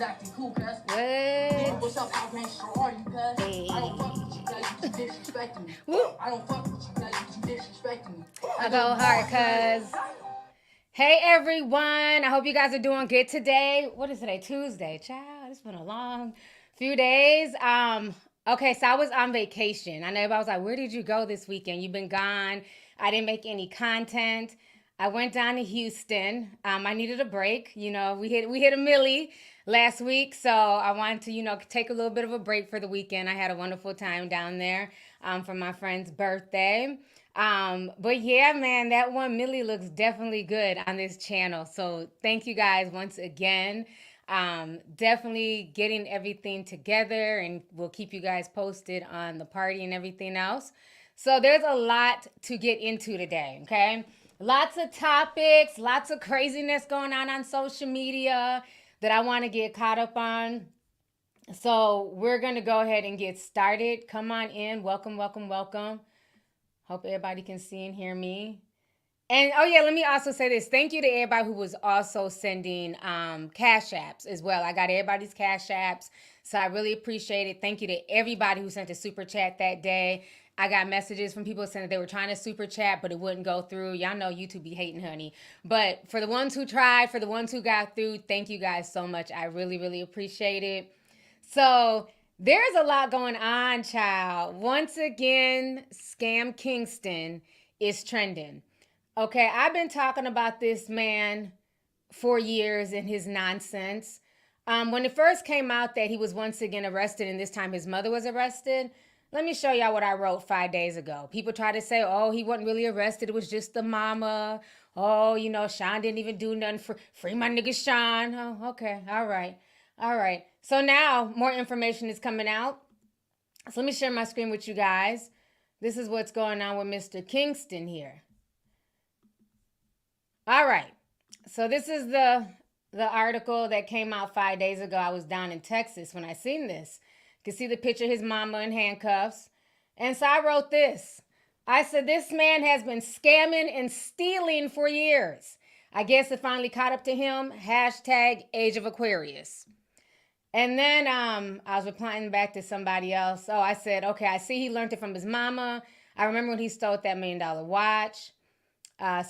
I go hard, cuz. Hey everyone, I hope you guys are doing good today. What is today? Tuesday, child. It's been a long few days. Okay, so I was on vacation. I know everybody was like, where did you go this weekend? You've been gone. I didn't make any content. I went down to Houston. I needed a break. You know, we hit a milli last week, so I wanted to, take a little bit of a break for the weekend. I had a wonderful time down there for my friend's birthday. But yeah, man, that 1 milli looks definitely good on this channel. So thank you guys once again. Definitely getting everything together, and we'll keep you guys posted on the party and everything else. So there's a lot to get into today, okay? Lots of topics, lots of craziness going on social media that I want to get caught up on. So we're going to go ahead and get started. Come on in. Welcome, welcome, welcome. Hope everybody can see and hear me. And, oh, yeah, let me also say this. Thank you to everybody who was also sending cash apps as well. I got everybody's cash apps, so I really appreciate it. Thank you to everybody who sent a super chat that day. I got messages from people saying that they were trying to super chat, but it wouldn't go through. Y'all know YouTube be hating, honey. But for the ones who tried, for the ones who got through, thank you guys so much. I really, really appreciate it. So there's a lot going on, child. Once again, Scam Kingston is trending. Okay, I've been talking about this man for years and his nonsense. When it first came out that he was once again arrested, and this time his mother was arrested, let me show y'all what I wrote 5 days ago. People try to say, oh, he wasn't really arrested. It was just the mama. Oh, Sean didn't even do nothing. Free my nigga Sean. Oh, okay. All right. All right. So now more information is coming out. So let me share my screen with you guys. This is what's going on with Mr. Kingston here. All right. So this is the article that came out 5 days ago. I was down in Texas when I seen this. You can see the picture of his mama in handcuffs. And so I wrote this. I said, this man has been scamming and stealing for years. I guess it finally caught up to him. Hashtag Age of Aquarius. And then I was replying back to somebody else. Oh, I said, okay, I see he learned it from his mama. I remember when he stole that $1 million watch.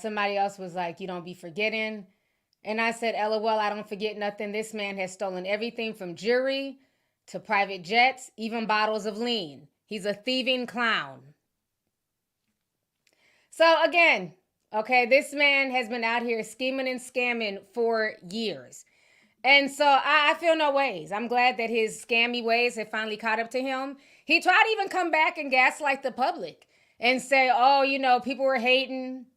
Somebody else was like, you don't be forgetting. And I said, LOL, I don't forget nothing. This man has stolen everything from jewelry to private jets, even bottles of lean. He's a thieving clown. So again, okay, this man has been out here scheming and scamming for years. And so I feel no ways. I'm glad that his scammy ways have finally caught up to him. He tried to even come back and gaslight the public and say, oh, people were hating.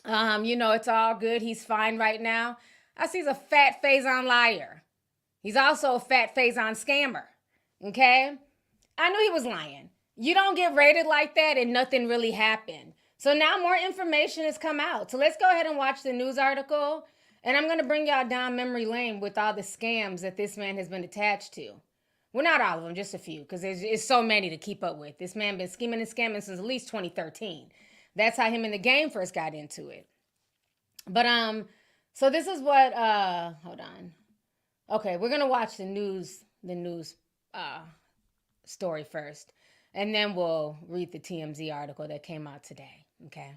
It's all good. He's fine right now. I see he's a fat face-on liar. He's also a fat face-on scammer. Okay? I knew he was lying. You don't get rated like that and nothing really happened. So now more information has come out. So let's go ahead and watch the news article. And I'm going to bring y'all down memory lane with all the scams that this man has been attached to. Well, not all of them, just a few, because there's so many to keep up with. This man been scheming and scamming since at least 2013. That's how him and the game first got into it. But, so this is what, hold on. Okay, we're going to watch the news story first, and then we'll read the TMZ article that came out today, okay?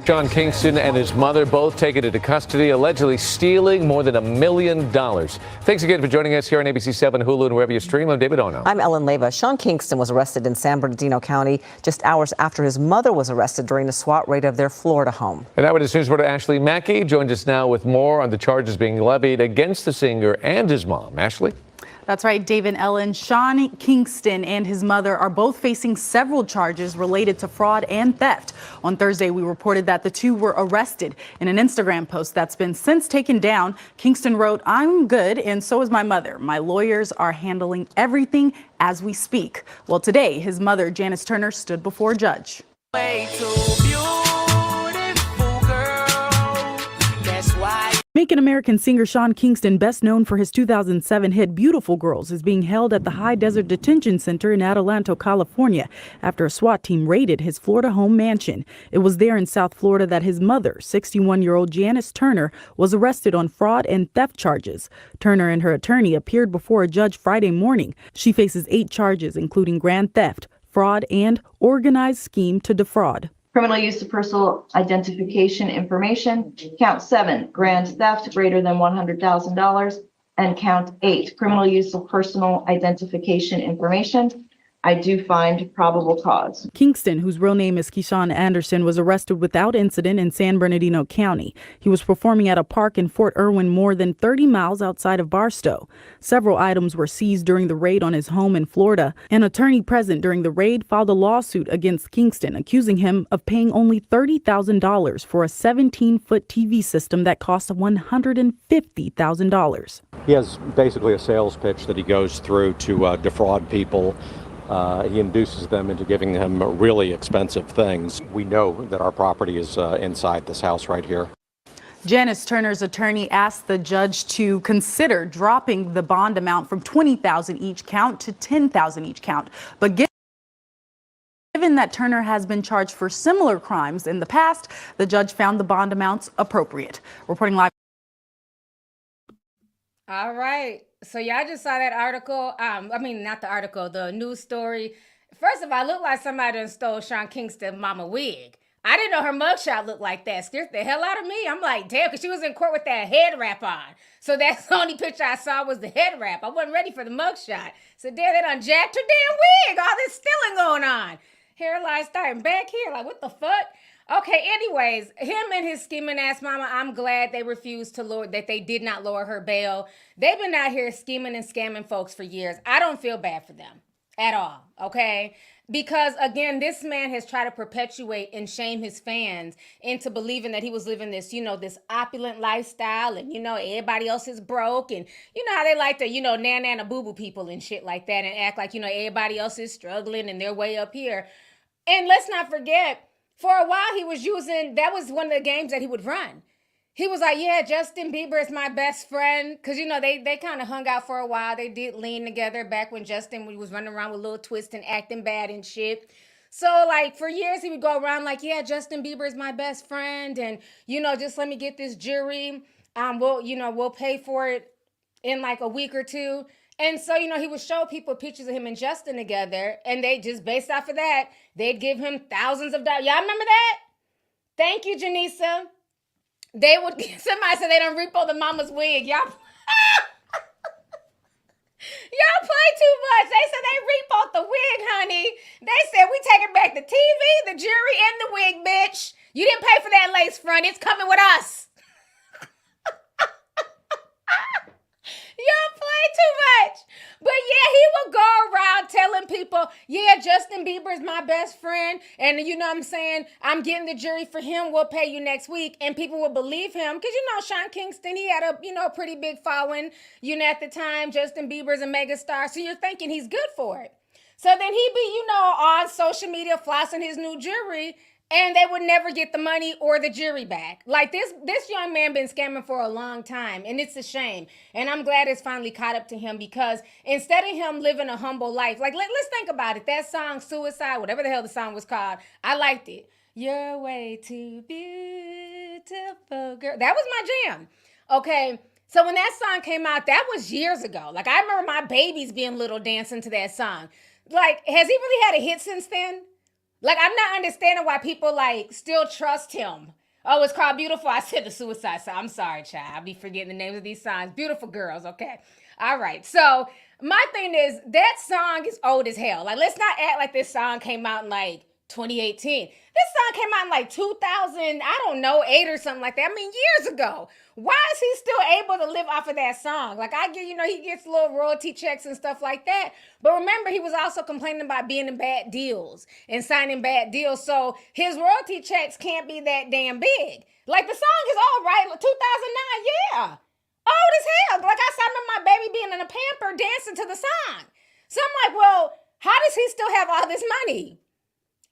John Kingston and his mother both taken into custody, allegedly stealing more than $1 million. Thanks again for joining us here on ABC 7 Hulu and wherever you stream. I'm David Ono. I'm Ellen Leyva. Sean Kingston was arrested in San Bernardino County just hours after his mother was arrested during a SWAT raid of their Florida home. And that was news reporter Ashley Mackey joins us now with more on the charges being levied against the singer and his mom. Ashley? That's right, Dave and Ellen. Sean Kingston and his mother are both facing several charges related to fraud and theft. On Thursday, we reported that the two were arrested. In an Instagram post that's been since taken down, Kingston wrote, "I'm good, and so is my mother. My lawyers are handling everything as we speak." Well, today, his mother, Janice Turner, stood before a judge. Way too beautiful, girl. That's why. Jamaican-American singer Sean Kingston, best known for his 2007 hit Beautiful Girls, is being held at the High Desert Detention Center in Adelanto, California, after a SWAT team raided his Florida home mansion. It was there in South Florida that his mother, 61-year-old Janice Turner, was arrested on fraud and theft charges. Turner and her attorney appeared before a judge Friday morning. She faces 8 charges, including grand theft, fraud, and organized scheme to defraud. Criminal use of personal identification information. Count 7, grand theft greater than $100,000. And count 8, criminal use of personal identification information. I do find probable cause. Kingston, whose real name is Keyshawn Anderson, was arrested without incident in San Bernardino County. He was performing at a park in Fort Irwin, more than 30 miles outside of Barstow. Several items were seized during the raid on his home in Florida. An attorney present during the raid filed a lawsuit against Kingston, accusing him of paying only $30,000 for a 17-foot TV system that cost $150,000. He has basically a sales pitch that he goes through to defraud people. He induces them into giving him really expensive things. We know that our property is inside this house right here. Janice Turner's attorney asked the judge to consider dropping the bond amount from $20,000 each count to $10,000 each count. But given that Turner has been charged for similar crimes in the past, the judge found the bond amounts appropriate. Reporting live. All right. So y'all just saw that article. Not the article, the news story. First of all, it looked like somebody done stole Sean Kingston's mama wig. I didn't know her mugshot looked like that. Scared the hell out of me. I'm like, damn, because she was in court with that head wrap on. So that's the only picture I saw was the head wrap. I wasn't ready for the mugshot. So damn, they done jacked her damn wig. All this stealing going on. Hairline starting back here. Like, what the fuck? Okay, anyways, him and his scheming ass mama, I'm glad they refused to lower, that they did not lower her bail. They've been out here scheming and scamming folks for years. I don't feel bad for them at all, okay? Because, again, this man has tried to perpetuate and shame his fans into believing that he was living this, this opulent lifestyle and, everybody else is broke. And you know how they like to, nana boo-boo people and shit like that and act like, everybody else is struggling and they're way up here. And let's not forget, for a while, he was that was one of the games that he would run. He was like, yeah, Justin Bieber is my best friend. Because, they kind of hung out for a while. They did lean together back when Justin was running around with Lil Twist and acting bad and shit. So, for years, he would go around like, yeah, Justin Bieber is my best friend. And, just let me get this jury. We'll pay for it in a week or two. And so, he would show people pictures of him and Justin together, and they just, based off of that, they'd give him thousands of dollars. Y'all remember that? Thank you, Janisa. They would, somebody said they done repo the mama's wig. Y'all play too much. They said they repoed the wig, honey. They said we taking back the TV, the jury, and the wig, bitch. You didn't pay for that lace front. It's coming with us. Y'all play too much. But yeah, he would go around telling people, yeah, Justin Bieber is my best friend. And you know what I'm saying? I'm getting the jury for him. We'll pay you next week. And people would believe him. Because, Sean Kingston, he had a pretty big following. At the time, Justin Bieber's a megastar. So you're thinking he's good for it. So then he'd be, on social media flossing his new jewelry. And they would never get the money or the jury back. This young man been scamming for a long time, and it's a shame. And I'm glad it's finally caught up to him because instead of him living a humble life, let's think about it. That song, Suicide, whatever the hell the song was called, I liked it. You're way too beautiful, girl. That was my jam. Okay, so when that song came out, that was years ago. I remember my babies being little dancing to that song. Has he really had a hit since then? I'm not understanding why people, still trust him. Oh, it's called Beautiful. I said the Suicide song. I'm sorry, child. I'll be forgetting the names of these songs. Beautiful girls, okay. All right. So, my thing is, that song is old as hell. Let's not act like this song came out in, 2018. This song came out in, 2000, 8 or something like that. Years ago. Why is he still able to live off of that song? I get, he gets little royalty checks and stuff like that. But remember, he was also complaining about being in bad deals and signing bad deals. So his royalty checks can't be that damn big. The song is all right. 2009, yeah. Old as hell. I remember my baby being in a pamper dancing to the song. So I'm like, well, how does he still have all this money?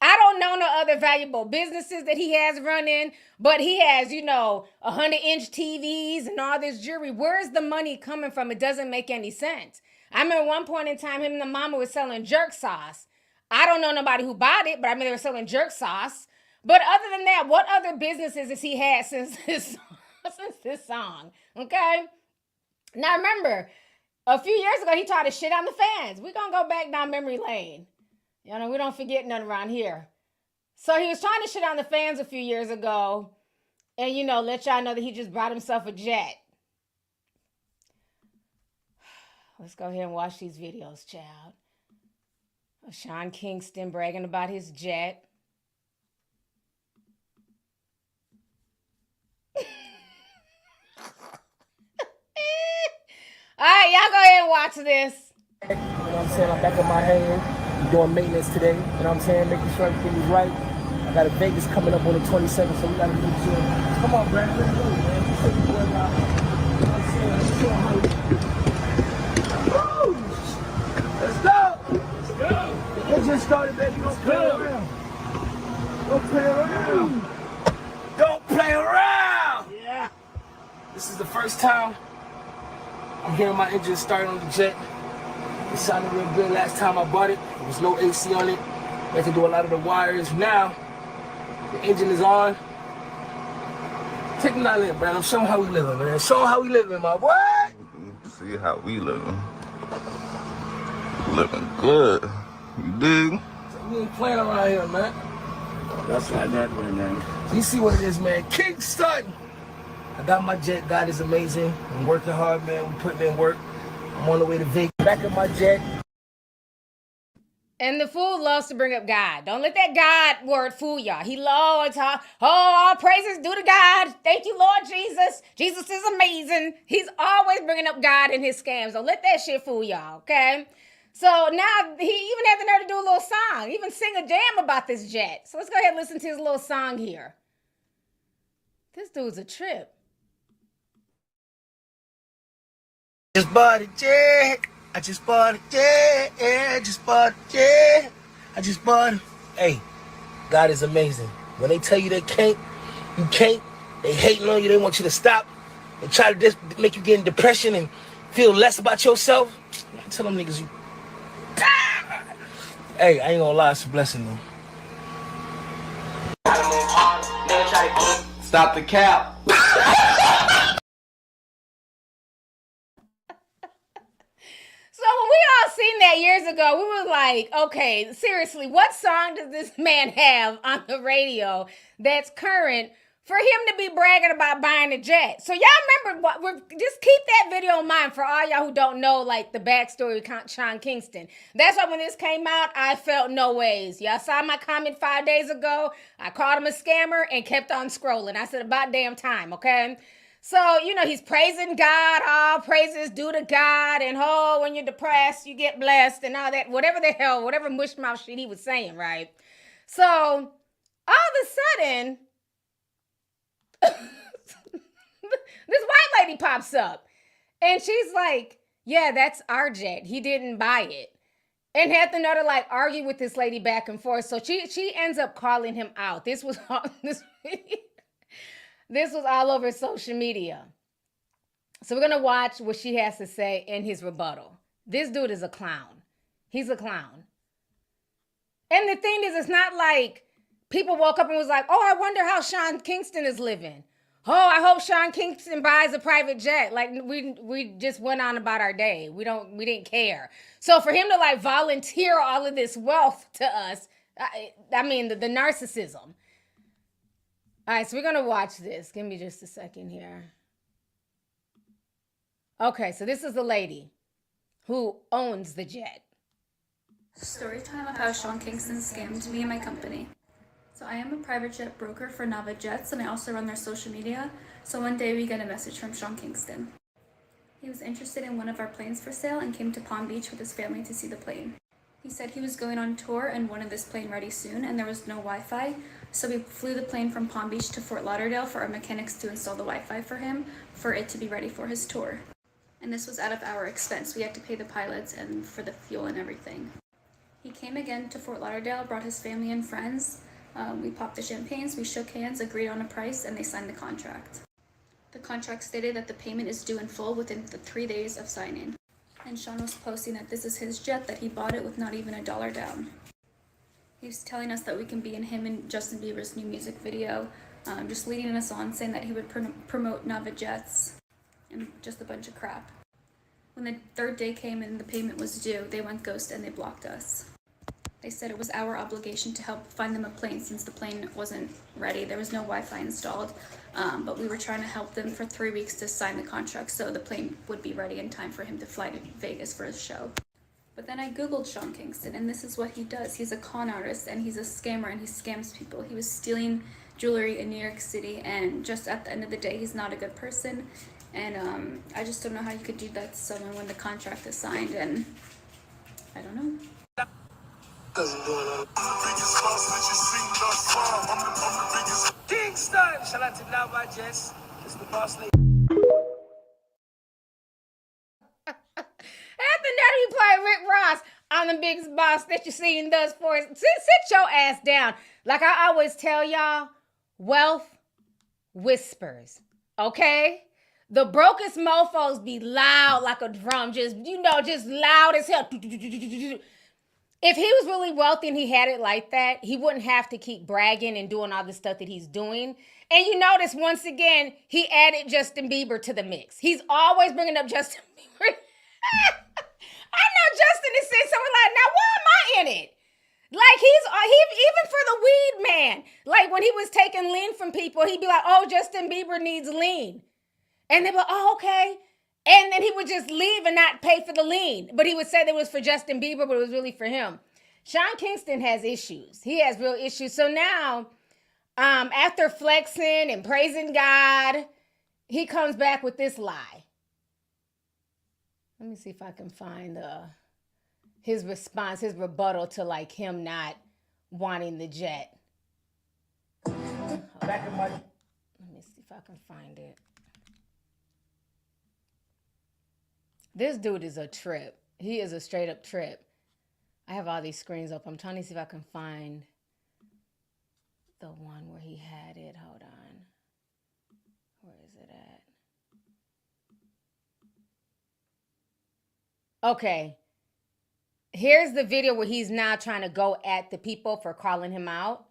I don't know no other valuable businesses that he has running, but he has, 100-inch TVs and all this jewelry. Where's the money coming from? It doesn't make any sense. I remember one point in time, him and the mama was selling jerk sauce. I don't know nobody who bought it, but I mean, they were selling jerk sauce. But other than that, what other businesses has he had since this song? Okay? Now remember, a few years ago, he tried to shit on the fans. We're going to go back down memory lane. We don't forget nothing around here. So he was trying to shit on the fans a few years ago and, let y'all know that he just bought himself a jet. Let's go ahead and watch these videos, child. Sean Kingston bragging about his jet. All right, y'all go ahead and watch this. You know what I'm saying? I'm back on my hand. I'm doing maintenance today. You know what I'm saying? Making sure everything is right. I got a Vegas coming up on the 27th, so we got to make sure. Come on, Brad. Let's go, man. Let's take the boy out. You know what I'm saying? Let's show how we... Woo! Let's go! Let's go! It just started, baby. Don't play around. Don't play around. Don't play around! Yeah. This is the first time I'm hearing my engine start on the jet. It sounded real good last time I bought it. There was no AC on it. I had to do a lot of the wires. Now, the engine is on. Take me out in, Brad. I'm showing how we living, man. Show them how we living, my boy. See how we living. Living good. You dig? We ain't playing around here, man. That's like that, man. You see what it is, man. Kingston! I got my jet. God is amazing. I'm working hard, man. I'm putting in work. I'm on the way to Vegas. Back in my jet. And the fool loves to bring up God. Don't let that God word fool y'all. He loves talk. All praises due to God. Thank you, Lord Jesus. Jesus is amazing. He's always bringing up God in his scams. Don't let that shit fool y'all, okay? So now he even had the nerve to do a little song. Even sing a jam about this jet. So let's go ahead and listen to his little song here. This dude's a trip. Just bought a jet. I just bought a jet. Yeah, just bought a jet. I just bought it. Hey, God is amazing. When they tell you they can't, you can't. They hating on you. They want you to stop. They try to just make you get in depression and feel less about yourself. I tell them niggas you. Hey, I ain't gonna lie, it's a blessing though. Stop the cap. So when we all seen that years ago, we were like, okay, seriously, what song does this man have on the radio that's current for him to be bragging about buying a jet? So y'all remember, just keep that video in mind for all y'all who don't know, like, the backstory of Sean Kingston. That's why when this came out, I felt no ways. Y'all saw my comment 5 days ago. I called him a scammer and kept on scrolling. I said, about damn time, okay? So, he's praising God, all praises due to God, and when you're depressed, you get blessed, and all that, whatever mushmouth shit he was saying, right? So, all of a sudden, this white lady pops up, and she's like, yeah, that's our jet. He didn't buy it. And had the nerve to, like, argue with this lady back and forth. So she ends up calling him out. This was all over social media. So we're going to watch what she has to say in his rebuttal. This dude is a clown. He's a clown. And the thing is, it's not like people woke up and was like, oh, I wonder how Sean Kingston is living. Oh, I hope Sean Kingston buys a private jet. Like, we just went on about our day. We didn't care. So for him to, like, volunteer all of this wealth to us, I mean, the narcissism. All right, so we're going to watch this. Give me just a second here. Okay, so this is the lady who owns the jet. Story time of how Sean Kingston scammed me and my company. So I am a private jet broker for Nava Jets, and I also run their social media. So one day we get a message from Sean Kingston. He was interested in one of our planes for sale and came to Palm Beach with his family to see the plane. He said he was going on tour and wanted this plane ready soon, and there was no Wi-Fi. So we flew the plane from Palm Beach to Fort Lauderdale for our mechanics to install the Wi-Fi for him, for it to be ready for his tour. And this was out of our expense. We had to pay the pilots and for the fuel and everything. He came again to Fort Lauderdale, brought his family and friends. We popped the champagnes, we shook hands, agreed on a price, and they signed the contract. The contract stated that the payment is due in full within the 3 days of signing. And Sean was posting that this is his jet, that he bought it with not even $1 down. He was telling us that we can be in him and Justin Bieber's new music video, just leading us on, saying that he would promote Nava Jets, and just a bunch of crap. When the third day came and the payment was due, they went ghost and they blocked us. They said it was our obligation to help find them a plane since the plane wasn't ready. There was no Wi-Fi installed, but we were trying to help them for 3 weeks to sign the contract so the plane would be ready in time for him to fly to Vegas for his show. But then I Googled Sean Kingston, and this is what he does. He's a con artist, and he's a scammer, and he scams people. He was stealing jewelry in New York City, and just at the end of the day, he's not a good person. And I just don't know how you could do that to someone when the contract is signed, and I don't know. Kingston! Shout out to Nava Jets. It's the boss lady. After that, you play Rick Ross. I'm the biggest boss that you've seen thus far. Sit your ass down. Like I always tell y'all, wealth whispers, okay? The brokest mofos be loud like a drum, just loud as hell. If he was really wealthy and he had it like that, he wouldn't have to keep bragging and doing all the stuff that he's doing. And you notice, once again, he added Justin Bieber to the mix. He's always bringing up Justin Bieber. I know Justin is saying something like, now why am I in it? Like he even for the weed man, like when he was taking lean from people, he'd be like, oh, Justin Bieber needs lean. And they'd be like, oh, okay. And then he would just leave and not pay for the lean. But he would say that it was for Justin Bieber, but it was really for him. Sean Kingston has issues. He has real issues. So now, after flexing and praising God, he comes back with this lie. Let me see if I can find his response, his rebuttal to like him not wanting the jet. Let me see if I can find it. This dude is a trip. He is a straight up trip. I have all these screens up. I'm trying to see if I can find the one where he had it. Hold on. Where is it at? Okay. Here's the video where he's now trying to go at the people for calling him out.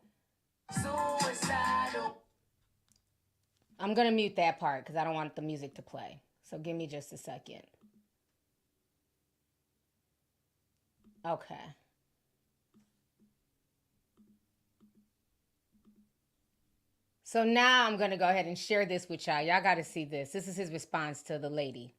Suicidal. I'm going to mute that part because I don't want the music to play. So give me just a second. Okay. So now I'm going to go ahead and share this with y'all. Y'all got to see this. This is his response to the lady.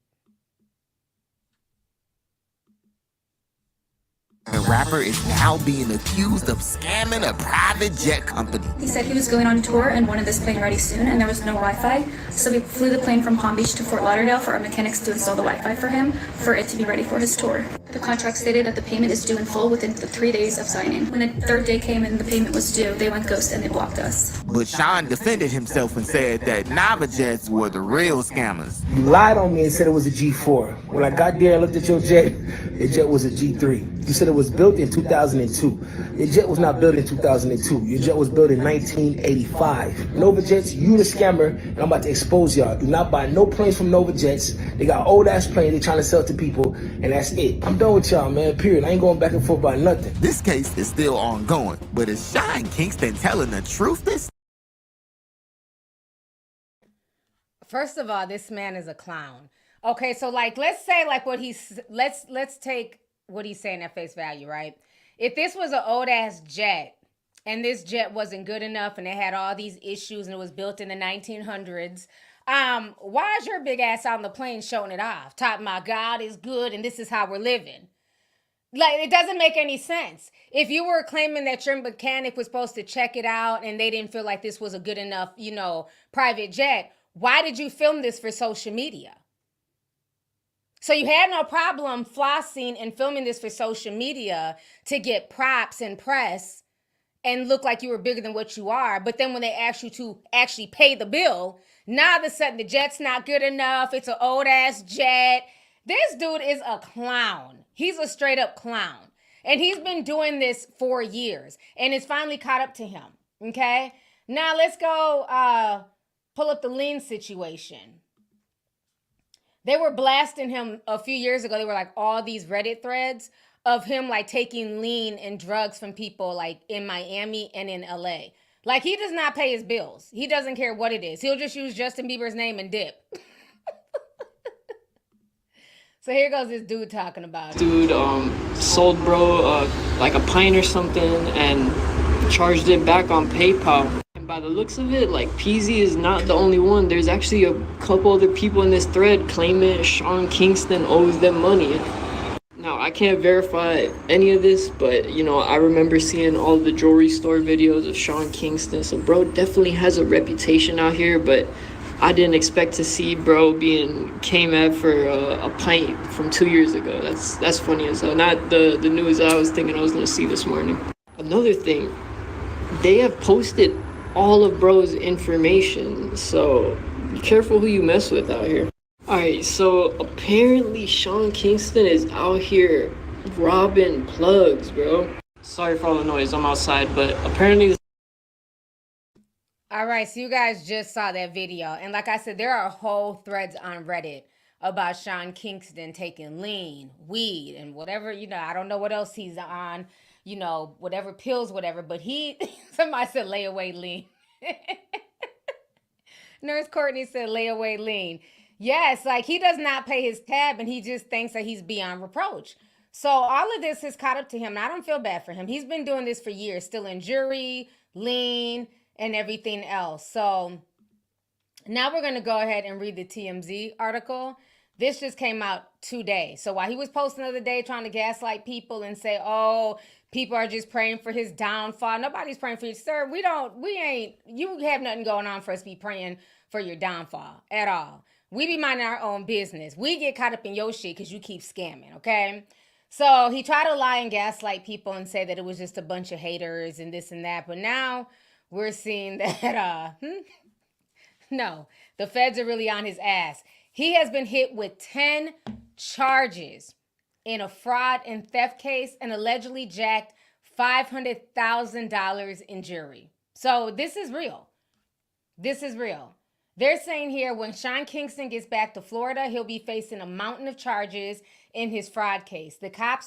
The rapper is now being accused of scamming a private jet company. He said he was going on tour and wanted this plane ready soon, and there was no Wi-Fi. So we flew the plane from Palm Beach to Fort Lauderdale for our mechanics to install the Wi-Fi for him, for it to be ready for his tour. The contract stated that the payment is due in full within the 3 days of signing. When the third day came and the payment was due, they went ghost and they blocked us. But Sean defended himself and said that Nava Jets were the real scammers. You lied on me and said it was a G4. When I got there and looked at your jet was a G3. You said it was built in 2002. Your jet was not built in 2002. Your jet was built in 1985. Nova Jets, you the scammer, and I'm about to expose y'all. Do not buy no planes from Nova Jets. They got old ass planes they trying to sell to people, and that's it. I'm done with y'all, man, period. I ain't going back and forth about nothing. This case is still ongoing, but is Sean Kingston telling the truth this? First of all, this man is a clown. Okay, so like, let's say like what let's take what he's saying at face value, right? If this was an old ass jet and this jet wasn't good enough and it had all these issues and it was built in the 1900s, why is your big ass on the plane showing it off? Talking about God is good and this is how we're living. Like, it doesn't make any sense. If you were claiming that your mechanic was supposed to check it out and they didn't feel like this was a good enough, private jet, why did you film this for social media? So you had no problem flossing and filming this for social media to get props and press and look like you were bigger than what you are. But then when they asked you to actually pay the bill, now all of a sudden the jet's not good enough. It's an old ass jet. This dude is a clown. He's a straight up clown. And he's been doing this for years, and it's finally caught up to him. Okay? Now let's go pull up the lean situation. They were blasting him a few years ago. They were like all these Reddit threads of him like taking lean and drugs from people like in Miami and in LA. Like he does not pay his bills. He doesn't care what it is. He'll just use Justin Bieber's name and dip. So here goes this dude talking about it. Dude sold bro like a pint or something and charged it back on PayPal. And by the looks of it, like Peasy is not the only one. There's actually a couple other people in this thread claiming Sean Kingston owes them money. Now, I can't verify any of this, but, you know, I remember seeing all the jewelry store videos of Sean Kingston. So, bro definitely has a reputation out here, but I didn't expect to see bro came at for a pint from 2 years ago. That's funny as hell. Not the news I was thinking I was going to see this morning. Another thing, they have posted all of bro's information, so be careful who you mess with out here. Alright, so apparently Sean Kingston is out here robbing plugs, bro. Sorry for all the noise, I'm outside, but apparently... Alright, so you guys just saw that video. And like I said, there are whole threads on Reddit about Sean Kingston taking lean, weed, and whatever, you know, I don't know what else he's on, you know, whatever pills, whatever, but somebody said layaway lean. Nurse Courtney said layaway lean. Yes, like he does not pay his tab and he just thinks that he's beyond reproach. So all of this has caught up to him and I don't feel bad for him. He's been doing this for years, still in jury, lean, and everything else. So now we're going to go ahead and read the TMZ article. This just came out today. So while he was posting the other day trying to gaslight people and say, oh, people are just praying for his downfall. Nobody's praying for you. Sir, you have nothing going on for us to be praying for your downfall at all. We be minding our own business. We get caught up in your shit because you keep scamming, okay? So he tried to lie and gaslight people and say that it was just a bunch of haters and this and that. But now we're seeing that, no, the feds are really on his ass. He has been hit with 10 charges in a fraud and theft case and allegedly jacked $500,000 in jury. So this is real. This is real. They're saying here when Sean Kingston gets back to Florida, he'll be facing a mountain of charges in his fraud case. The cops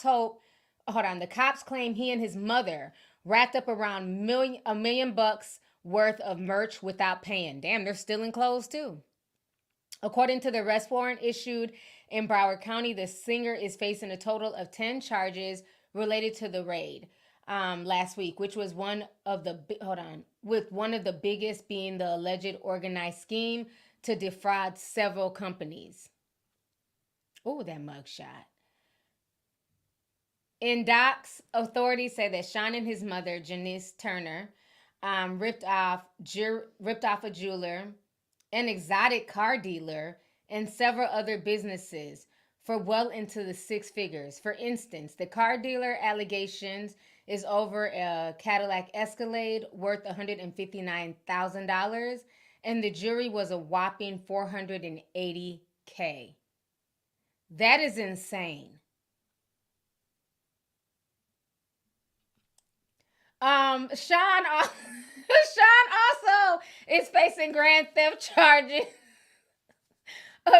claim he and his mother racked up around $1 million worth of merch without paying. Damn, they're stealing clothes too. According to the arrest warrant issued in Broward County, the singer is facing a total of 10 charges related to the raid last week, which was one of the biggest being the alleged organized scheme to defraud several companies. Oh, that mugshot. In docs, authorities say that Sean and his mother, Janice Turner, ripped off a jeweler, an exotic car dealer, and several other businesses for well into the six figures. For instance, the car dealer allegations is over a Cadillac Escalade worth $159,000, and the jury was a whopping $480K. That is insane. Sean also is facing grand theft charges of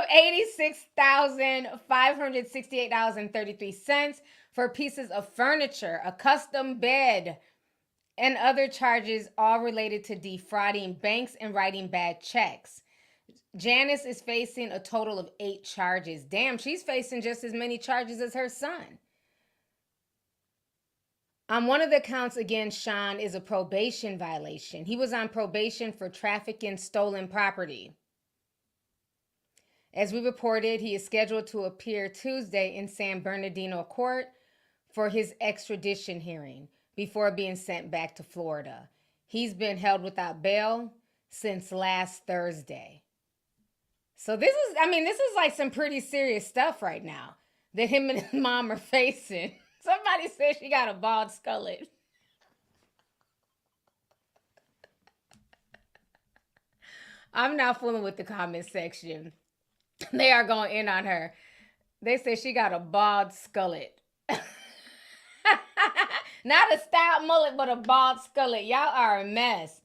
$86,568.33 for pieces of furniture, a custom bed, and other charges, all related to defrauding banks and writing bad checks. Janice is facing a total of 8 charges. Damn, she's facing just as many charges as her son. One of the counts against Sean is a probation violation. He was on probation for trafficking stolen property. As we reported, he is scheduled to appear Tuesday in San Bernardino Court for his extradition hearing before being sent back to Florida. He's been held without bail since last Thursday. So this is like some pretty serious stuff right now that him and his mom are facing. Somebody said she got a bald skullet. I'm not fooling with the comment section. They are going in on her. They say she got a bald skullet. Not a styled mullet, but a bald skullet. Y'all are a mess.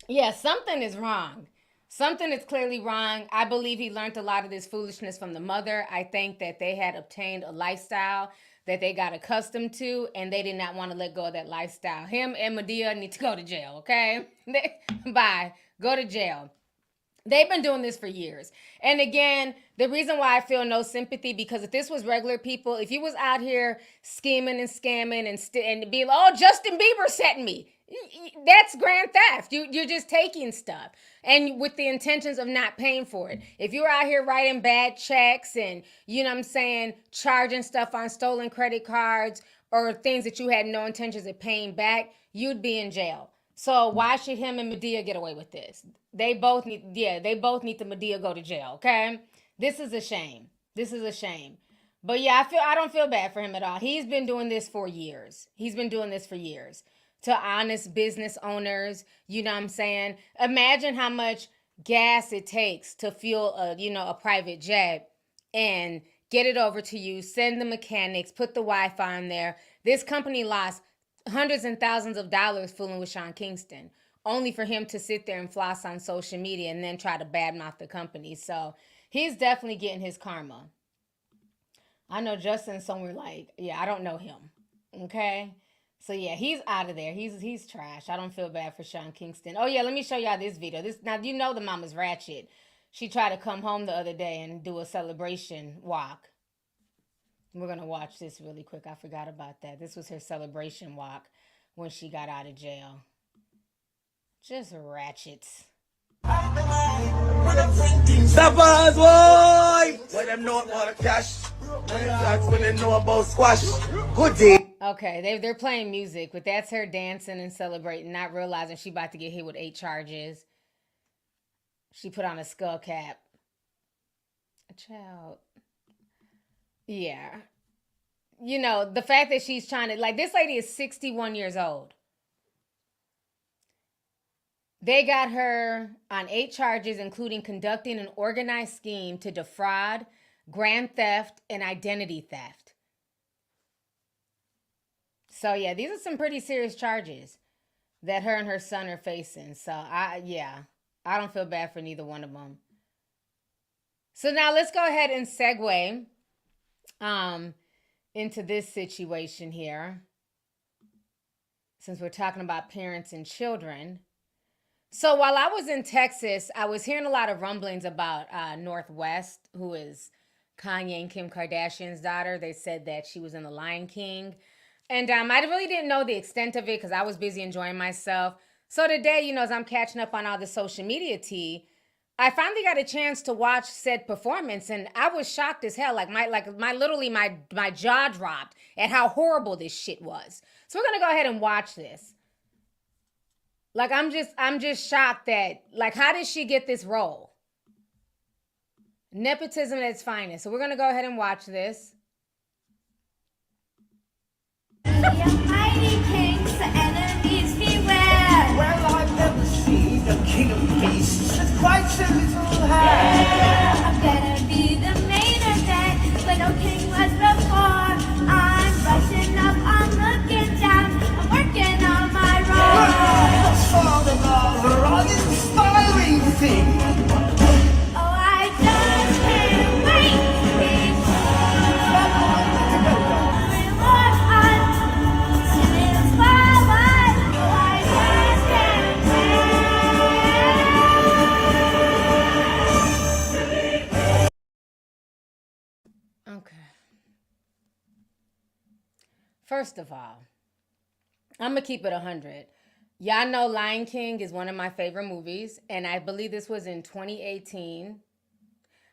Yeah, something is wrong. Something is clearly wrong. I believe he learned a lot of this foolishness from the mother. I think that they had obtained a lifestyle that they got accustomed to, and they did not want to let go of that lifestyle. Him and Madea need to go to jail, okay? Bye. Go to jail. They've been doing this for years. And again, the reason why I feel no sympathy, because if this was regular people, if you was out here scheming and scamming and be like, oh, Justin Bieber sent me, that's grand theft. You're just taking stuff and with the intentions of not paying for it. If you're out here writing bad checks and, you know what I'm saying, charging stuff on stolen credit cards or things that you had no intentions of paying back, you'd be in jail. So why should him and Madea get away with this? They both need the Madea go to jail, okay? This is a shame. This is a shame. But yeah, I don't feel bad for him at all. He's been doing this for years. To honest business owners, you know what I'm saying? Imagine how much gas it takes to fuel a private jet and get it over to you, send the mechanics, put the Wi-Fi on there. This company lost hundreds and thousands of dollars fooling with Sean Kingston, only for him to sit there and floss on social media and then try to badmouth the company. So he's definitely getting his karma. I know Justin's somewhere like, yeah, I don't know him. Okay? So yeah, he's out of there. He's trash. I don't feel bad for Sean Kingston. Oh yeah, let me show y'all this video. Now you know the mama's ratchet. She tried to come home the other day and do a celebration walk. We're going to watch this really quick. I forgot about that. This was her celebration walk when she got out of jail. Just ratchets. Steppers, boy! When them know about the cash. That's when they know about squash. Good day. Okay, they're playing music, but that's her dancing and celebrating, not realizing she about to get hit with 8 charges. She put on a skull cap. A child. Yeah. You know, the fact that she's trying to, like, this lady is 61 years old. They got her on 8 charges, including conducting an organized scheme to defraud, grand theft, and identity theft. So, yeah, these are some pretty serious charges that her and her son are facing. So, I don't feel bad for neither one of them. So, now let's go ahead and segue into this situation here, since we're talking about parents and children. So while I was in Texas, I was hearing a lot of rumblings about North West, who is Kanye and Kim Kardashian's daughter. They said that she was in The Lion King. And I really didn't know the extent of it because I was busy enjoying myself. So today, you know, as I'm catching up on all the social media tea, I finally got a chance to watch said performance, and I was shocked as hell. My jaw dropped at how horrible this shit was. So we're gonna go ahead and watch this. Like, I'm just shocked that, like, how did she get this role? Nepotism at its finest. So we're gonna go ahead and watch this. Mighty kings, the enemies beware. Well, I've never seen a king of beasts. It's quite a little hair. Yeah, I'm gonna be the main event. But no king was before. I'm brushing up, I'm looking down. I'm working on my role. What's all about her uninspiring thing? Oh, I just can't wait. Okay. First of all, I'm going to keep it 100. Y'all know Lion King is one of my favorite movies, and I believe this was in 2018.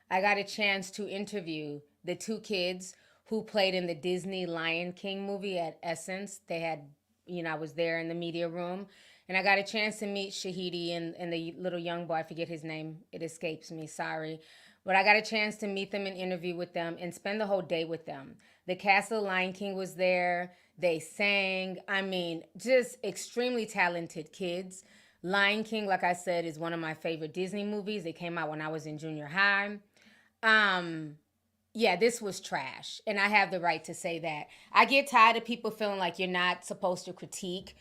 I got a chance to interview the 2 kids who played in the Disney Lion King movie at Essence. They had, you know, I was there in the media room, and I got a chance to meet Shahidi and the little young boy. I forget his name. It escapes me. Sorry. But I got a chance to meet them and interview with them and spend the whole day with them. The cast of The Lion King was there. They sang. I mean, just extremely talented kids. Lion King, like I said, is one of my favorite Disney movies. It came out when I was in junior high. yeah, this was trash. And I have the right to say that. I get tired of people feeling like you're not supposed to critique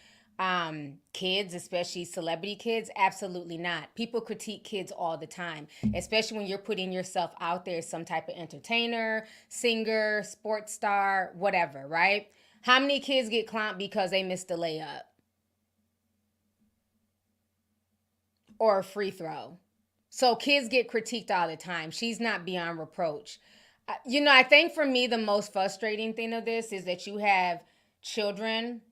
kids, especially celebrity kids. Absolutely not. People critique kids all the time, especially when you're putting yourself out there as some type of entertainer, singer, sports star, whatever, right? How many kids get clowned because they missed a layup or a free throw? So kids get critiqued all the time. She's not beyond reproach. You know, I think for me, the most frustrating thing of this is that you have children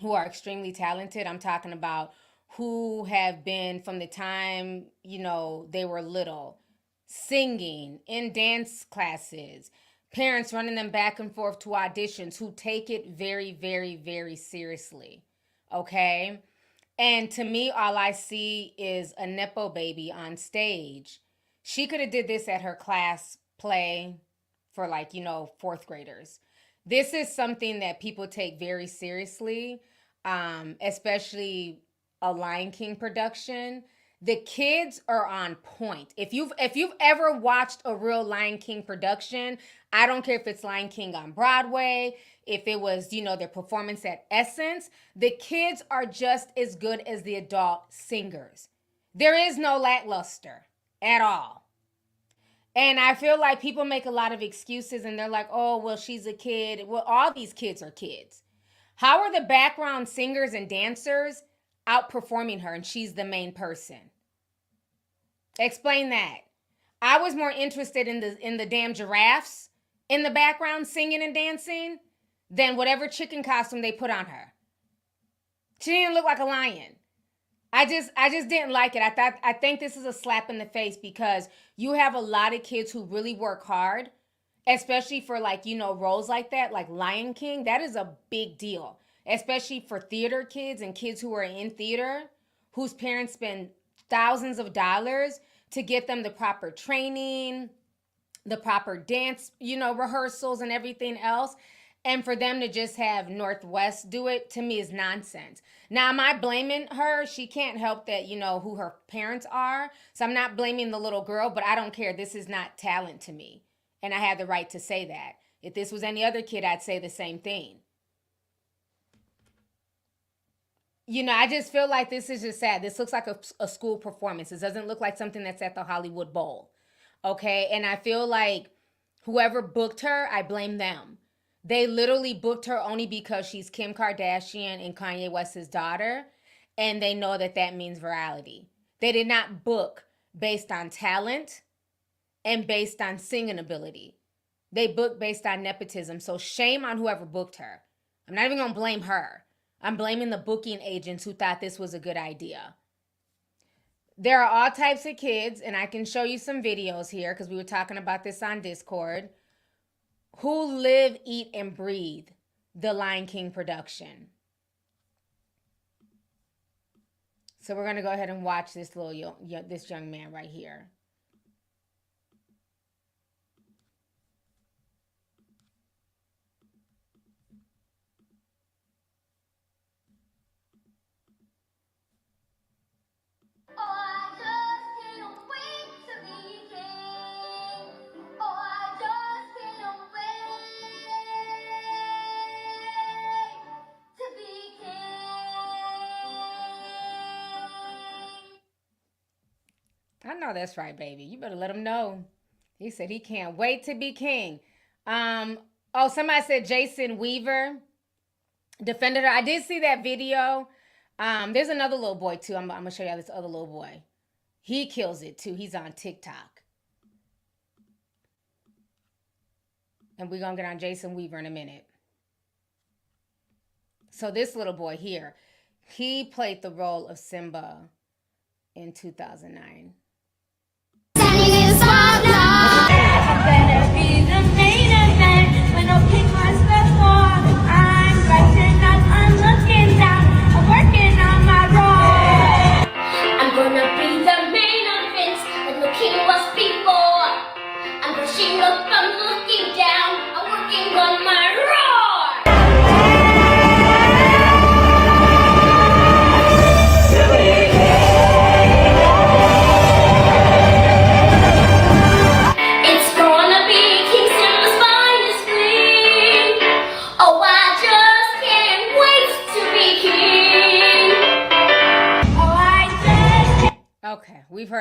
who are extremely talented. I'm talking about who have been from the time, you know, they were little, singing in dance classes, parents running them back and forth to auditions, who take it very, very, very seriously. Okay? And to me, all I see is a Nepo baby on stage. She could have did this at her class play for, like, you know, fourth graders. This is something that people take very seriously, especially a Lion King production. The kids are on point. If you've ever watched a real Lion King production, I don't care if it's Lion King on Broadway, if it was, you know, their performance at Essence, the kids are just as good as the adult singers. There is no lackluster at all. And I feel like people make a lot of excuses and they're like, oh, well, she's a kid. Well, all these kids are kids. How are the background singers and dancers outperforming her and she's the main person? Explain that. I was more interested in the damn giraffes in the background singing and dancing than whatever chicken costume they put on her. She didn't look like a lion. I just didn't like it. I think this is a slap in the face because you have a lot of kids who really work hard, especially for, like, you know, roles like that, like Lion King. That is a big deal, especially for theater kids and kids who are in theater, whose parents spend thousands of dollars to get them the proper training, the proper dance, you know, rehearsals and everything else. And for them to just have North West do it, to me, is nonsense. Now, am I blaming her? She can't help that, you know, who her parents are. So I'm not blaming the little girl, but I don't care. This is not talent to me. And I have the right to say that. If this was any other kid, I'd say the same thing. You know, I just feel like this is just sad. This looks like a school performance. It doesn't look like something that's at the Hollywood Bowl. Okay? And I feel like whoever booked her, I blame them. They literally booked her only because she's Kim Kardashian and Kanye West's daughter, and they know that that means virality. They did not book based on talent and based on singing ability. They booked based on nepotism, so shame on whoever booked her. I'm not even going to blame her. I'm blaming the booking agents who thought this was a good idea. There are all types of kids, and I can show you some videos here because we were talking about this on Discord, who live, eat, and breathe the Lion King production. So we're going to go ahead and watch this this young man right here. I know that's right, baby. You better let him know. He said he can't wait to be king. Oh, somebody said Jason Weaver defended her. I did see that video. There's another little boy, too. I'm going to show you this other little boy. He kills it, too. He's on TikTok. And we're going to get on Jason Weaver in a minute. So this little boy here, he played the role of Simba in 2009.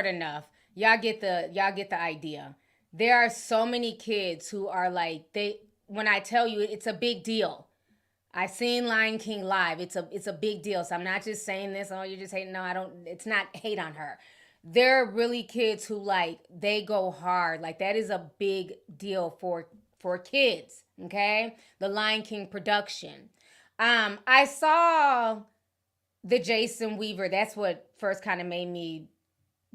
heard enough. Y'all get the idea. There are so many kids who are like, when I tell you it's a big deal. I've seen Lion King live. It's a big deal. So I'm not just saying this, oh, you're just hating. No, it's not hate on her. There are really kids who like, they go hard. Like that is a big deal for kids. Okay. The Lion King production. I saw the Jason Weaver. That's what first kind of made me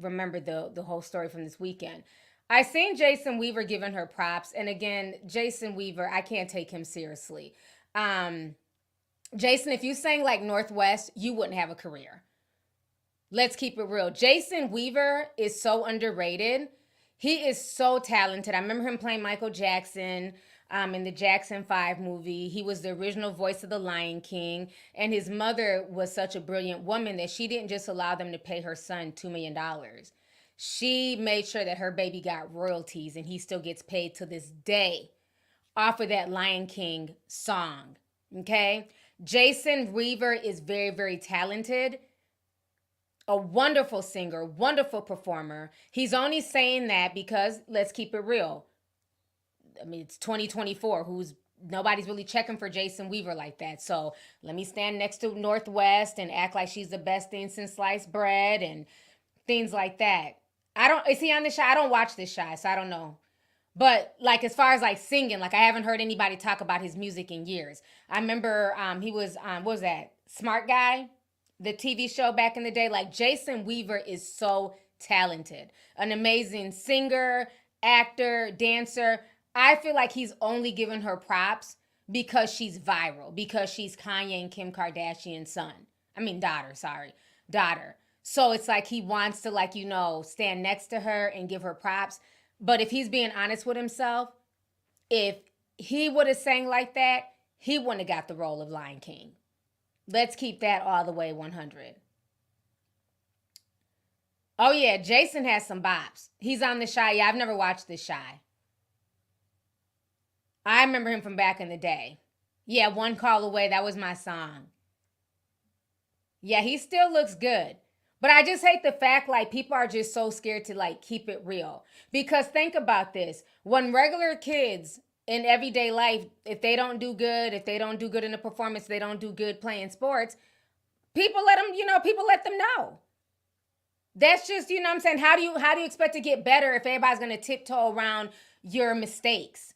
remember the whole story from this weekend. I seen Jason Weaver giving her props. And again, Jason Weaver, I can't take him seriously. Jason, if you sang like Northwest, you wouldn't have a career. Let's keep it real. Jason Weaver is so underrated. He is so talented. I remember him playing Michael Jackson in the Jackson 5 movie. He was the original voice of the Lion King. And his mother was such a brilliant woman that she didn't just allow them to pay her son $2 million. She made sure that her baby got royalties, and he still gets paid to this day off of that Lion King song. Okay? Jason Weaver is very, very talented. A wonderful singer, wonderful performer. He's only saying that because, let's keep it real, I mean, it's 2024. Nobody's really checking for Jason Weaver like that. So let me stand next to Northwest and act like she's the best thing since sliced bread and things like that. Is he on the show? I don't watch this show, so I don't know. But like, as far as like singing, like I haven't heard anybody talk about his music in years. I remember he was on, what was that? Smart Guy, the TV show back in the day. Like Jason Weaver is so talented. An amazing singer, actor, dancer. I feel like he's only giving her props because she's viral, because she's Kanye and Kim Kardashian's daughter. So it's like he wants to, like, stand next to her and give her props. But if he's being honest with himself, if he would have sang like that, he wouldn't have got the role of Lion King. Let's keep that all the way 100. Oh yeah, Jason has some bops. He's on The Chi. Yeah, I've never watched The Chi. I remember him from back in the day. Yeah, One Call Away, that was my song. Yeah, he still looks good. But I just hate the fact, like, people are just so scared to, like, keep it real. Because think about this. When regular kids in everyday life, if they don't do good in a performance, they don't do good playing sports, people let them know. That's just, what I'm saying? How do you expect to get better if everybody's going to tiptoe around your mistakes?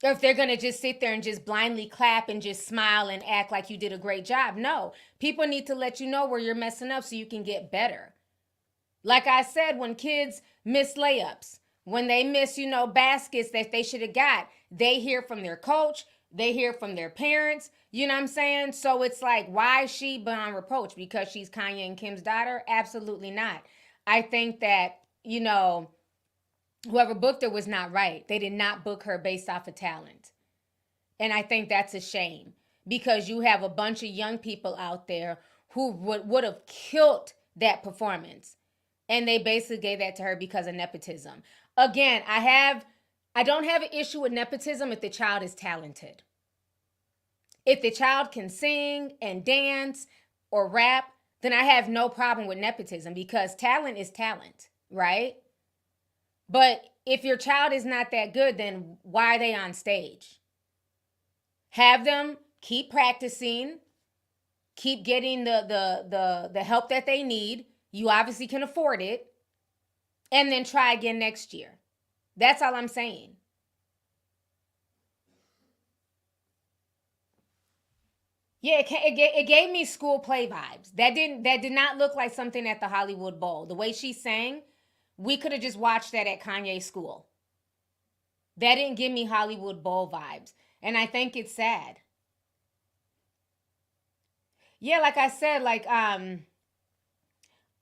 Or if they're going to just sit there and just blindly clap and just smile and act like you did a great job. No, people need to let you know where you're messing up so you can get better. Like I said, when kids miss layups, when they miss, baskets that they should have got, they hear from their coach, they hear from their parents, you know what I'm saying? So it's like, why is she beyond reproach? Because she's Kanye and Kim's daughter? Absolutely not. I think that, whoever booked her was not right. They did not book her based off of talent. And I think that's a shame because you have a bunch of young people out there who would have killed that performance. And they basically gave that to her because of nepotism. Again, I don't have an issue with nepotism if the child is talented. If the child can sing and dance or rap, then I have no problem with nepotism because talent is talent, right? But if your child is not that good, then why are they on stage? Have them keep practicing, keep getting the help that they need. You obviously can afford it. And then try again next year. That's all I'm saying. Yeah, it gave me school play vibes. That did not look like something at the Hollywood Bowl. The way she sang, we could have just watched that at Kanye's school. That didn't give me Hollywood Bowl vibes. And I think it's sad. Yeah, like I said,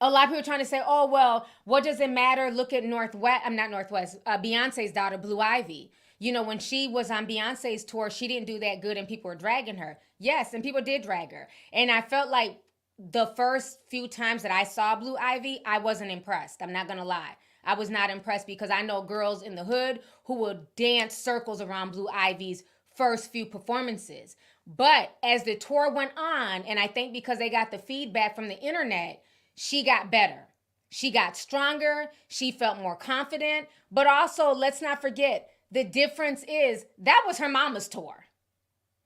a lot of people are trying to say, oh, well, what does it matter? Look at Beyonce's daughter, Blue Ivy. When she was on Beyonce's tour, she didn't do that good and people were dragging her. Yes, and people did drag her. And I felt like the first few times that I saw Blue Ivy, I wasn't impressed. I'm not going to lie. I was not impressed because I know girls in the hood who would dance circles around Blue Ivy's first few performances. But as the tour went on, and I think because they got the feedback from the internet, she got better. She got stronger. She felt more confident. But also, let's not forget, the difference is that was her mama's tour.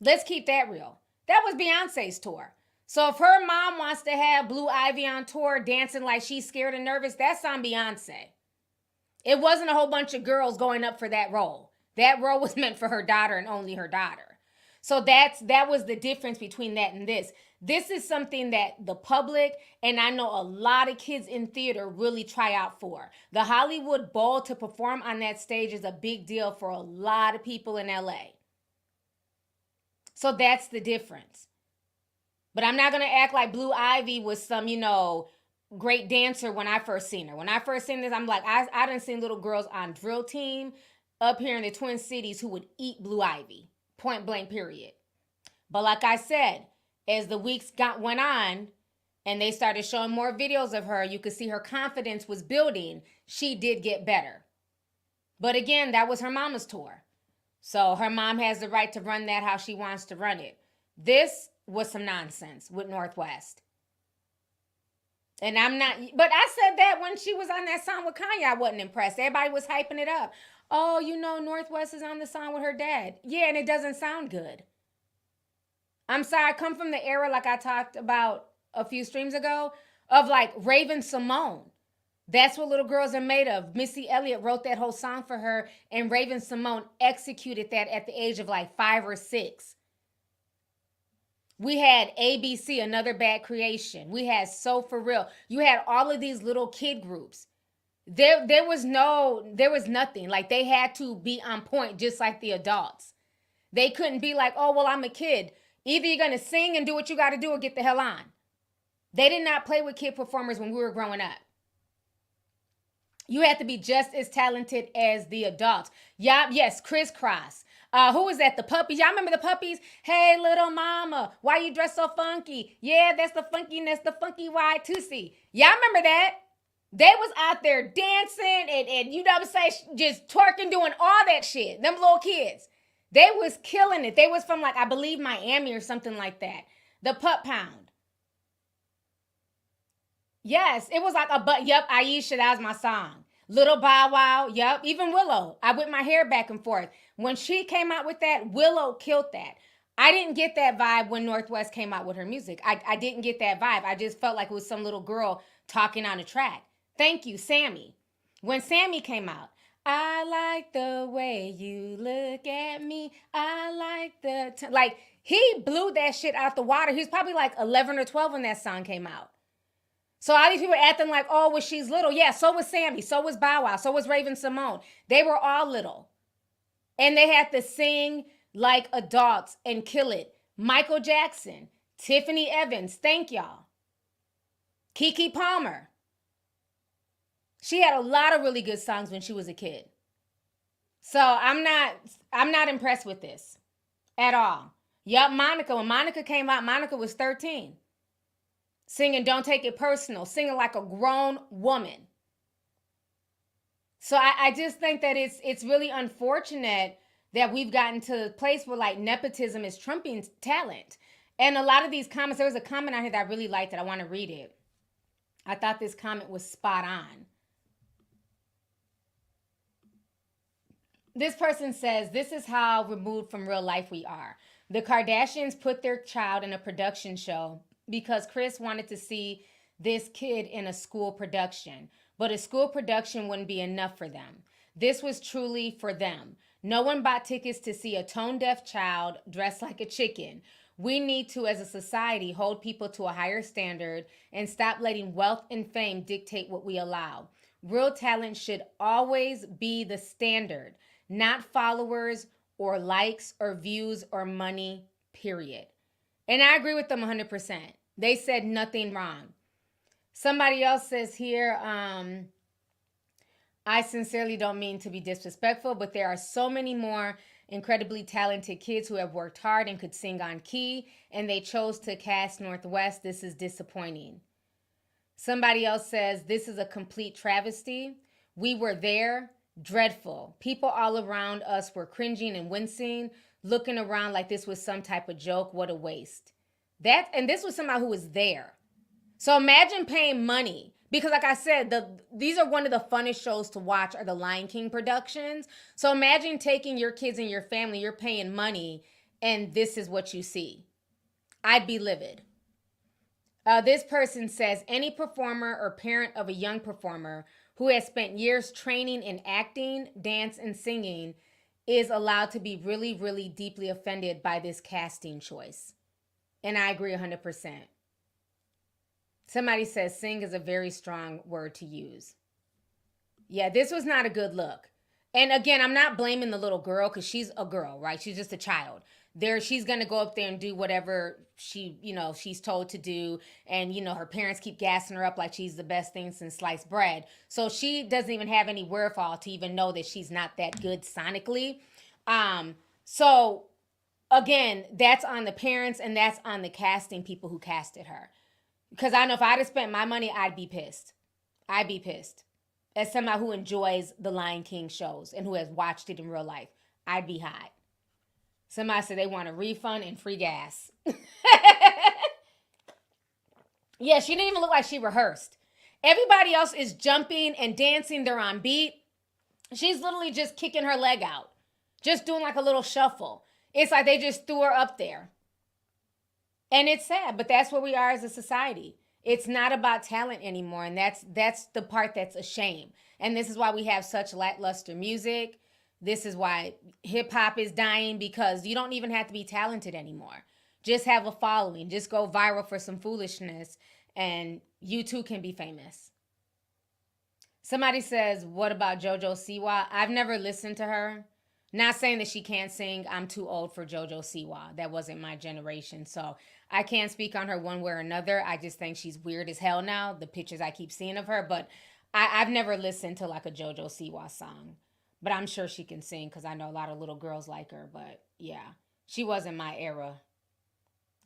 Let's keep that real. That was Beyonce's tour. So if her mom wants to have Blue Ivy on tour dancing like she's scared and nervous, that's on Beyonce. It wasn't a whole bunch of girls going up for that role. That role was meant for her daughter and only her daughter. So that was the difference between that and this. This is something that the public, and I know a lot of kids in theater, really try out for. The Hollywood Bowl, to perform on that stage, is a big deal for a lot of people in LA. So that's the difference. But I'm not going to act like Blue Ivy was some, great dancer when I first seen her. When I first seen this, I'm like, I done seen little girls on drill team up here in the Twin Cities who would eat Blue Ivy. Point blank, period. But like I said, as the weeks went on and they started showing more videos of her, you could see her confidence was building. She did get better. But again, that was her mama's tour. So her mom has the right to run that how she wants to run it. This was some nonsense with North West. And I'm not, but I said that when she was on that song with Kanye, I wasn't impressed. Everybody was hyping it up. Oh, North West is on the song with her dad. Yeah, and it doesn't sound good. I'm sorry, I come from the era, like I talked about a few streams ago, of like Raven Simone. That's what little girls are made of. Missy Elliott wrote that whole song for her, and Raven Simone executed that at the age of like 5 or 6. We had ABC, Another Bad Creation. We had So For Real. You had all of these little kid groups. There was nothing. Like, they had to be on point just like the adults. They couldn't be like, oh, well, I'm a kid. Either you're going to sing and do what you got to do or get the hell on. They did not play with kid performers when we were growing up. You had to be just as talented as the adults. Yeah, yes, crisscross. Who was that? The Puppies. Y'all remember the Puppies? Hey, little mama, why you dress so funky? Yeah, that's the funkiness, the funky Y2C. Y'all remember that? They was out there dancing and you know what I'm saying, just twerking, doing all that shit. Them little kids. They was killing it. They was from, like, I believe Miami or something like that. The Pup Pound. Yes, it was like yep, Aisha, that was my song. Little Bow Wow, yep, even Willow. I whipped my hair back and forth. When she came out with that, Willow killed that. I didn't get that vibe when North West came out with her music. I didn't get that vibe. I just felt like it was some little girl talking on a track. Thank you, Sammy. When Sammy came out, I like the way you look at me. I like like, he blew that shit out the water. He was probably like 11 or 12 when that song came out. So all these people acting like, oh, well, she's little. Yeah, so was Sammy. So was Bow Wow. So was Raven Simone. They were all little. And they had to sing like adults and kill it. Michael Jackson, Tiffany Evans, thank y'all. Keke Palmer. She had a lot of really good songs when she was a kid. So I'm not impressed with this at all. Yup, Monica. When Monica came out, Monica was 13. Singing Don't Take It Personal, singing like a grown woman. So I just think that it's really unfortunate that we've gotten to a place where, like, nepotism is trumping talent. And a lot of these comments, there was a comment out here that I really liked it. I want to read it. I thought this comment was spot on. This person says, this is how removed from real life we are. The Kardashians put their child in a production show because Kris wanted to see this kid in a school production. But a school production wouldn't be enough for them. This was truly for them. No one bought tickets to see a tone-deaf child dressed like a chicken. We need to, as a society, hold people to a higher standard and stop letting wealth and fame dictate what we allow. Real talent should always be the standard, not followers or likes or views or money, period. And I agree with them 100%. They said nothing wrong. Somebody else says here, I sincerely don't mean to be disrespectful, but there are so many more incredibly talented kids who have worked hard and could sing on key, and they chose to cast North West. This is disappointing. Somebody else says, this is a complete travesty. We were there. Dreadful. People all around us were cringing and wincing, looking around like this was some type of joke. What a waste. And this was somebody who was there. So imagine paying money Because like I said, these are one of the funnest shows to watch are the Lion King productions. So imagine taking your kids and your family, you're paying money, and this is what you see. I'd be livid. This person says, any performer or parent of a young performer who has spent years training in acting, dance, and singing is allowed to be really, really deeply offended by this casting choice. And I agree 100%. Somebody says sing is a very strong word to use. Yeah, this was not a good look. And again, I'm not blaming the little girl because she's a girl, right? She's just a child. She's going to go up there and do whatever she's told to do. And, her parents keep gassing her up like she's the best thing since sliced bread. So she doesn't even have any wherewithal to even know that she's not that good sonically. So again, that's on the parents and that's on the casting people who casted her. Because I know if I'd have spent my money, I'd be pissed. I'd be pissed. As somebody who enjoys the Lion King shows and who has watched it in real life, I'd be hot. Somebody said they want a refund and free gas. Yeah, she didn't even look like she rehearsed. Everybody else is jumping and dancing. They're on beat. She's literally just kicking her leg out. Just doing like a little shuffle. It's like they just threw her up there. And it's sad, but that's where we are as a society. It's not about talent anymore, and that's the part that's a shame. And this is why we have such lackluster music. This is why hip-hop is dying, because you don't even have to be talented anymore. Just have a following. Just go viral for some foolishness, and you too can be famous. Somebody says, what about JoJo Siwa? I've never listened to her. Not saying that she can't sing. I'm too old for JoJo Siwa. That wasn't my generation. So I can't speak on her one way or another. I just think she's weird as hell now, the pictures I keep seeing of her. But I've never listened to like a JoJo Siwa song. But I'm sure she can sing because I know a lot of little girls like her. But yeah, she wasn't my era.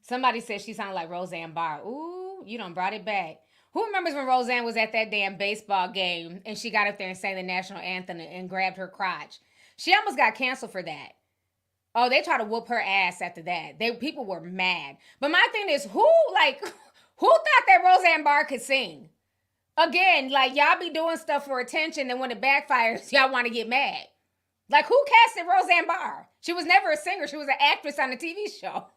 Somebody said she sounded like Roseanne Barr. Ooh, you done brought it back. Who remembers when Roseanne was at that damn baseball game and she got up there and sang the national anthem and grabbed her crotch? She almost got canceled for that. Oh, they tried to whoop her ass after that. People were mad. But my thing is, who thought that Roseanne Barr could sing? Again, like, y'all be doing stuff for attention, and when it backfires, y'all want to get mad. Like, who casted Roseanne Barr? She was never a singer. She was an actress on a TV show.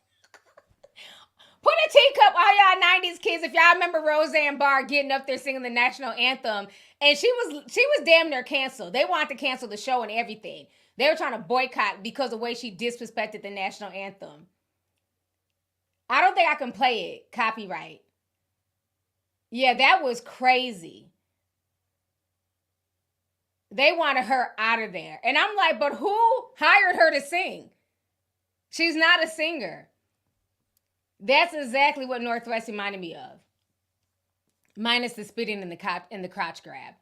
Put a teacup, all y'all 90s kids, if y'all remember Roseanne Barr getting up there singing the national anthem. And she was damn near canceled. They wanted to cancel the show and everything. They were trying to boycott because of the way she disrespected the national anthem. I don't think I can play it. Copyright. Yeah, that was crazy. They wanted her out of there. And I'm like, but who hired her to sing? She's not a singer. That's exactly what Northwest reminded me of. Minus the spitting and the crotch grab.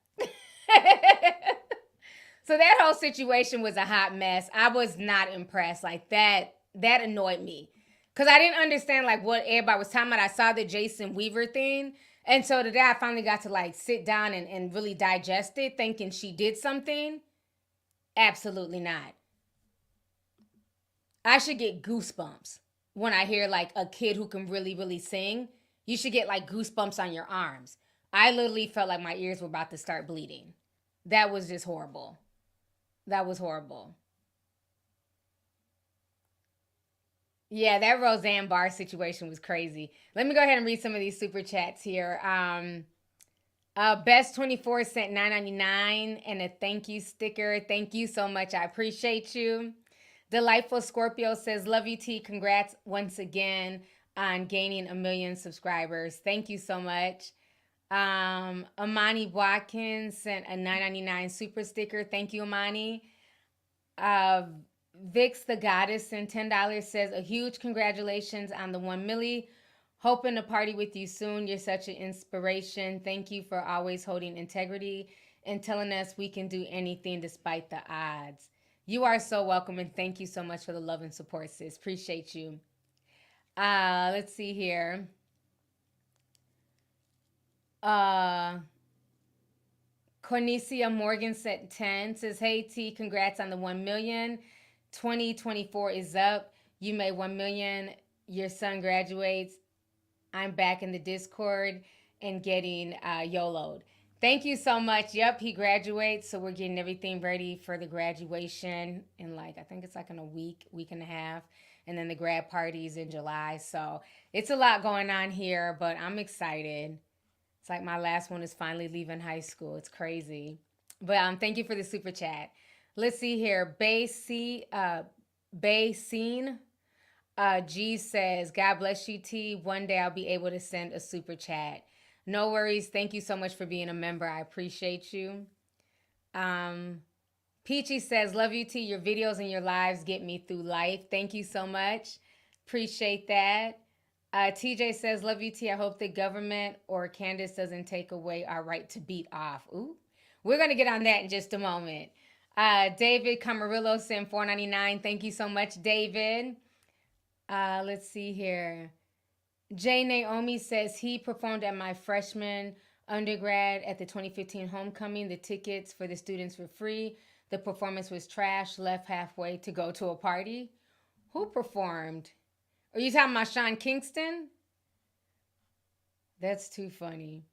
So that whole situation was a hot mess. I was not impressed. Like that annoyed me. Because I didn't understand like what everybody was talking about. I saw the Jason Weaver thing. And so today I finally got to like sit down and really digest it, thinking she did something. Absolutely not. I should get goosebumps when I hear like a kid who can really, really sing. You should get like goosebumps on your arms. I literally felt like my ears were about to start bleeding. That was just horrible. That was horrible. Yeah, that Roseanne Barr situation was crazy. Let me go ahead and read some of these super chats here. Best24 sent $9.99 and a thank you sticker. Thank you so much. I appreciate you. Delightful Scorpio says, love you, T. Congrats once again on gaining 1 million subscribers. Thank you so much. Amani Watkins sent a $9.99 super sticker. Thank you, Amani. Vix the Goddess sent $10, says, a huge congratulations on the 1 milli. Hoping to party with you soon. You're such an inspiration. Thank you for always holding integrity and telling us we can do anything despite the odds. You are so welcome, and thank you so much for the love and support, sis. Appreciate you. Let's see here. Cornesia Morgan sent 10, says, hey, T, congrats on the 1 million. 2024 is up. You made 1 million. Your son graduates. I'm back in the Discord. and getting YOLO'd. Thank you so much. Yep, he graduates, so we're getting everything ready for the graduation in I think it's in a week and a half, and then the grad party's in July. So it's a lot going on here, but I'm excited. It's like my last one is finally leaving high school. It's crazy. But thank you for the super chat. Let's see here. Bayscene G says, God bless you, T. One day I'll be able to send a super chat. No worries. Thank you so much for being a member. I appreciate you. Peachy says, love you, T. Your videos and your lives get me through life. Thank you so much. Appreciate that. TJ says, love you, T. I hope the government or Candace doesn't take away our right to beat off. Ooh, we're going to get on that in just a moment. David Camarillo sent $4.99. Thank you so much, David. Let's see here. Jay Naomi says he performed at my freshman undergrad at the 2015 homecoming. The tickets for the students were free. The performance was trash, left halfway to go to a party. Who performed? Are you talking about Sean Kingston? That's too funny.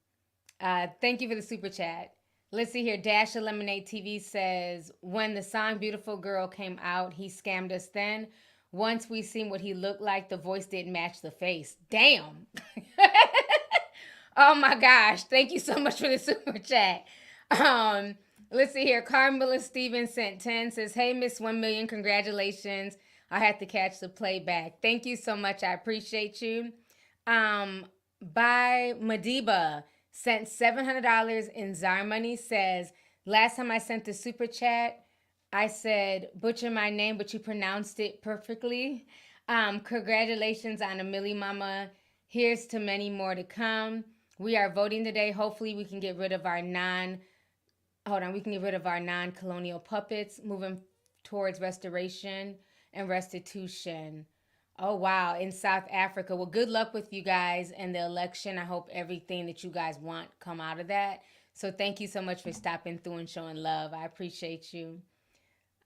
Thank you for the super chat. Let's see here. Dash of Lemonade TV says, when the song Beautiful Girl came out, he scammed us then. Once we seen what he looked like, the voice didn't match the face. Damn. Oh my gosh. Thank you so much for the super chat. Let's see here. Carmilla Stevens sent 10, says, hey, Miss 1 Million, congratulations. I had to catch the playback. Thank you so much. I appreciate you. By Madiba sent $700 in Zar money, says, last time I sent the super chat, I said, butcher my name, but you pronounced it perfectly. Congratulations on a Millie Mama. Here's to many more to come. We are voting today. Hopefully we can get rid of our non-colonial puppets, moving towards restoration and restitution. Oh, wow. In South Africa. Well, good luck with you guys and the election. I hope everything that you guys want come out of that. So thank you so much for stopping through and showing love. I appreciate you.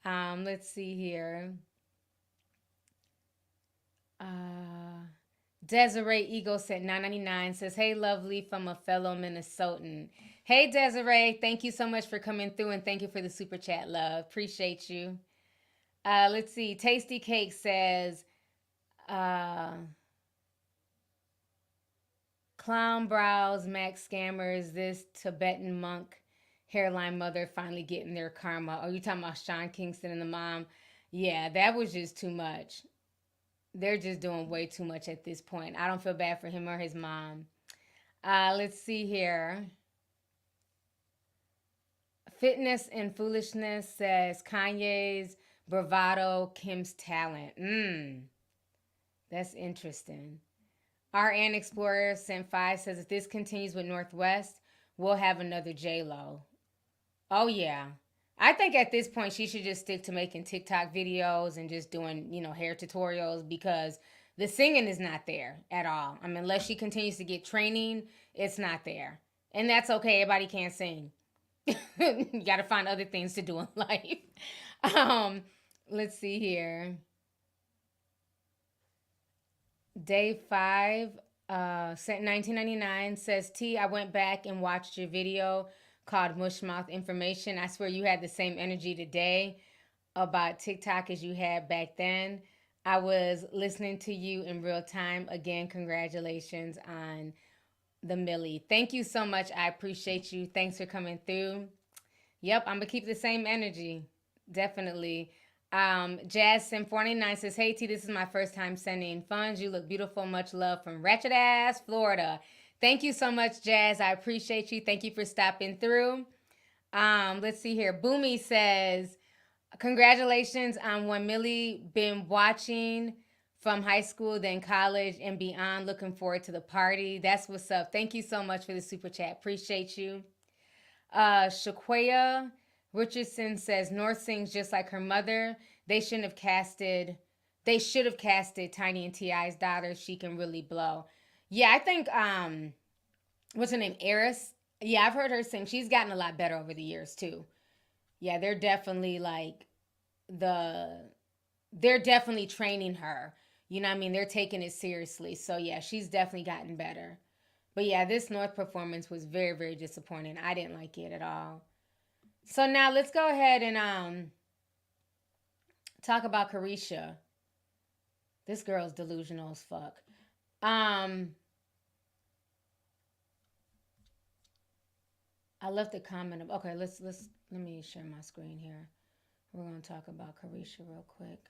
Let's see here. Desiree Eagle sent $9.99, says, hey, lovely, from a fellow Minnesotan. Hey, Desiree, thank you so much for coming through, and thank you for the super chat, love. Appreciate you. Let's see. Tasty Cake says, clown brows, Max scammers, this Tibetan monk hairline mother finally getting their karma. Oh, you talking about Sean Kingston and the mom? Yeah, that was just too much. They're just doing way too much at this point. I don't feel bad for him or his mom. Let's see here. Fitness and Foolishness says Kanye's bravado, Kim's talent. That's interesting. RN Explorer sent 5, says if this continues with Northwest, we'll have another J-Lo. Oh, yeah. I think at this point she should just stick to making TikTok videos and just doing, hair tutorials, because the singing is not there at all. I mean, unless she continues to get training, it's not there. And that's okay. Everybody can't sing. You got to find other things to do in life. Let's see here. Day 5 sent $19.99, says, T, I went back and watched your video called Mushmouth Information. I swear you had the same energy today about TikTok as you had back then. I was listening to you in real time. Again, congratulations on the Millie. Thank you so much. I appreciate you. Thanks for coming through. Yep, I'm going to keep the same energy. Definitely. Jazz Sim 49 says, hey, T, this is my first time sending funds. You look beautiful. Much love from Ratchet Ass, Florida. Thank you so much, Jazz. I appreciate you. Thank you for stopping through. Let's see here. Boomy says, congratulations on 1 Millie. Been watching from high school, then college, and beyond. Looking forward to the party. That's what's up. Thank you so much for the super chat. Appreciate you. Shaquaya Richardson says, North sings just like her mother. They should have casted Tiny and T.I.'s daughter. She can really blow. Yeah, I think, what's her name? Eris. Yeah, I've heard her sing. She's gotten a lot better over the years, too. Yeah, they're definitely they're definitely training her. You know what I mean? They're taking it seriously. So, yeah, she's definitely gotten better. But yeah, this North performance was very, very disappointing. I didn't like it at all. So now let's go ahead and talk about Karisha. This girl's delusional as fuck. I left a comment of, okay, let me share my screen here. We're going to talk about Karisha real quick.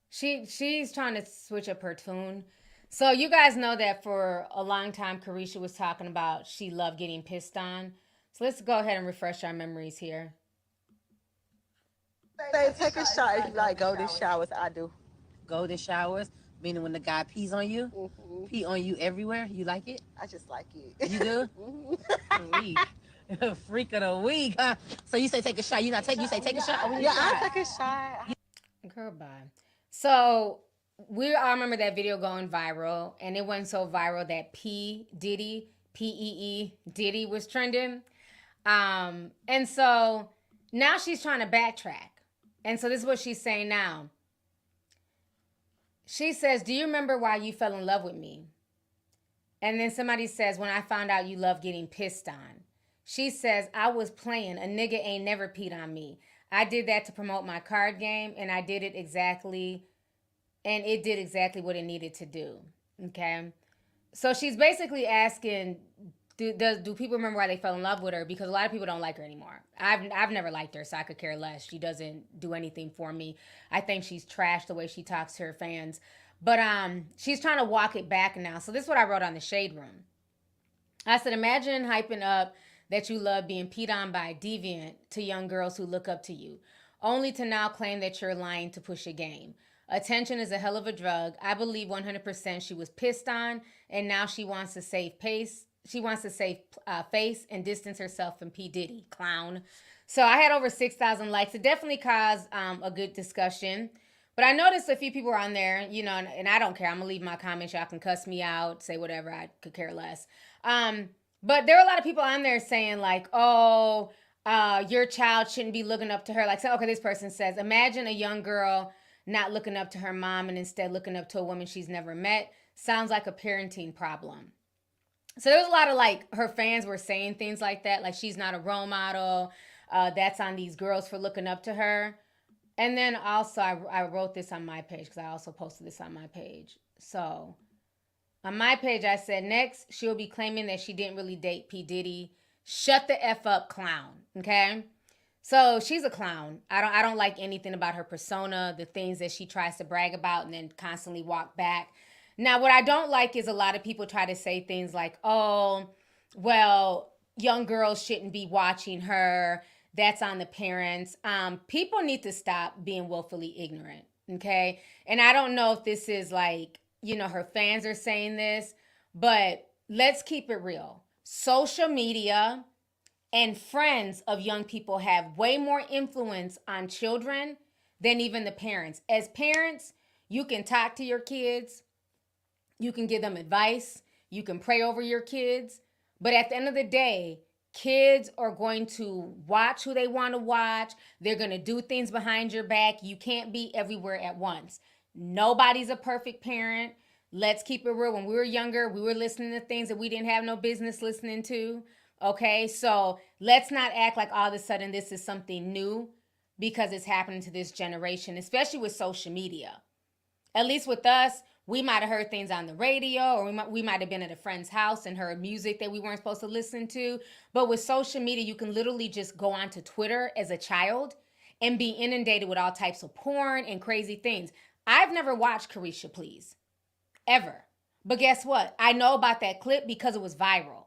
She's trying to switch up her tune. So you guys know that for a long time, Karisha was talking about she loved getting pissed on. So let's go ahead and refresh our memories here. Say, take a shot if you like golden showers. I do. Golden showers, meaning when the guy pees on you, pee on you everywhere. You like it? I just like it. You do? Freak. Freak of the week, huh? So you say take a shot. You not take. You say take a shot. Yeah, I take a shot. Girl, bye. So we all remember that video going viral, and it went so viral that P.E.E. Diddy was trending. And so now she's trying to backtrack. And so this is what she's saying now. She says, do you remember why you fell in love with me? And then somebody says, when I found out you love getting pissed on. She says, I was playing. A nigga ain't never peed on me. I did that to promote my card game, and I did it exactly, and it did exactly what it needed to do. Okay? So she's basically asking, do people remember why they fell in love with her? Because a lot of people don't like her anymore. I've never liked her, so I could care less. She doesn't do anything for me. I think she's trash the way she talks to her fans. But she's trying to walk it back now. So this is what I wrote on the Shade Room. I said, imagine hyping up that you love being peed on by a deviant to young girls who look up to you, only to now claim that you're lying to push a game. Attention is a hell of a drug. I believe 100% she was pissed on, and now she wants to save face. She wants to save face and distance herself from P. Diddy, clown. So I had over 6,000 likes. It definitely caused a good discussion. But I noticed a few people were on there, you know, and I don't care. I'm going to leave my comments. Y'all can cuss me out, say whatever. I could care less. But there were a lot of people on there saying like, oh, your child shouldn't be looking up to her. Like, so, okay, this person says, imagine a young girl not looking up to her mom and instead looking up to a woman she's never met. Sounds like a parenting problem. So there was a lot of like, her fans were saying things like that. Like, she's not a role model. That's on these girls for looking up to her. And then also I wrote this on my page because I also posted this on my page. So on my page, I said, next, she'll be claiming that she didn't really date P. Diddy. Shut the F up, clown. Okay? So she's a clown. I don't like anything about her persona, the things that she tries to brag about and then constantly walk back. Now, what I don't like is a lot of people try to say things like, oh, well, young girls shouldn't be watching her. That's on the parents. People need to stop being willfully ignorant. Okay? And I don't know if this is like, you know, her fans are saying this, but let's keep it real. Social media and friends of young people have way more influence on children than even the parents. As parents, you can talk to your kids, you can give them advice, you can pray over your kids, but at the end of the day, kids are going to watch who they want to watch. They're going to do things behind your back. You can't be everywhere at once. Nobody's a perfect parent. Let's keep it real. When we were younger, we were listening to things that we didn't have no business listening to. Okay, so let's not act like all of a sudden this is something new because it's happening to this generation, especially with social media. At least with us, we might have heard things on the radio, or we might have been at a friend's house and heard music that we weren't supposed to listen to. But with social media, you can literally just go onto Twitter as a child and be inundated with all types of porn and crazy things. I've never watched Carisha, please. Ever. But guess what? I know about that clip because it was viral.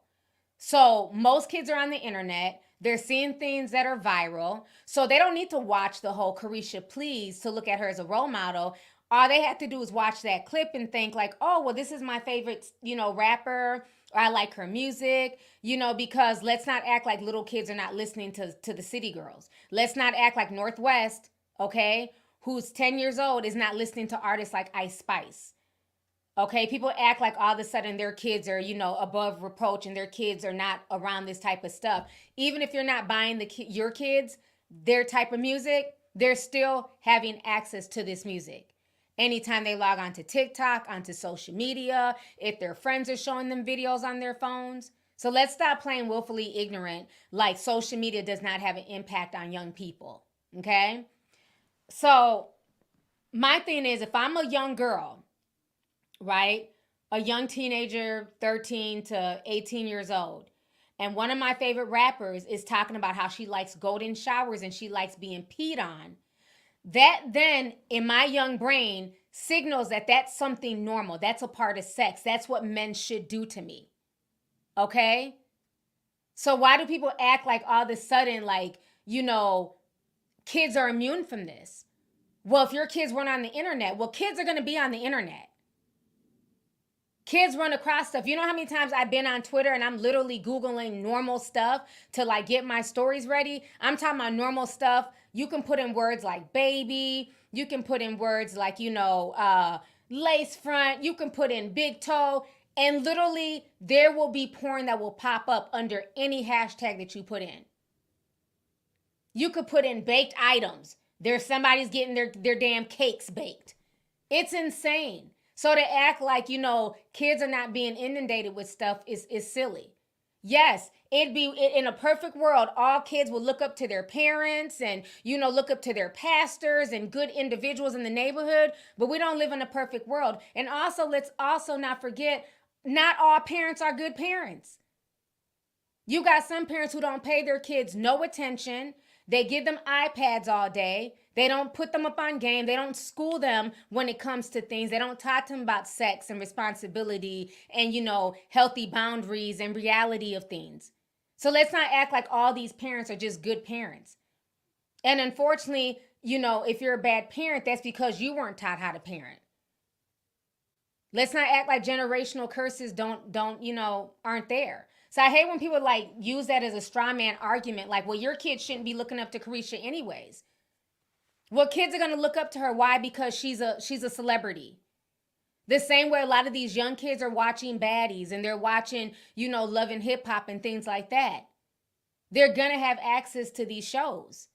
So most kids are on the internet. They're seeing things that are viral. So they don't need to watch the whole Carisha Please to look at her as a role model. All they have to do is watch that clip and think like, oh, well, this is my favorite, you know, rapper. Or I like her music, you know, because let's not act like little kids are not listening to the city girls. Let's not act like North West, okay, who's 10 years old is not listening to artists like Ice Spice. Okay, people act like all of a sudden their kids are, you know, above reproach and their kids are not around this type of stuff. Even if you're not buying your kids their type of music, they're still having access to this music. Anytime they log onto TikTok, onto social media, if their friends are showing them videos on their phones. So let's stop playing willfully ignorant like social media does not have an impact on young people, okay? So my thing is, if I'm a young girl, right, a young teenager, 13 to 18 years old, and one of my favorite rappers is talking about how she likes golden showers and she likes being peed on, that then in my young brain signals that that's something normal. That's a part of sex. That's what men should do to me. Okay? So why do people act like all of a sudden, like, you know, kids are immune from this? Well, if your kids weren't on the internet, well, kids are going to be on the internet. Kids run across stuff. You know how many times I've been on Twitter and I'm literally Googling normal stuff to like get my stories ready? I'm talking about normal stuff. You can put in words like baby. You can put in words like, you know, lace front. You can put in big toe. And literally there will be porn that will pop up under any hashtag that you put in. You could put in baked items. There's somebody's getting their damn cakes baked. It's insane. So to act like, you know, kids are not being inundated with stuff is silly. Yes, it'd be in a perfect world, all kids will look up to their parents and, you know, look up to their pastors and good individuals in the neighborhood, but we don't live in a perfect world. And also, let's also not forget, not all parents are good parents. You got some parents who don't pay their kids no attention. They give them iPads all day. They don't put them up on game. They don't school them when it comes to things. They don't talk to them about sex and responsibility and, you know, healthy boundaries and reality of things. So let's not act like all these parents are just good parents. And unfortunately, you know, if you're a bad parent, that's because you weren't taught how to parent. Let's not act like generational curses don't, you know, aren't there. So I hate when people like use that as a straw man argument. Like, well, your kid shouldn't be looking up to Karisha anyways. Well, kids are going to look up to her. Why? Because she's a celebrity. The same way a lot of these young kids are watching baddies and they're watching, you know, Love and Hip Hop and things like that. They're going to have access to these shows.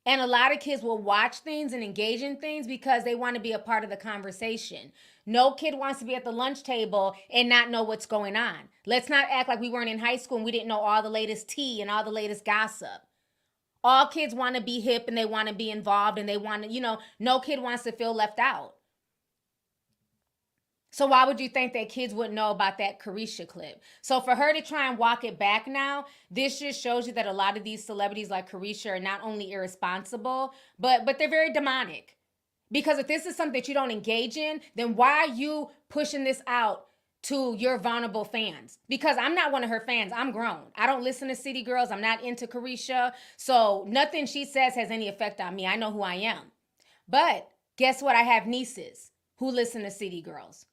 And a lot of kids will watch things and engage in things because they want to be a part of the conversation. No kid wants to be at the lunch table and not know what's going on. Let's not act like we weren't in high school and we didn't know all the latest tea and all the latest gossip. All kids want to be hip and they want to be involved and they want to, you know, no kid wants to feel left out. So why would you think that kids wouldn't know about that Carisha clip? So for her to try and walk it back now, this just shows you that a lot of these celebrities like Carisha are not only irresponsible, but they're very demonic. Because if this is something that you don't engage in, then why are you pushing this out to your vulnerable fans? Because I'm not one of her fans. I'm grown. I don't listen to City Girls. I'm not into Carisha. So nothing she says has any effect on me. I know who I am. But guess what? I have nieces who listen to City Girls.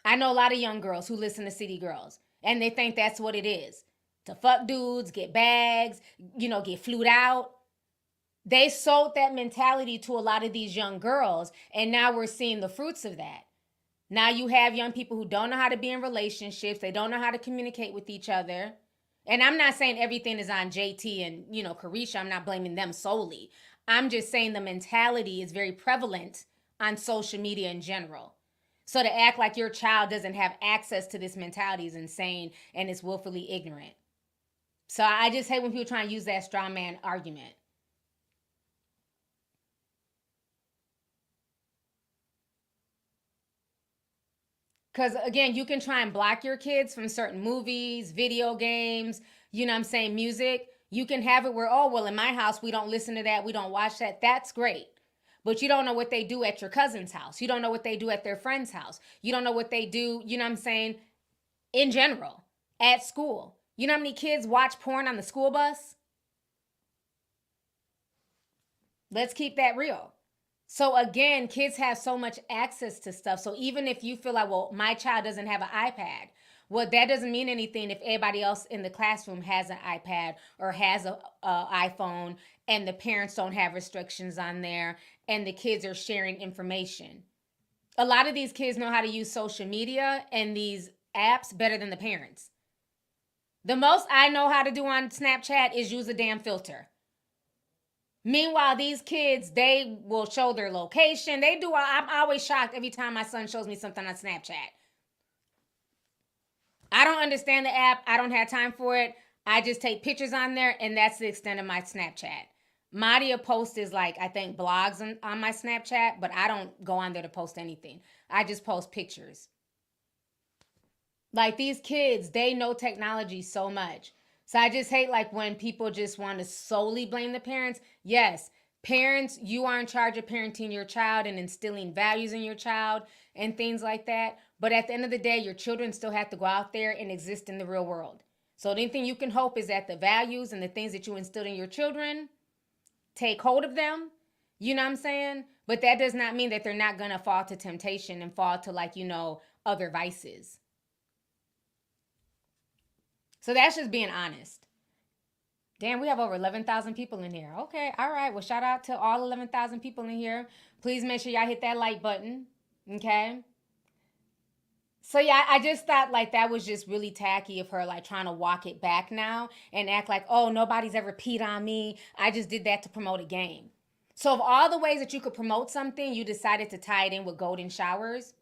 I know a lot of young girls who listen to City Girls. And they think that's what it is. To fuck dudes, get bags, you know, get flued out. They sold that mentality to a lot of these young girls. And now we're seeing the fruits of that. Now you have young people who don't know how to be in relationships. They don't know how to communicate with each other. And I'm not saying everything is on JT and, you know, Karisha. I'm not blaming them solely. I'm just saying the mentality is very prevalent on social media in general. So to act like your child doesn't have access to this mentality is insane and it's willfully ignorant. So I just hate when people try and use that straw man argument. Because, again, you can try and block your kids from certain movies, video games, you know what I'm saying, music. You can have it where, oh, well, in my house, we don't listen to that. We don't watch that. That's great. But you don't know what they do at your cousin's house. You don't know what they do at their friend's house. You don't know what they do, you know what I'm saying, in general, at school. You know how many kids watch porn on the school bus? Let's keep that real. So again, kids have so much access to stuff. So even if you feel like, well, my child doesn't have an iPad, well, that doesn't mean anything if everybody else in the classroom has an iPad or has an iPhone and the parents don't have restrictions on there and the kids are sharing information. A lot of these kids know how to use social media and these apps better than the parents. The most I know how to do on Snapchat is use a damn filter. Meanwhile, these kids, they will show their location. They do. I'm always shocked every time my son shows me something on Snapchat. I don't understand the app. I don't have time for it. I just take pictures on there, and that's the extent of my Snapchat. Madia posts is like, I think, blogs on my Snapchat, but I don't go on there to post anything. I just post pictures. Like, these kids, they know technology so much. So I just hate, like, when people just want to solely blame the parents. Yes, parents, you are in charge of parenting your child and instilling values in your child and things like that. But at the end of the day, your children still have to go out there and exist in the real world. So the only thing you can hope is that the values and the things that you instilled in your children, take hold of them. You know what I'm saying? But that does not mean that they're not going to fall to temptation and fall to, like, you know, other vices. So that's just being honest. Damn, we have over 11,000 people in here. Okay, all right. Well, shout out to all 11,000 people in here. Please make sure y'all hit that like button. Okay? So, yeah, I just thought, like, that was just really tacky of her, like, trying to walk it back now and act like, oh, nobody's ever peed on me. I just did that to promote a game. So, of all the ways that you could promote something, you decided to tie it in with golden showers.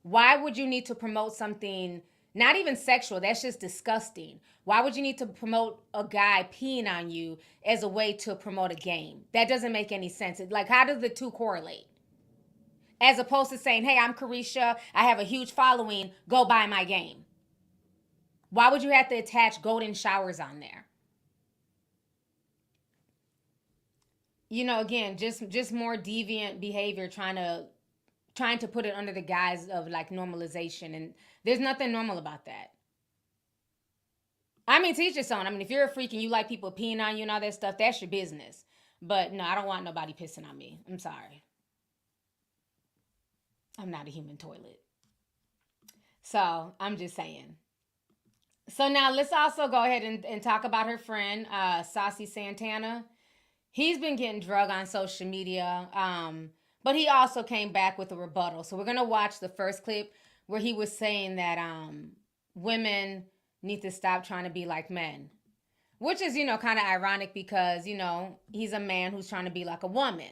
Why would you need to promote something, not even sexual? That's just disgusting. Why would you need to promote a guy peeing on you as a way to promote a game? That doesn't make any sense. Like, how does the two correlate? As opposed to saying, hey, I'm Karisha, I have a huge following, go buy my game. Why would you have to attach golden showers on there? You know, again, just more deviant behavior, trying to put it under the guise of, like, normalization. And there's nothing normal about that. I mean, teach your own. I mean, if you're a freak and you like people peeing on you and all that stuff, that's your business. But no, I don't want nobody pissing on me. I'm sorry. I'm not a human toilet. So I'm just saying. So now let's also go ahead and talk about her friend, Saucy Santana. He's been getting drugged on social media, but he also came back with a rebuttal. So we're going to watch the first clip where he was saying that women need to stop trying to be like men, which is, you know, kind of ironic because, you know, he's a man who's trying to be like a woman.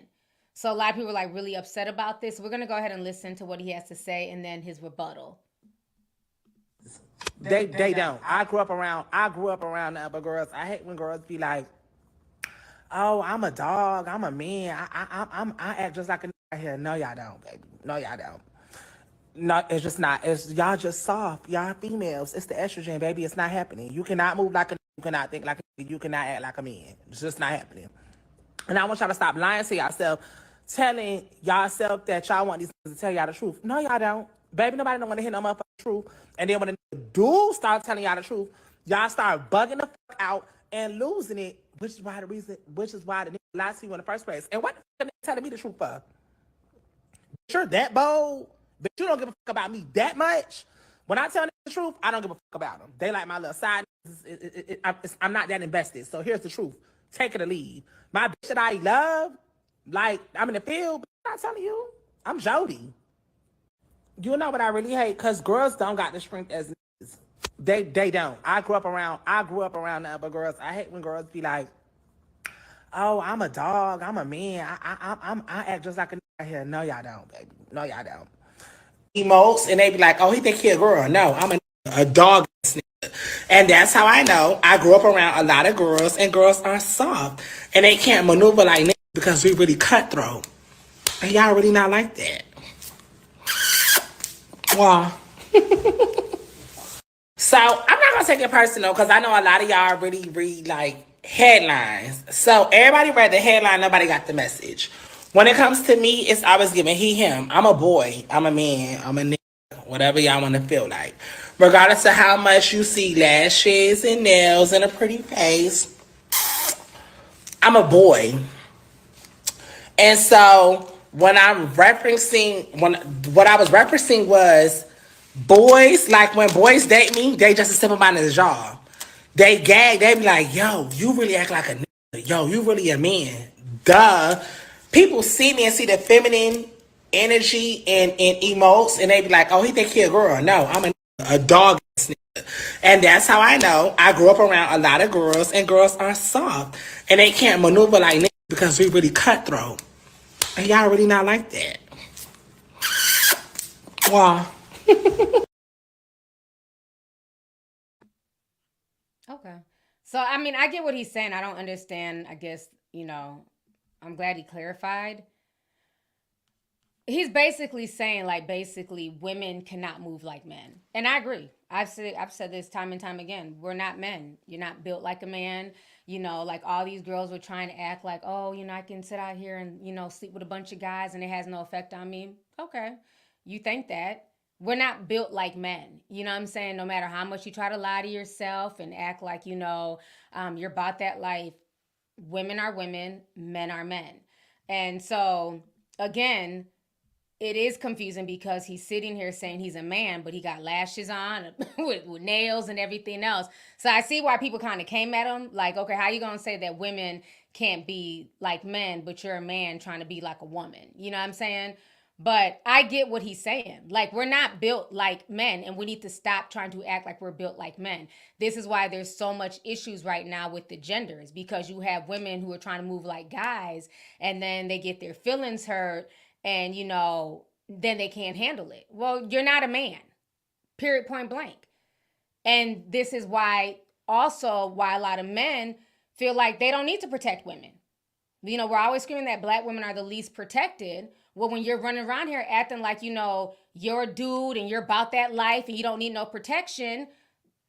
So a lot of people are, like, really upset about this. We're going to go ahead and listen to what he has to say and then his rebuttal. They don't. I grew up around the other girls. I hate when girls be like, oh, I'm a dog, I'm a man, I act just like a nigga here. No, y'all don't, baby. No, y'all don't. No, it's just not. It's y'all just soft. Y'all females. It's the estrogen, baby. It's not happening. You cannot move like a nigga. You cannot think like a nigga. You cannot act like a man. It's just not happening. And I want y'all to stop lying to yourself, telling yourself that y'all want these niggas to tell y'all the truth. No, y'all don't. Baby, nobody don't want to hear no motherfucking truth. And then when the dudes start telling y'all the truth, y'all start bugging the fuck out and losing it, which is why the nigga lies to you in the first place. And what the fuck are they telling me the truth for? Bitch, you're that bold. But you don't give a fuck about me that much. When I tell them the truth, I don't give a fuck about them. They like my little side. I'm not that invested. So here's the truth. Take it or leave. My bitch that I love, like, I'm in the field, but I'm not telling you. I'm Jody. You know what I really hate? Because girls don't got the strength as niggas. They don't. I grew up around the other girls. I hate when girls be like, oh, I'm a dog, I'm a man, I act just like a nigga here. No, y'all don't, baby. No, y'all don't. Emotes, and they be like, oh, he think he a girl. No, I'm a dog nigga. And that's how I know. I grew up around a lot of girls, and girls are soft. And they can't maneuver like niggas because we really cutthroat. And y'all really not like that. Wow. So, I'm not going to take it personal because I know a lot of y'all really read, like, headlines. So, everybody read the headline. Nobody got the message. When it comes to me, it's always giving he, him. I'm a boy. I'm a man. I'm a nigga. Whatever y'all want to feel like. Regardless of how much you see lashes and nails and a pretty face, I'm a boy. And so, what I was referencing was boys, like when boys date me, they just a simple minded as y'all. They gag, they be like, yo, you really act like a nigga. Yo, you really a man. Duh. People see me and see the feminine energy and emotes, and they be like, oh, he think he a girl. No, I'm a dog nigga. And that's how I know. I grew up around a lot of girls, and girls are soft. And they can't maneuver like niggas because we really cutthroat. And y'all really not like that. Wow. Okay. So, I mean, I get what he's saying. I don't understand, I guess, I'm glad he clarified. He's basically saying, like, basically women cannot move like men. And I agree. I've said this time and time again. We're not men. You're not built like a man. Like all these girls were trying to act like, oh, I can sit out here and, sleep with a bunch of guys and it has no effect on me. Okay. You think that. We're not built like men. You know what I'm saying? No matter how much you try to lie to yourself and act like, you're about that life, women are women, men are men. And so, again, it is confusing because he's sitting here saying he's a man, but he got lashes on with nails and everything else. So I see why people kind of came at him like, okay, how you going to say that women can't be like men, but you're a man trying to be like a woman? You know what I'm saying? But I get what he's saying. Like, we're not built like men, and we need to stop trying to act like we're built like men. This is why there's so much issues right now with the genders, because you have women who are trying to move like guys, and then they get their feelings hurt, and, then they can't handle it. Well, you're not a man, period, point blank. And this is why a lot of men feel like they don't need to protect women. We're always screaming that black women are the least protected. Well, when you're running around here acting like, you're a dude and you're about that life and you don't need no protection,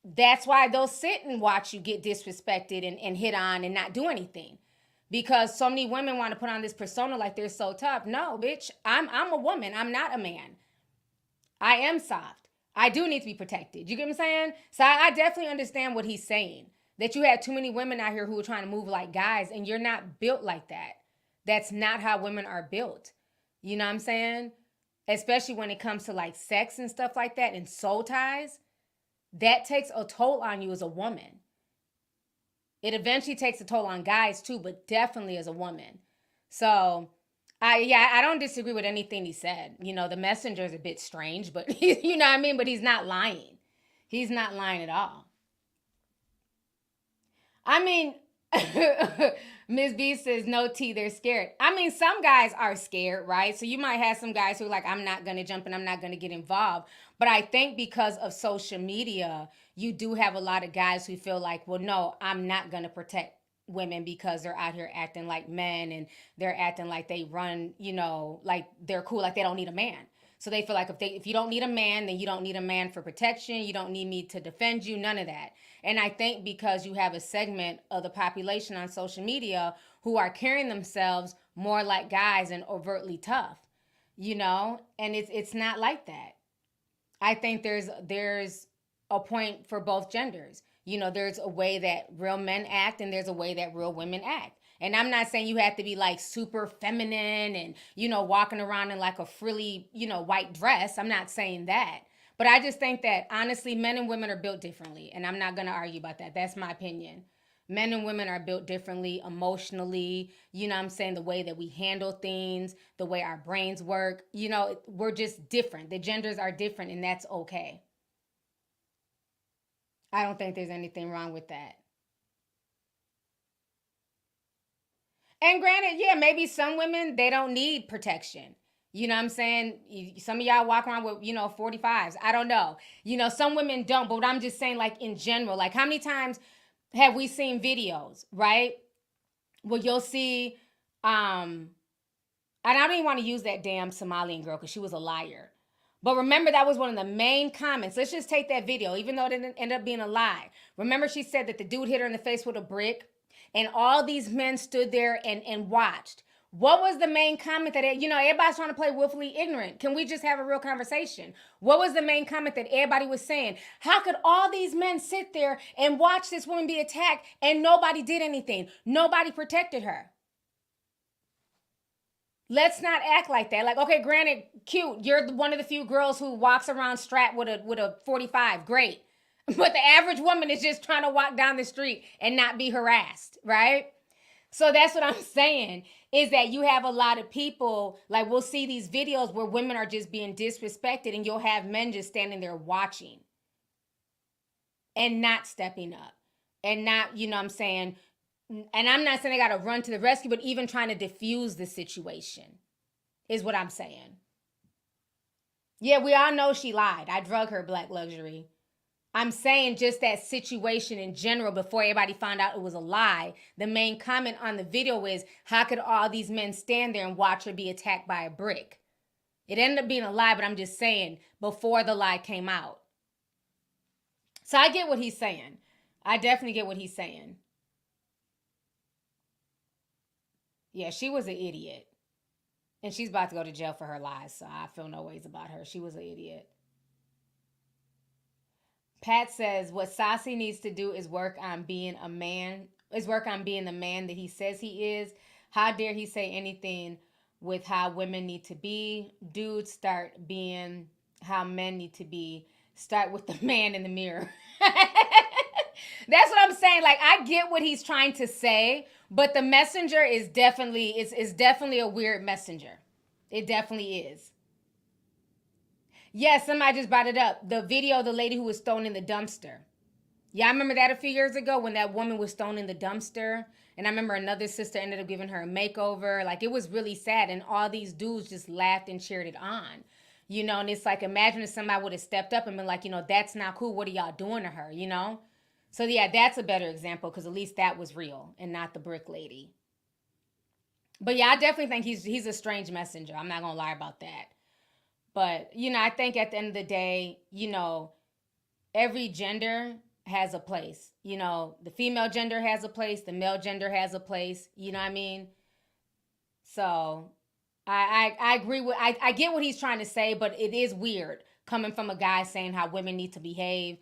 that's why they'll sit and watch you get disrespected and hit on and not do anything. Because so many women want to put on this persona like they're so tough. No, bitch, I'm a woman. I'm not a man. I am soft. I do need to be protected. You get what I'm saying? So I definitely understand what he's saying. That you have too many women out here who are trying to move like guys, and you're not built like that. That's not how women are built. You know what I'm saying? Especially when it comes to like sex and stuff like that and soul ties. That takes a toll on you as a woman. It eventually takes a toll on guys too, but definitely as a woman. So, I don't disagree with anything he said. The messenger is a bit strange, but you know what I mean? But he's not lying. He's not lying at all. I mean, Ms. B says, no tea, they're scared. I mean, some guys are scared, right? So you might have some guys who are like, I'm not going to jump and I'm not going to get involved. But I think because of social media, you do have a lot of guys who feel like, well, no, I'm not going to protect women because they're out here acting like men and they're acting like they run, like they're cool, like they don't need a man. So they feel like if you don't need a man, then you don't need a man for protection. You don't need me to defend you, none of that. And I think because you have a segment of the population on social media who are carrying themselves more like guys and overtly tough, and it's not like that. I think there's a point for both genders. There's a way that real men act and there's a way that real women act. And I'm not saying you have to be like super feminine and, walking around in like a frilly, white dress. I'm not saying that. But I just think that honestly, men and women are built differently. And I'm not going to argue about that. That's my opinion. Men and women are built differently emotionally. I'm saying the way that we handle things, the way our brains work, we're just different. The genders are different and that's okay. I don't think there's anything wrong with that. And granted, yeah, maybe some women, they don't need protection. You know what I'm saying? Some of y'all walk around with, 45s. I don't know. Some women don't. But what I'm just saying, like, in general, like, how many times have we seen videos, right? Well, you'll see, and I don't even want to use that damn Somalian girl because she was a liar. But remember, that was one of the main comments. Let's just take that video, even though it didn't end up being a lie. Remember, she said that the dude hit her in the face with a brick? And all these men stood there and watched. What was the main comment that, everybody's trying to play willfully ignorant. Can we just have a real conversation? What was the main comment that everybody was saying? How could all these men sit there and watch this woman be attacked and nobody did anything? Nobody protected her. Let's not act like that. Like, okay, granted, cute. You're one of the few girls who walks around strapped with a 45. Great. But the average woman is just trying to walk down the street and not be harassed, right? So that's what I'm saying, is that you have a lot of people, like we'll see these videos where women are just being disrespected and you'll have men just standing there watching and not stepping up and not, And I'm not saying they got to run to the rescue, but even trying to diffuse the situation is what I'm saying. Yeah, we all know she lied. I drug her, Black Luxury. I'm saying just that situation in general, before everybody found out it was a lie, the main comment on the video is, how could all these men stand there and watch her be attacked by a brick? It ended up being a lie, but I'm just saying, before the lie came out. So I get what he's saying. I definitely get what he's saying. Yeah, she was an idiot. And she's about to go to jail for her lies, so I feel no ways about her. She was an idiot. Pat says, what Saucy needs to do is work on being the man that he says he is. How dare he say anything with how women need to be? Dudes, start being how men need to be. Start with the man in the mirror. That's what I'm saying. Like, I get what he's trying to say, but the messenger is definitely a weird messenger. It definitely is. Yes, somebody just brought it up. The video of the lady who was thrown in the dumpster. Yeah, I remember that a few years ago when that woman was thrown in the dumpster. And I remember another sister ended up giving her a makeover. Like, it was really sad. And all these dudes just laughed and cheered it on. You know, and it's like, imagine if somebody would have stepped up and been like, you know, that's not cool. What are y'all doing to her, you know? So, yeah, that's a better example because at least that was real and not the brick lady. But, yeah, I definitely think he's a strange messenger. I'm not going to lie about that. But, you know, I think at the end of the day, you know, every gender has a place. You know, the female gender has a place. The male gender has a place. You know what I mean? So I agree with, I get what he's trying to say, but it is weird coming from a guy saying how women need to behave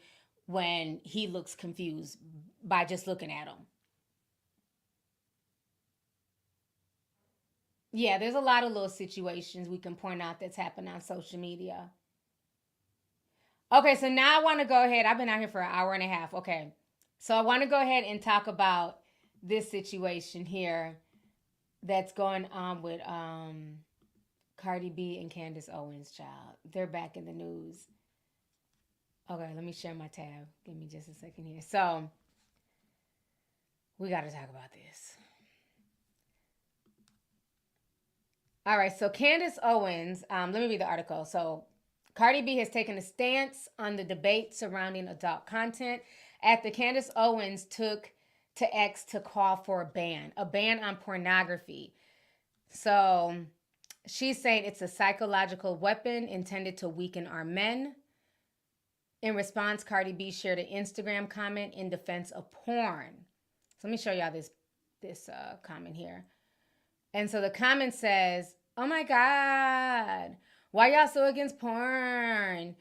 when he looks confused by just looking at him. Yeah, there's a lot of little situations we can point out that's happened on social media. Okay, so now I want to go ahead. I've been out here for an hour and a half. Okay, so I want to go ahead and talk about this situation here that's going on with Cardi B and Candace Owens, child. They're back in the news. Okay, let me share my tab. Give me just a second here. So, we got to talk about this. All right, so Candace Owens, let me read the article. So, Cardi B has taken a stance on the debate surrounding adult content after Candace Owens took to X to call for a ban on pornography. So, she's saying it's a psychological weapon intended to weaken our men. In response, Cardi B shared an Instagram comment in defense of porn. So let me show y'all this comment here. And so the comment says, "Oh my God, why y'all so against porn?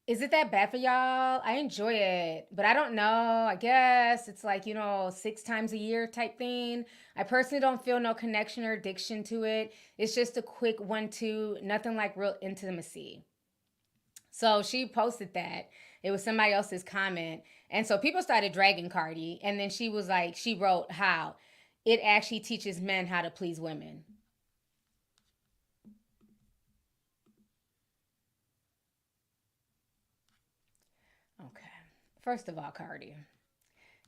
Is it that bad for y'all? I enjoy it, but I don't know. I guess it's like, 6 times a year type thing. I personally don't feel no connection or addiction to it. It's just a quick 1-2, nothing like real intimacy." So she posted that. It was somebody else's comment. And so people started dragging Cardi. And then she was like, she wrote how it actually teaches men how to please women. Okay. First of all, Cardi.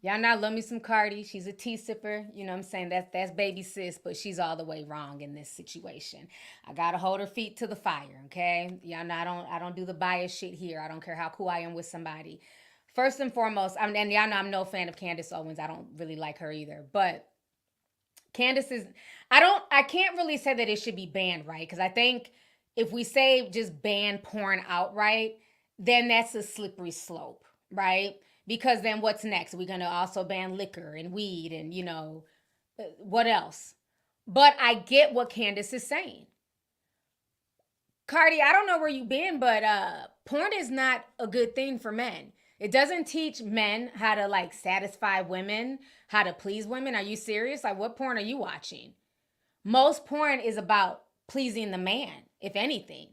Y'all know I love me some Cardi. She's a tea sipper. You know what I'm saying? That's baby sis, but she's all the way wrong in this situation. I gotta hold her feet to the fire, okay? Y'all know I don't do the bias shit here. I don't care how cool I am with somebody. First and foremost, and y'all know I'm no fan of Candace Owens. I don't really like her either. But Candace is, I can't really say that it should be banned, right? Because I think if we say just ban porn outright, then that's a slippery slope, right? Because then what's next? We're going to also ban liquor and weed and, what else? But I get what Candace is saying. Cardi, I don't know where you've been, but porn is not a good thing for men. It doesn't teach men how to, satisfy women, how to please women. Are you serious? Like, what porn are you watching? Most porn is about pleasing the man, if anything.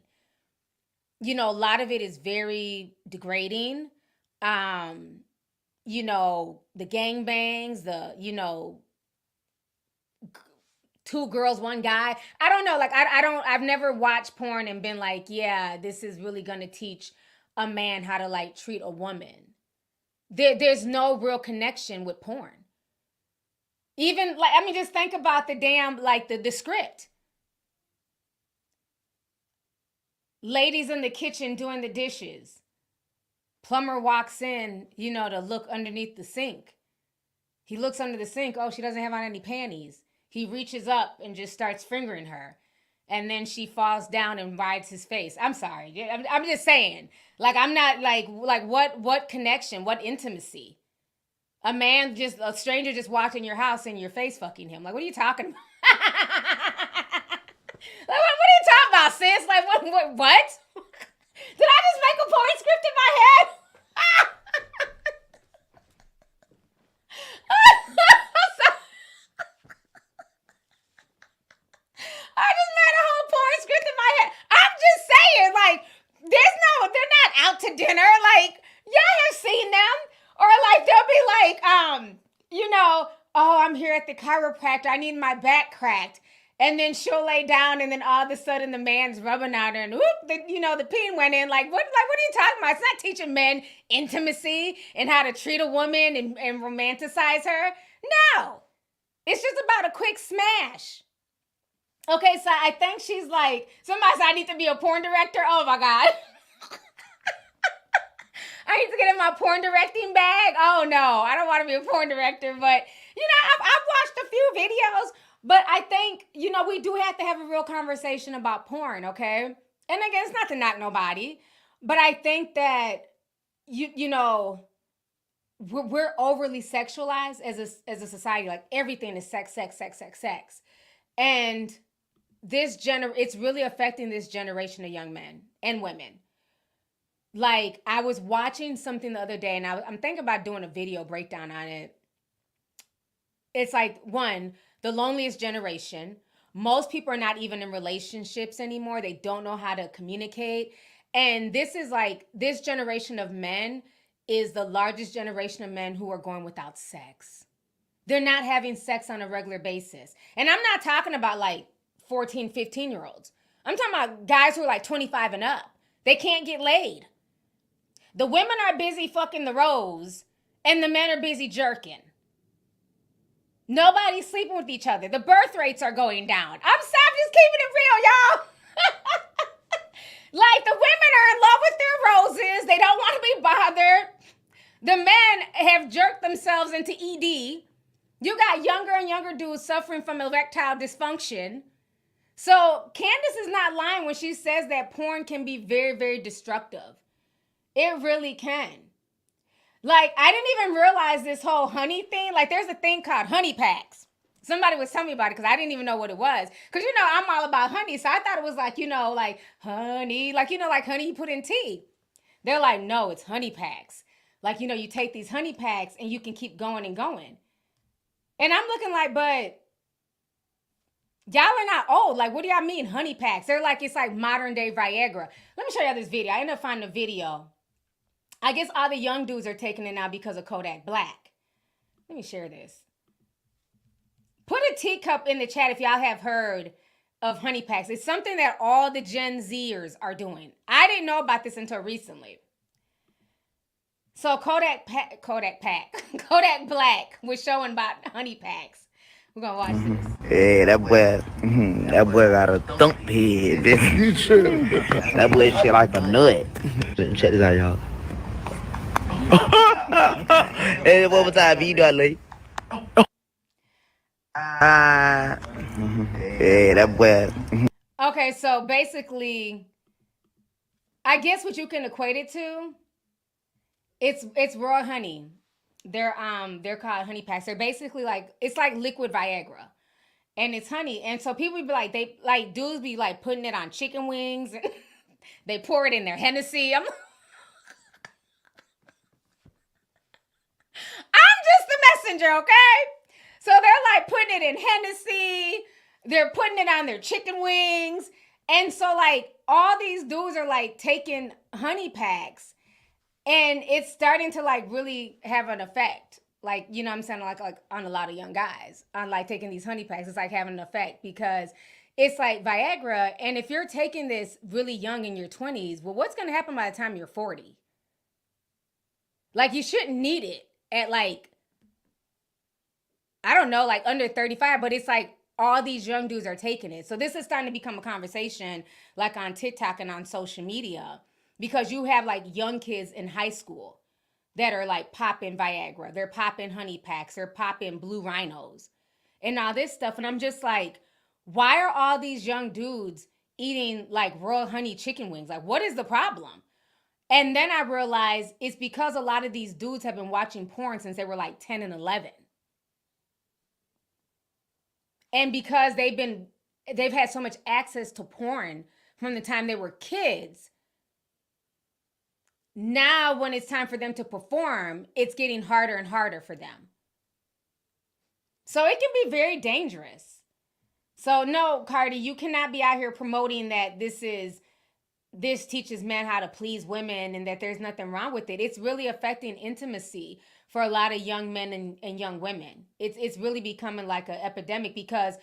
A lot of it is very degrading. The gangbangs, the, 2 girls, 1 guy. I don't know. I've never watched porn and been like, yeah, this is really going to teach a man how to treat a woman. There's no real connection with porn. Even like, I mean, just think about the damn, like the script. Ladies in the kitchen doing the dishes. Plumber walks in, you know, to look underneath the sink. He looks under the sink. Oh, she doesn't have on any panties. He reaches up and just starts fingering her. And then she falls down and rides his face. I'm sorry. I'm just saying. Like, I'm not like what connection, what intimacy? A stranger just walked in your house and your face fucking him. Like, what are you talking about? Like, what are you talking about, sis? Like, what? Did I just make a porn script in my head? I just made a whole porn script in my head. I'm just saying, like, they're not out to dinner. Like, y'all have seen them. Or like, they'll be like, you know, oh, I'm here at the chiropractor. I need my back cracked. And then she'll lay down, and then all of a sudden the man's rubbing on her, and whoop, the peen went in. Like, what are you talking about? It's not teaching men intimacy and how to treat a woman and romanticize her. No. It's just about a quick smash. Okay, so I think she's like, somebody said I need to be a porn director. Oh my God. I need to get in my porn directing bag. Oh no, I don't want to be a porn director, but you know, I've watched a few videos, but I think, you know, we do have to have a real conversation about porn, okay? And again, it's not to knock nobody, but I think that you know, we're overly sexualized as a society. Like, everything is sex. And it's really affecting this generation of young men and women. Like, I was watching something the other day, and I'm thinking about doing a video breakdown on it. It's like, one, the loneliest generation. Most people are not even in relationships anymore. They don't know how to communicate. And this is like, this generation of men is the largest generation of men who are going without sex. They're not having sex on a regular basis. And I'm not talking about like 14, 15-year-olds. I'm talking about guys who are like 25 and up. They can't get laid. The women are busy fucking the rows, and the men are busy jerking. Nobody's sleeping with each other. The birth rates are going down. I'm just keeping it real, y'all. Like, the women are in love with their roses. They don't want to be bothered. The men have jerked themselves into ED. You got younger and younger dudes suffering from erectile dysfunction. So Candace is not lying when she says that porn can be very, very destructive. It really can. Like, I didn't even realize this whole honey thing. Like, there's a thing called honey packs. Somebody was telling me about it because I didn't even know what it was. Because, you know, I'm all about honey. So I thought it was like, you know, like honey. Like, you know, like honey you put in tea. They're like, no, it's honey packs. Like, you know, you take these honey packs and you can keep going and going. And I'm looking like, but y'all are not old. Like, what do y'all mean honey packs? They're like, it's like modern day Viagra. Let me show y'all this video. I ended up finding a video. I guess all the young dudes are taking it now because of Kodak Black. Let me share this. Put a teacup in the chat if y'all have heard of honey packs. It's something that all the Gen Zers are doing. I didn't know about this until recently. So Kodak Black was showing about honey packs. We're gonna watch this. Hey, that boy got a thump head. That boy shit like a nut. Check this out, y'all. Hey, what was that video, lady? Hey, that boy. Okay, so basically, I guess what you can equate it to, it's raw honey. They're called honey packs. They're basically like, it's like liquid Viagra, and it's honey. And so people be like, dudes be like putting it on chicken wings. And they pour it in their Hennessy. I'm just the messenger, okay? So they're like putting it in Hennessy. They're putting it on their chicken wings. And so like all these dudes are like taking honey packs, and it's starting to like really have an effect. Like, you know what I'm saying? Like on a lot of young guys on like taking these honey packs, it's like having an effect because it's like Viagra. And if you're taking this really young in your 20s, well, what's going to happen by the time you're 40? Like, you shouldn't need it at like I don't know, like under 35, but it's like all these young dudes are taking it. So this is starting to become a conversation like on TikTok and on social media, because you have like young kids in high school that are like popping Viagra. They're popping honey packs. They're popping blue rhinos and all this stuff. And I'm just like, why are all these young dudes eating like raw honey chicken wings? Like, what is the problem? And then I realized it's because a lot of these dudes have been watching porn since they were like 10 and 11. And because they've had so much access to porn from the time they were kids, now when it's time for them to perform, it's getting harder and harder for them. So it can be very dangerous. So no, Cardi, you cannot be out here promoting that this teaches men how to please women and that there's nothing wrong with it. It's really affecting intimacy for a lot of young men and young women. It's really becoming like an epidemic because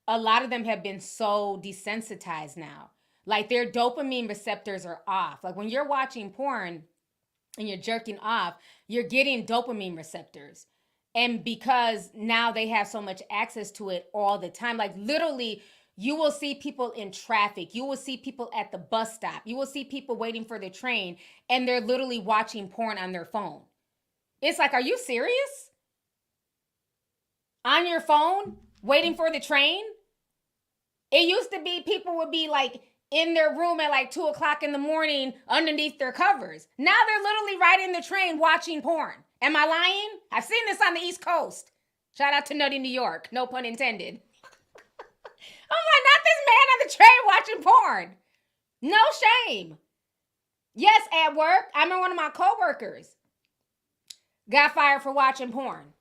a lot of them have been so desensitized now. Like their dopamine receptors are off. Like when you're watching porn and you're jerking off, you're getting dopamine receptors. And because now they have so much access to it all the time, like literally you will see people in traffic. You will see people at the bus stop. You will see people waiting for the train and they're literally watching porn on their phone. It's like, are you serious? On your phone, waiting for the train? It used to be people would be like in their room at like 2 o'clock in the morning underneath their covers. Now they're literally riding the train watching porn. Am I lying? I've seen this on the East Coast. Shout out to Nutty, New York. No pun intended. I'm like, not this man on the train watching porn. No shame. Yes, at work, I remember one of my coworkers got fired for watching porn.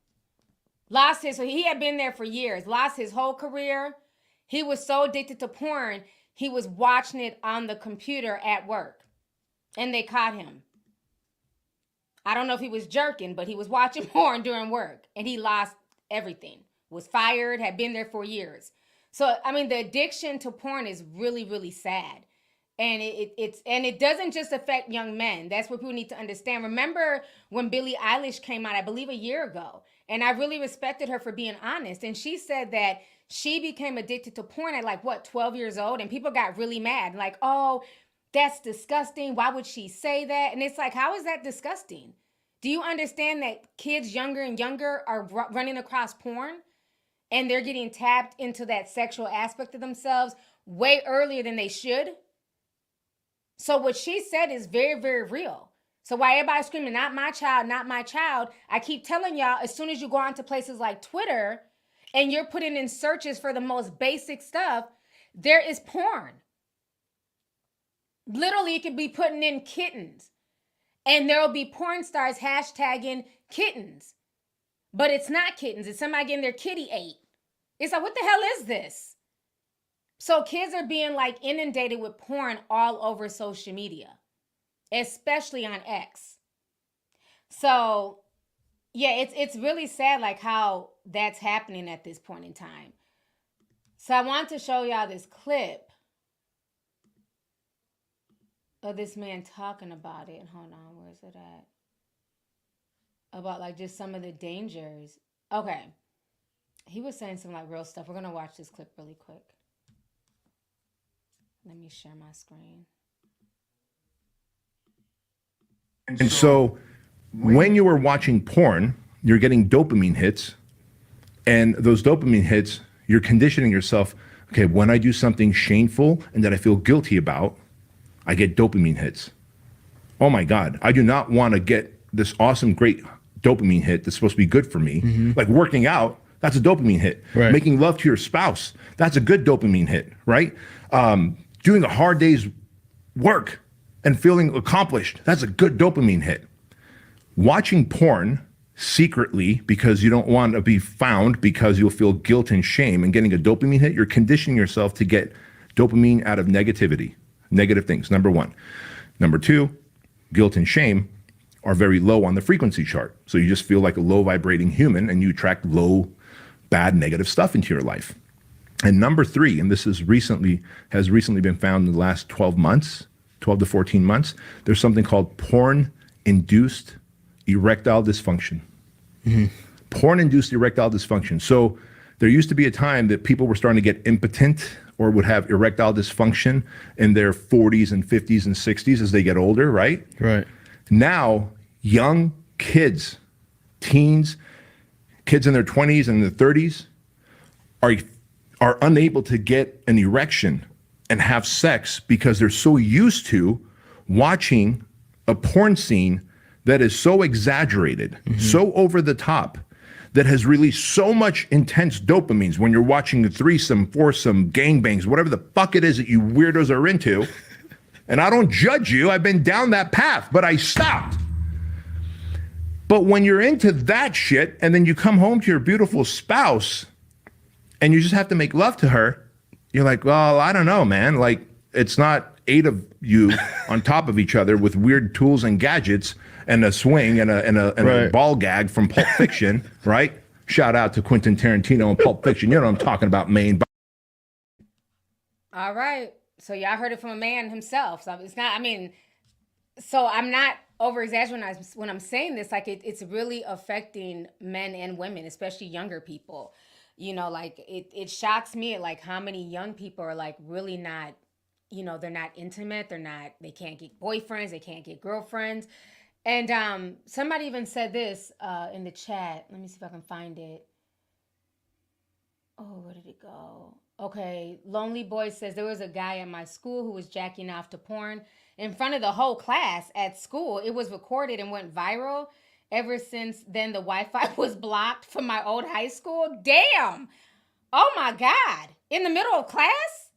So he had been there for years, lost his whole career. He was so addicted to porn, he was watching it on the computer at work. And they caught him. I don't know if he was jerking, but he was watching porn during work. And he lost everything. Was fired, had been there for years. So, I mean, the addiction to porn is really, really sad. And it doesn't just affect young men. That's what people need to understand. Remember when Billie Eilish came out, I believe a year ago, and I really respected her for being honest. And she said that she became addicted to porn at like, 12 years old? And people got really mad. Like, oh, that's disgusting. Why would she say that? And it's like, how is that disgusting? Do you understand that kids younger and younger are running across porn? And they're getting tapped into that sexual aspect of themselves way earlier than they should? So what she said is very, very real. So while everybody's screaming, not my child, not my child, I keep telling y'all, as soon as you go onto places like Twitter and you're putting in searches for the most basic stuff, there is porn. Literally, you could be putting in kittens and there will be porn stars hashtagging kittens. But it's not kittens. It's somebody getting their kitty ate. It's like, what the hell is this? So kids are being like inundated with porn all over social media, especially on X. So yeah, it's really sad like how that's happening at this point in time. So I want to show y'all this clip of this man talking about it. Hold on, where's it at? About like just some of the dangers. Okay. He was saying some like real stuff. We're going to watch this clip really quick. Let me share my screen. And so when you are watching porn, you're getting dopamine hits. And those dopamine hits, you're conditioning yourself. Okay, when I do something shameful and that I feel guilty about, I get dopamine hits. Oh my God, I do not want to get this awesome, great dopamine hit that's supposed to be good for me. Mm-hmm. Like working out, that's a dopamine hit. Right. Making love to your spouse, that's a good dopamine hit, right? Doing a hard day's work and feeling accomplished, that's a good dopamine hit. Watching porn secretly because you don't want to be found because you'll feel guilt and shame and getting a dopamine hit, you're conditioning yourself to get dopamine out of negativity, negative things, number one. Number two, guilt and shame are very low on the frequency chart. So you just feel like a low vibrating human and you attract low, bad, negative stuff into your life. And number three, and this has recently been found in the last 12 to 14 months, there's something called porn-induced erectile dysfunction. Mm-hmm. Porn-induced erectile dysfunction. So there used to be a time that people were starting to get impotent or would have erectile dysfunction in their 40s and 50s and 60s as they get older, right? Right. Now, young kids, teens, kids in their 20s and their 30s are unable to get an erection and have sex because they're so used to watching a porn scene that is so exaggerated, so over the top, that has released so much intense dopamines when you're watching the threesome, foursome, gangbangs, whatever the fuck it is that you weirdos are into. And I don't judge you, I've been down that path, but I stopped. But when you're into that shit and then you come home to your beautiful spouse and you just have to make love to her, you're like, well, I don't know, man. Like, it's not 8 of you on top of each other with weird tools and gadgets and a swing and a ball gag from Pulp Fiction, right? Shout out to Quentin Tarantino and Pulp Fiction. You know what I'm talking about, Maine. All right. So y'all heard it from a man himself. So it's not, I mean, so I'm not over exaggerating when I'm saying this. Like it's really affecting men and women, especially younger people. You know, like it shocks me at like how many young people are like really not, you know, they're not intimate. They can't get boyfriends. They can't get girlfriends. And somebody even said this in the chat. Let me see if I can find it. Oh, where did it go? Okay, Lonely Boy says there was a guy at my school who was jacking off to porn in front of the whole class at school. It was recorded and went viral. Ever since then, the Wi-Fi was blocked from my old high school. Damn! Oh my God! In the middle of class?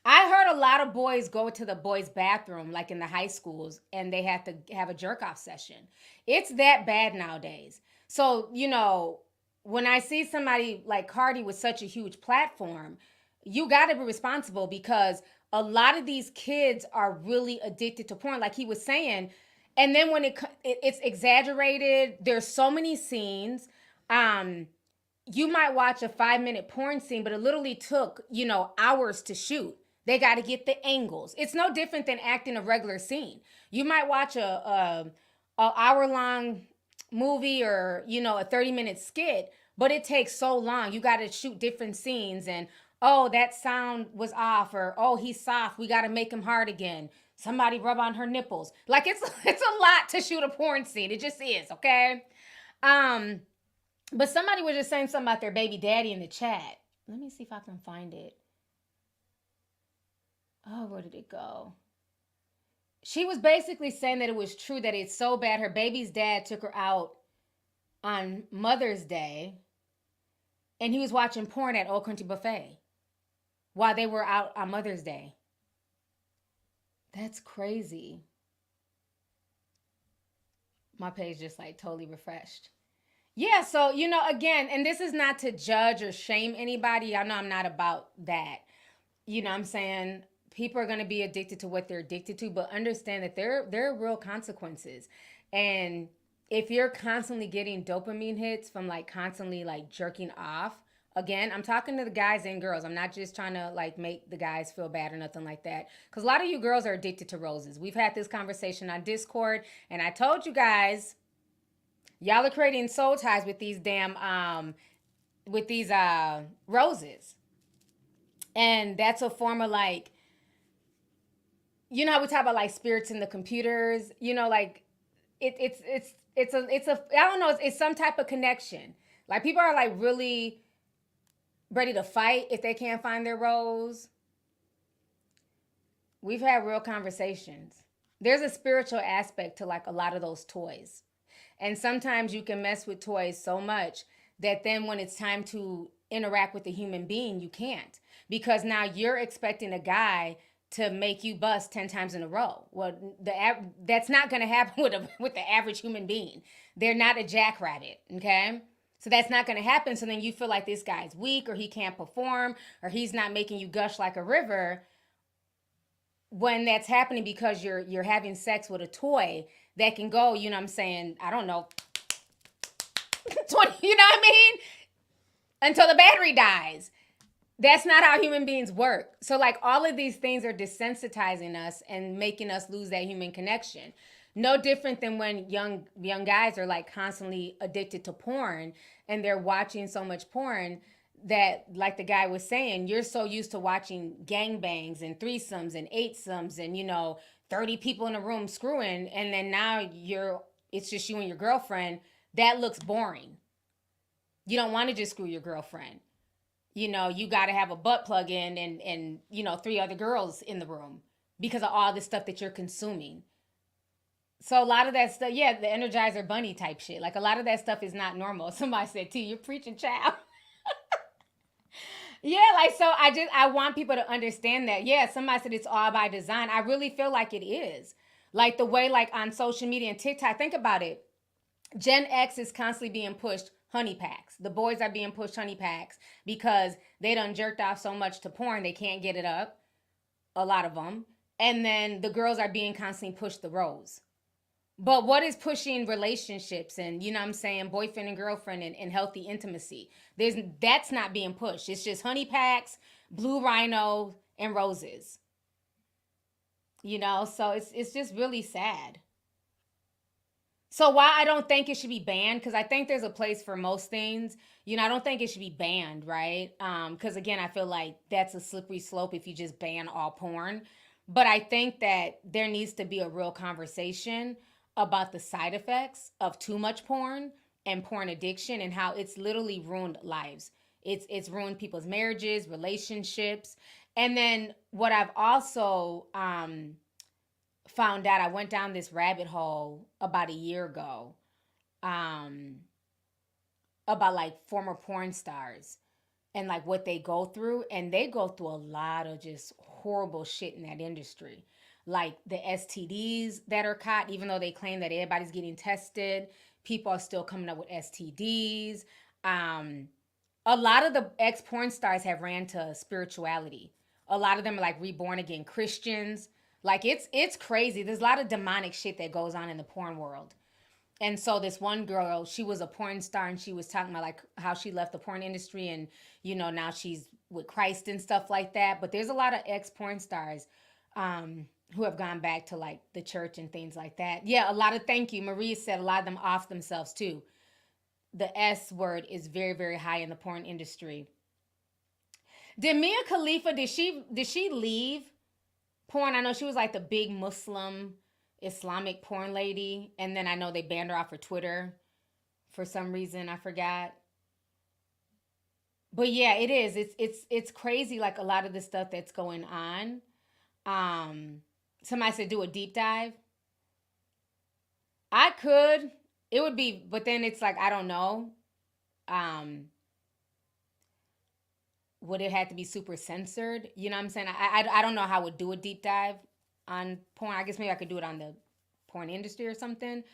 I heard a lot of boys go to the boys' bathroom, like in the high schools, and they have to have a jerk-off session. It's that bad nowadays. So, you know, when I see somebody like Cardi with such a huge platform, you got to be responsible because a lot of these kids are really addicted to porn, like he was saying. And then when it's exaggerated, there's so many scenes. You might watch a 5-minute porn scene, but it literally took, you know, hours to shoot. They got to get the angles. It's no different than acting a regular scene. You might watch a hour-long movie or, you know, a 30-minute skit, but it takes so long. You got to shoot different scenes and, oh, that sound was off, or, oh, he's soft. We got to make him hard again. Somebody rub on her nipples. Like, it's a lot to shoot a porn scene. It just is, okay? But somebody was just saying something about their baby daddy in the chat. Let me see if I can find it. Oh, where did it go? She was basically saying that it was true, that it's so bad. Her baby's dad took her out on Mother's Day, and he was watching porn at Old Country Buffet while they were out on Mother's Day. That's crazy. My page just like totally refreshed. Yeah, so, you know, again, and this is not to judge or shame anybody. I know I'm not about that. You know what I'm saying? People are going to be addicted to what they're addicted to, but understand that there are real consequences. And if you're constantly getting dopamine hits from like constantly like jerking off, again, I'm talking to the guys and girls. I'm not just trying to like make the guys feel bad or nothing like that. Because a lot of you girls are addicted to roses. We've had this conversation on Discord, and I told you guys, y'all are creating soul ties with these damn, roses. And that's a form of like, you know how we talk about like spirits in the computers, you know, like it's I don't know, it's some type of connection. Like people are like really ready to fight if they can't find their rose. We've had real conversations. There's a spiritual aspect to like a lot of those toys. And sometimes you can mess with toys so much that then when it's time to interact with a human being, you can't. Because now you're expecting a guy to make you bust 10 times in a row. Well, that's not going to happen with the average human being. They're not a jackrabbit, okay? So that's not going to happen. So then you feel like this guy's weak, or he can't perform, or he's not making you gush like a river, when that's happening because you're having sex with a toy that can go, you know what I'm saying, I don't know, 20, you know what I mean? Until the battery dies. That's not how human beings work. So like all of these things are desensitizing us and making us lose that human connection. No different than when young guys are like constantly addicted to porn and they're watching so much porn that, like the guy was saying, you're so used to watching gangbangs and threesomes and eightsomes and 30 people in a room screwing, and then now it's just you and your girlfriend. That looks boring. You don't want to just screw your girlfriend. You got to have a butt plug in and 3 other girls in the room because of all the stuff that you're consuming. So a lot of that stuff, yeah, the Energizer Bunny type shit. Like a lot of that stuff is not normal. Somebody said, T, you're preaching, child. Yeah, like, so I want people to understand that. Yeah, somebody said it's all by design. I really feel like it is. Like the way, like on social media and TikTok, think about it. Gen X is constantly being pushed honey packs. The boys are being pushed honey packs because they done jerked off so much to porn, they can't get it up. A lot of them. And then the girls are being constantly pushed the rose. But what is pushing relationships and, boyfriend and girlfriend and healthy intimacy? That's not being pushed. It's just honey packs, blue rhino, and roses. So it's just really sad. So why I don't think it should be banned, because I think there's a place for most things. I don't think it should be banned, right? Because again, I feel like that's a slippery slope if you just ban all porn. But I think that there needs to be a real conversation about the side effects of too much porn and porn addiction and how it's literally ruined lives. It's ruined people's marriages, relationships. And then what I've also found out, I went down this rabbit hole about a year ago about like former porn stars and like what they go through. And they go through a lot of just horrible shit in that industry. Like the STDs that are caught, even though they claim that everybody's getting tested, people are still coming up with STDs. A lot of the ex-porn stars have ran to spirituality. A lot of them are like reborn again Christians. Like it's crazy. There's a lot of demonic shit that goes on in the porn world. And so this one girl, she was a porn star and she was talking about like how she left the porn industry and, now she's with Christ and stuff like that. But there's a lot of ex-porn stars who have gone back to like the church and things like that. Yeah, a lot of, thank you. Marie said a lot of them off themselves too. The S word is very, very high in the porn industry. Did Mia Khalifa, did she leave porn? I know she was like the big Muslim Islamic porn lady. And then I know they banned her off of Twitter for some reason. I forgot. But yeah, it is. It's crazy. Like a lot of the stuff that's going on. Somebody said do a deep dive. I could. It would be, but then it's like, I don't know. Would it have to be super censored? You know what I'm saying? I don't know how I would do a deep dive on porn. I guess maybe I could do it on the porn industry or something.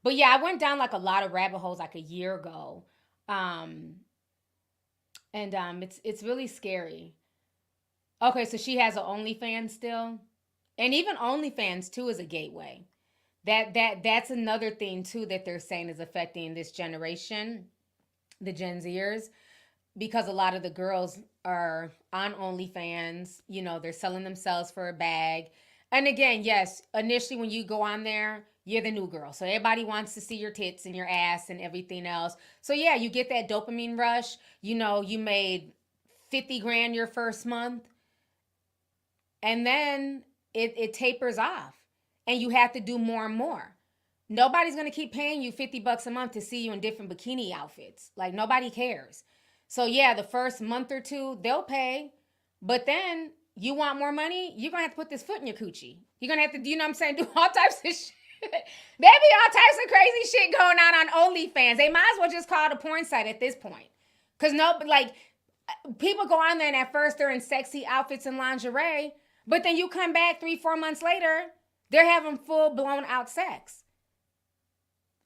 But yeah, I went down like a lot of rabbit holes like a year ago. It's really scary. Okay, so she has an OnlyFans still. And even OnlyFans too is a gateway. That's another thing too that they're saying is affecting this generation, the Gen Zers, because a lot of the girls are on OnlyFans. They're selling themselves for a bag. And again, yes, initially when you go on there, you're the new girl. So everybody wants to see your tits and your ass and everything else. So yeah, you get that dopamine rush. You made 50 grand your first month. And then it tapers off. And you have to do more and more. Nobody's going to keep paying you $50 a month to see you in different bikini outfits. Like, nobody cares. So, yeah, the first month or two, they'll pay. But then you want more money, you're going to have to put this foot in your coochie. You're going to have to, do all types of shit. There be all types of crazy shit going on OnlyFans. They might as well just call it a porn site at this point. Because, people go on there and at first they're in sexy outfits and lingerie. But then you come back 3-4 months later, they're having full blown out sex.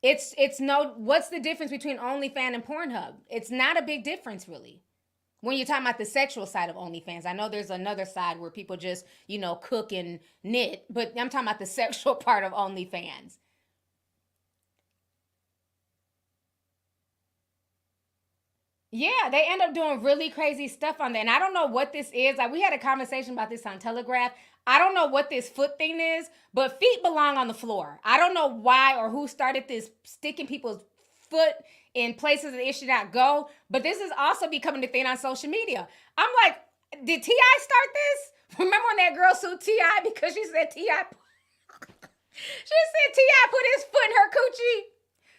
What's the difference between OnlyFans and Pornhub? It's not a big difference really. When you're talking about the sexual side of OnlyFans, I know there's another side where people just, cook and knit, but I'm talking about the sexual part of OnlyFans. Yeah, they end up doing really crazy stuff on there. And I don't know what this is. Like, we had a conversation about this on Telegraph. I don't know what this foot thing is, but feet belong on the floor. I don't know why or who started this sticking people's foot in places that it should not go, but this is also becoming a thing on social media. I'm like, did T.I. start this? Remember when that girl sued T.I. because she said T.I. put his foot in her coochie?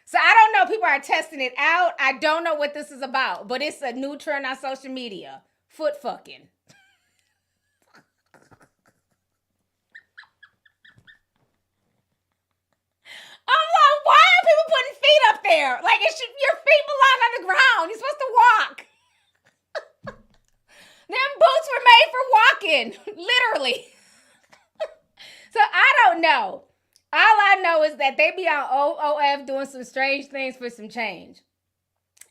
So I don't know. People are testing it out. I don't know what this is about, but it's a new trend on social media. Foot fucking. I'm like, why are people putting feet up there? Like, your feet belong on the ground. You're supposed to walk. Them boots were made for walking, literally. So I don't know. All I know is that they be on OOF doing some strange things for some change.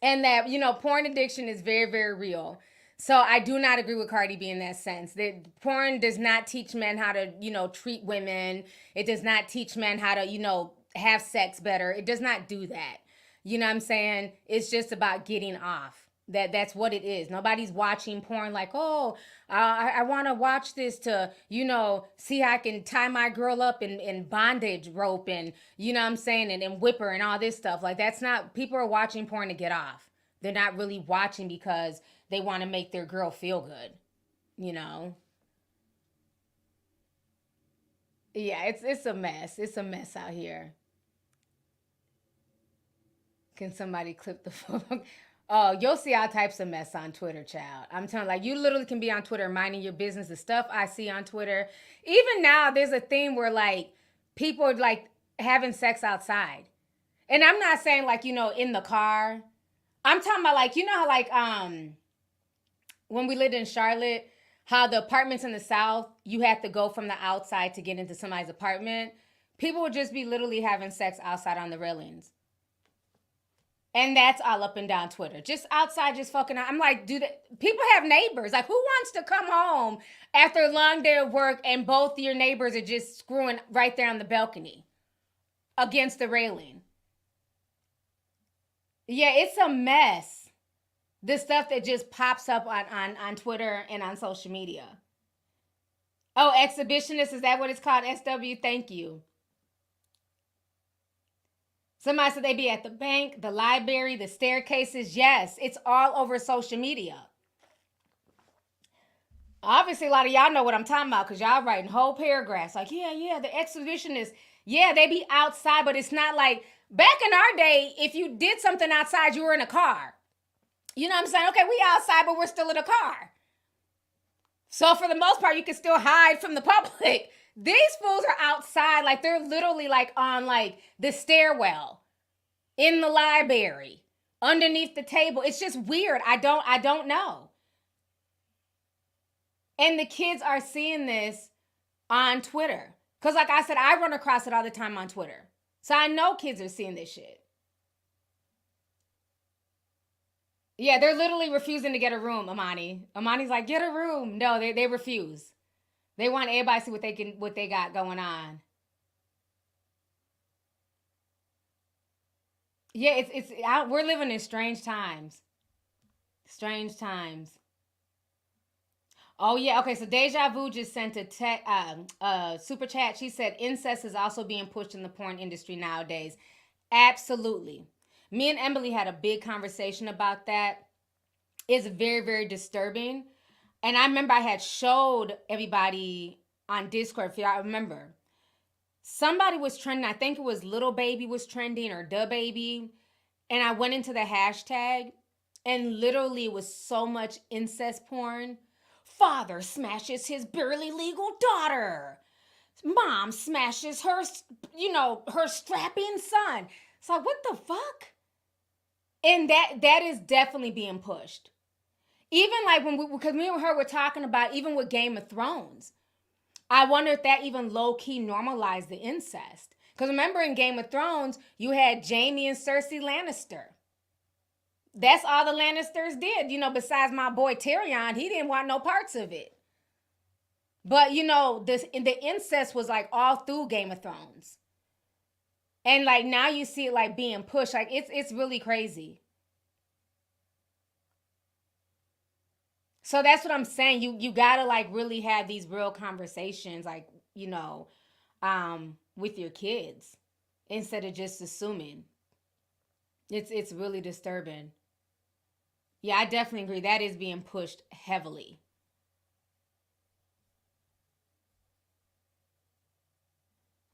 And that, porn addiction is very, very real. So I do not agree with Cardi B in that sense. That porn does not teach men how to, treat women. It does not teach men how to, have sex better. It does not do that. You know what I'm saying? It's just about getting off. That's what it is. Nobody's watching porn like, oh, I want to watch this to, see how I can tie my girl up in bondage rope and, you know what I'm saying, and whip her and all this stuff. Like, that's not, people are watching porn to get off. They're not really watching because they want to make their girl feel good, Yeah, it's a mess. It's a mess out here. Can somebody clip the phone? Oh, you'll see all types of mess on Twitter, child. I'm telling you, like, you literally can be on Twitter minding your business. The stuff I see on Twitter. Even now, there's a thing where, like, people are, like, having sex outside. And I'm not saying, like, in the car. I'm talking about, like, how, like, when we lived in Charlotte, how the apartments in the South, you had to go from the outside to get into somebody's apartment. People would just be literally having sex outside on the railings. And that's all up and down Twitter. Just outside, just fucking out. I'm like, people have neighbors. Like, who wants to come home after a long day of work and both your neighbors are just screwing right there on the balcony against the railing? Yeah, it's a mess. The stuff that just pops up on Twitter and on social media. Oh, exhibitionist, is that what it's called? SW, thank you. Somebody said they be at the bank, the library, the staircases. Yes, it's all over social media. Obviously, a lot of y'all know what I'm talking about because y'all writing whole paragraphs. Like, yeah, the exhibitionists, yeah, they be outside, but it's not like, back in our day, if you did something outside, you were in a car. You know what I'm saying? Okay, we outside, but we're still in a car. So for the most part, you can still hide from the public. These fools are outside, like they're literally like on like the stairwell, in the library, underneath the table. It's just weird. I don't know. And the kids are seeing this on Twitter. Because like I said, I run across it all the time on Twitter. So I know kids are seeing this shit. Yeah, they're literally refusing to get a room, Amani. Amani's like, get a room. No, they refuse. They want everybody to see what they got going on. Yeah, we're living in strange times. Strange times. Oh yeah, okay. So Deja Vu just sent a super chat. She said incest is also being pushed in the porn industry nowadays. Absolutely. Me and Emily had a big conversation about that. It's very, very disturbing. And I remember I had showed everybody on Discord, if y'all remember. Somebody was trending, I think it was Little Baby was trending or Da Baby. And I went into the hashtag and literally it was so much incest porn. Father smashes his barely legal daughter. Mom smashes her, her strapping son. It's like, what the fuck? And that is definitely being pushed. Even like because me and her were talking about even with Game of Thrones. I wonder if that even low-key normalized the incest. Because remember in Game of Thrones, you had Jaime and Cersei Lannister. That's all the Lannisters did. Besides my boy Tyrion, he didn't want no parts of it. But, the incest was like all through Game of Thrones. And like now you see it like being pushed. Like it's really crazy. So that's what I'm saying. You gotta like really have these real conversations, like, with your kids instead of just assuming. It's really disturbing. Yeah, I definitely agree. That is being pushed heavily.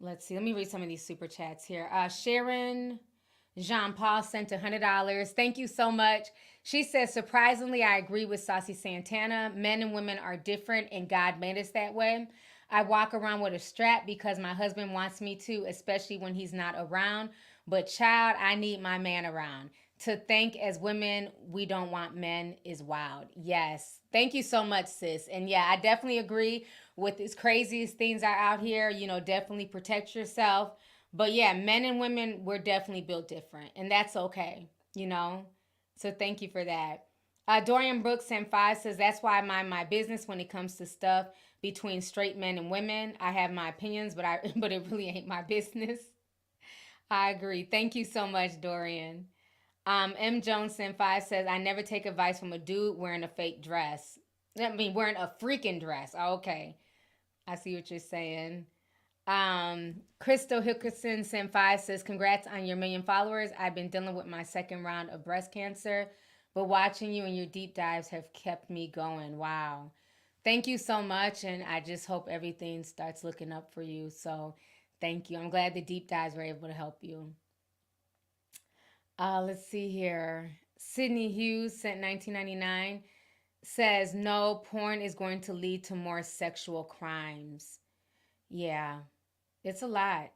Let's see. Let me read some of these super chats here. Sharon Jean Paul sent $100. Thank you so much. She says, surprisingly, I agree with Saucy Santana. Men and women are different, and God made us that way. I walk around with a strap because my husband wants me to, especially when he's not around. But child, I need my man around. To think as women, we don't want men is wild. Yes. Thank you so much, sis. And yeah, I definitely agree with as crazy as things are out here. Definitely protect yourself. But yeah, men and women, we're definitely built different. And that's okay. So thank you for that. Dorian Brooks sent 5 says, that's why I mind my business when it comes to stuff between straight men and women. I have my opinions, but it really ain't my business. I agree. Thank you so much, Dorian. M. Jones sent 5 says, I never take advice from a dude wearing a fake dress. I mean, wearing a freaking dress. Oh, okay. I see what you're saying. Crystal Hickerson sent 5 says, congrats on your 1 million followers. I've been dealing with my 2nd round of breast cancer, but watching you and your deep dives have kept me going. Wow. Thank you so much. And I just hope everything starts looking up for you. So thank you. I'm glad the deep dives were able to help you. Let's see here. Sydney Hughes sent $19.99. Says, no, porn is going to lead to more sexual crimes. Yeah, it's a lot.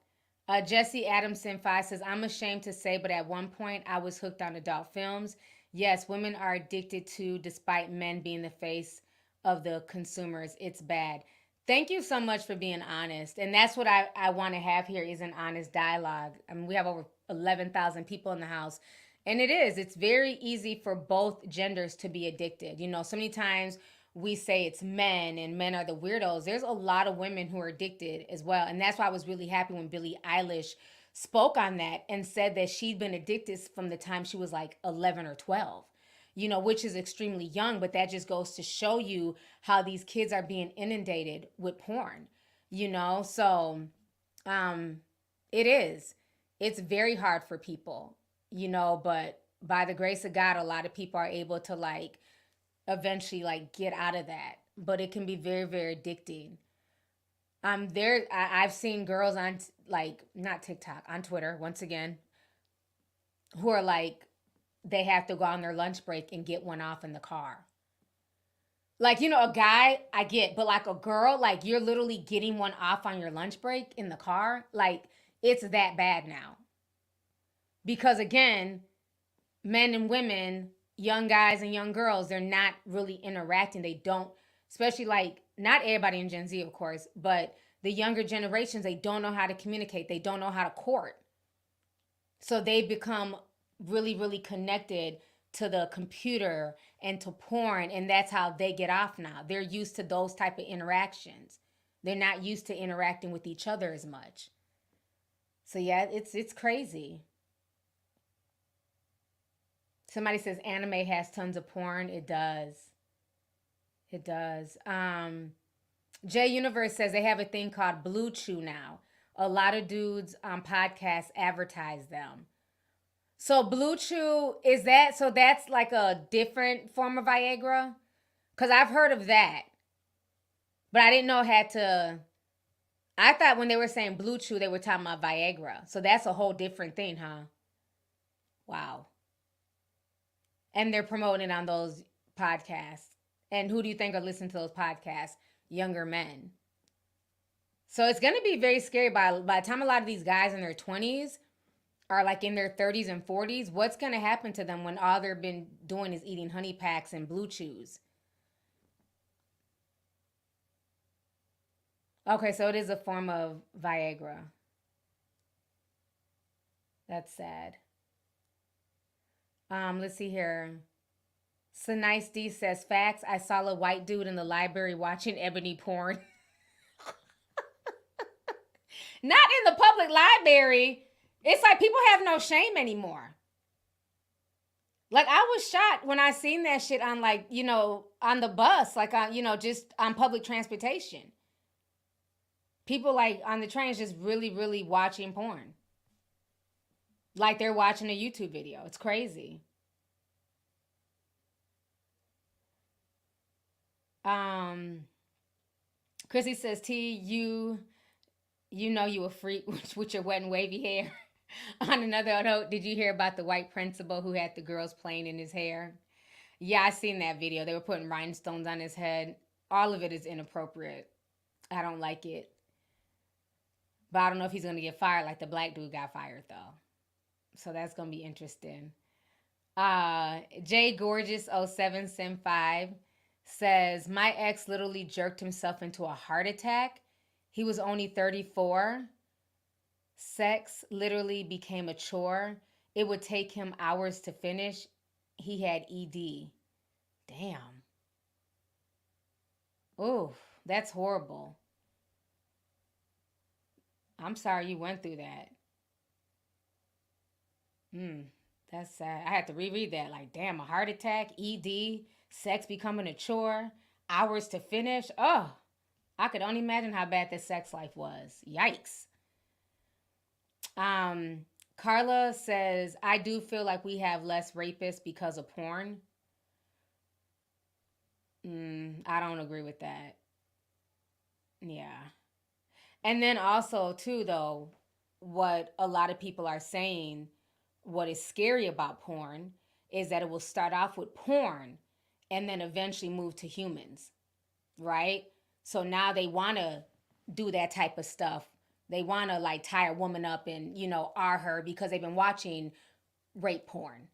Jesse Adamson 5 says, I'm ashamed to say, but at one point I was hooked on adult films. Yes, women are addicted to, despite men being the face of the consumers. It's bad. Thank you so much for being honest. And that's what I want to have here is an honest dialogue. I mean, we have over 11,000 people in the house. And it's very easy for both genders to be addicted. So many times we say it's men and men are the weirdos. There's a lot of women who are addicted as well. And that's why I was really happy when Billie Eilish spoke on that and said that she'd been addicted from the time she was like 11 or 12, which is extremely young. But that just goes to show you how these kids are being inundated with porn, So it is. It's very hard for people, but by the grace of God, a lot of people are able to eventually get out of that. But it can be very, very addicting. I've seen girls on not TikTok, on Twitter, once again, who are they have to go on their lunch break and get one off in the car. A guy, I get, but a girl, you're literally getting one off on your lunch break in the car. It's that bad now. Because again, men and women, young guys and young girls, they're not really interacting. They don't, especially not everybody in Gen Z, of course, but the younger generations, they don't know how to communicate. They don't know how to court. So they become really, really connected to the computer and to porn, and that's how they get off now. They're used to those type of interactions. They're not used to interacting with each other as much. So yeah, it's crazy. Somebody says anime has tons of porn. It does. It does. J Universe says they have a thing called Blue Chew now. A lot of dudes on podcasts advertise them. So Blue Chew, is that, so that's a different form of Viagra? Because I've heard of that. But I didn't know it had to, I thought when they were saying Blue Chew, they were talking about Viagra. So that's a whole different thing, huh? Wow. And they're promoting it on those podcasts. And who do you think are listening to those podcasts? Younger men. So it's going to be very scary by the time a lot of these guys in their 20s are in their 30s and 40s. What's going to happen to them when all they've been doing is eating honey packs and Blue Chews? Okay, so it is a form of Viagra. That's sad. Let's see here. So Nice D says, facts, I saw a white dude in the library watching ebony porn. Not in the public library. It's people have no shame anymore. Like, I was shocked when I seen that shit on, like, you know, on the bus, like, on, you know, just on public transportation. People, like, on the trains just really, really watching porn. Like they're watching a YouTube video. It's crazy. Chrissy says, T, you know you a freak with your wet and wavy hair. On another note, did you hear about the white principal who had the girls playing in his hair? Yeah, I seen that video. They were putting rhinestones on his head. All of it is inappropriate. I don't like it. But I don't know if he's going to get fired like the black dude got fired, though. So that's going to be interesting. J Gorgeous 0775 says, my ex literally jerked himself into a heart attack. He was only 34. Sex literally became a chore. It would take him hours to finish. He had ED. Damn. Oof, that's horrible. I'm sorry you went through that. That's sad. I had to reread that. Like, damn, a heart attack, ED, sex becoming a chore, hours to finish. Oh, I could only imagine how bad this sex life was. Yikes. Carla says, I do feel like we have less rapists because of porn. I don't agree with that. Yeah. And then also, too, though, what a lot of people are saying, what is scary about porn is that it will start off with porn and then eventually move to humans, right? So now they want to do that type of stuff. They want to, like, tie a woman up and, you know, R her because they've been watching rape porn.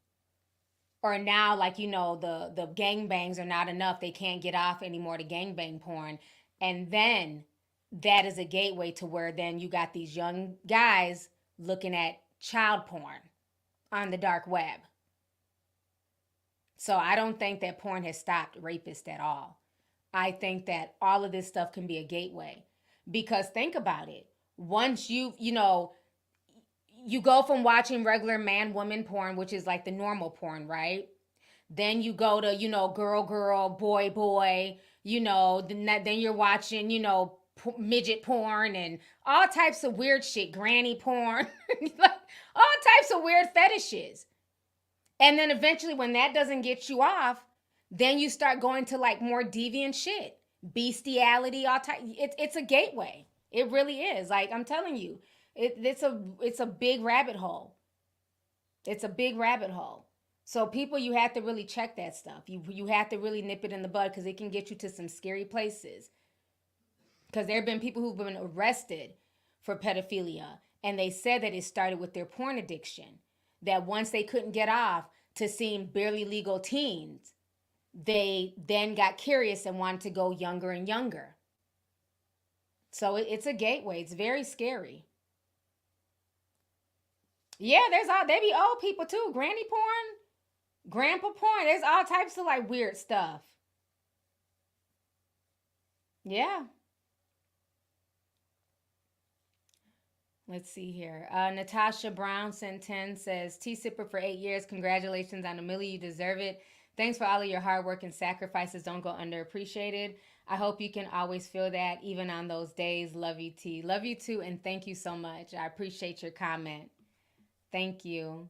Or now, like, you know, the gangbangs are not enough. They can't get off anymore to gangbang porn. And then that is a gateway to where then you got these young guys looking at child porn on the dark web. So I don't think that porn has stopped rapists at all. I think that all of this stuff can be a gateway. Because think about it. Once you know, you go from watching regular man-woman porn, which is like the normal porn, right? Then you go to, you know, girl, boy, you know, then you're watching, you know, midget porn and all types of weird shit, granny porn, like all types of weird fetishes. And then eventually when that doesn't get you off, then you start going to like more deviant shit, bestiality, all type. It's a gateway. It really is. Like, I'm telling you, it's a big rabbit hole. It's a big rabbit hole. So people, you have to really check that stuff. You have to really nip it in the bud because it can get you to some scary places. Because there have been people who've been arrested for pedophilia, and they said that it started with their porn addiction. That once they couldn't get off to seeing barely legal teens, they then got curious and wanted to go younger and younger. So it's a gateway. It's very scary. Yeah, they be old people too. Granny porn, grandpa porn. There's all types of like weird stuff. Yeah. Let's see here. Natasha Brown sent 10 says, T-Sipper for 8 years. Congratulations on $1 million. You deserve it. Thanks for all of your hard work and sacrifices. Don't go underappreciated. I hope you can always feel that even on those days. Love you, T. Love you too, and thank you so much. I appreciate your comment. Thank you.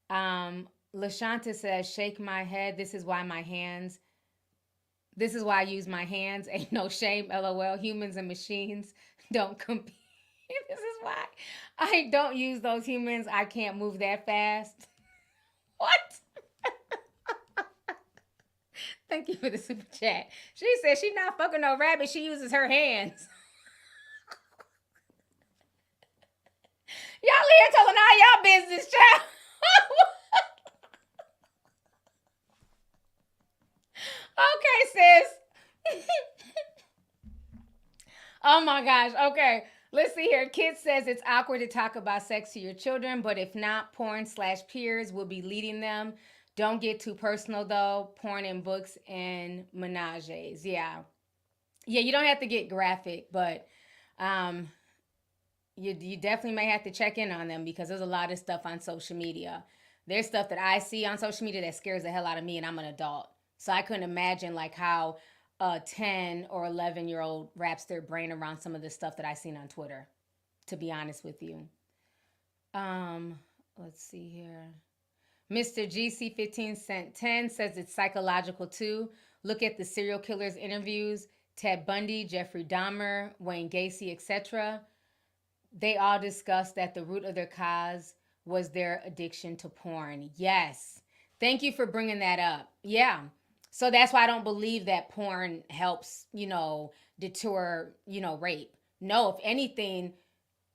LaShanta says, shake my head. This is why I use my hands. Ain't no shame, LOL. Humans and machines don't compete. This is why I don't use those humans. I can't move that fast. What? Thank you for the super chat. She said she's not fucking no rabbit. She uses her hands. Y'all here telling all y'all business, child. Okay, sis. Oh my gosh. Okay. Let's see here. Kid says it's awkward to talk about sex to your children, but if not, porn/peers will be leading them. Don't get too personal though. Porn and books and menages. Yeah. Yeah, you don't have to get graphic, but you definitely may have to check in on them because there's a lot of stuff on social media There's stuff that I see on social media that scares the hell out of me, and I'm an adult. So I couldn't imagine like how a 10 or 11-year-old wraps their brain around some of the stuff that I seen on Twitter, to be honest with you. Let's see here. Mr. GC15 sent 10 says it's psychological too. Look at the serial killers interviews, Ted Bundy, Jeffrey Dahmer, Wayne Gacy, etc. They all discussed that the root of their cause was their addiction to porn. Yes. Thank you for bringing that up. Yeah. So that's why I don't believe that porn helps, deter, rape. No, if anything,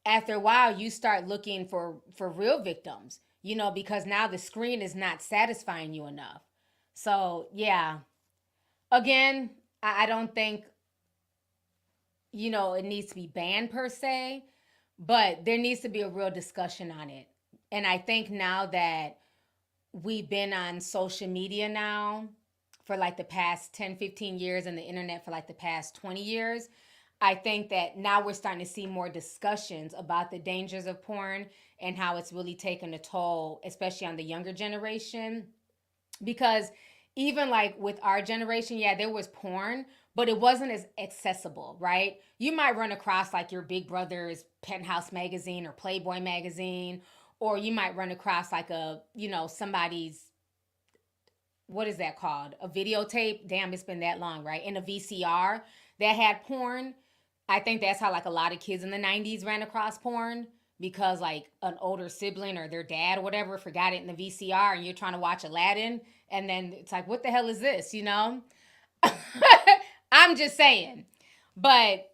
after a while, you start looking for real victims, because now the screen is not satisfying you enough. So, yeah. Again, I don't think, it needs to be banned per se, but there needs to be a real discussion on it. And I think now that we've been on social media now for like the past 10, 15 years and the internet for like the past 20 years, I think that now we're starting to see more discussions about the dangers of porn and how it's really taken a toll, especially on the younger generation. Because even like with our generation, yeah, there was porn, but it wasn't as accessible, right? You might run across like your big brother's Penthouse magazine or Playboy magazine, or you might run across like somebody's, what is that called? A videotape? Damn, it's been that long, right? In a VCR that had porn. I think that's how like a lot of kids in the 90s ran across porn, because like an older sibling or their dad or whatever forgot it in the VCR, and you're trying to watch Aladdin, and then it's like, what the hell is this, I'm just saying. But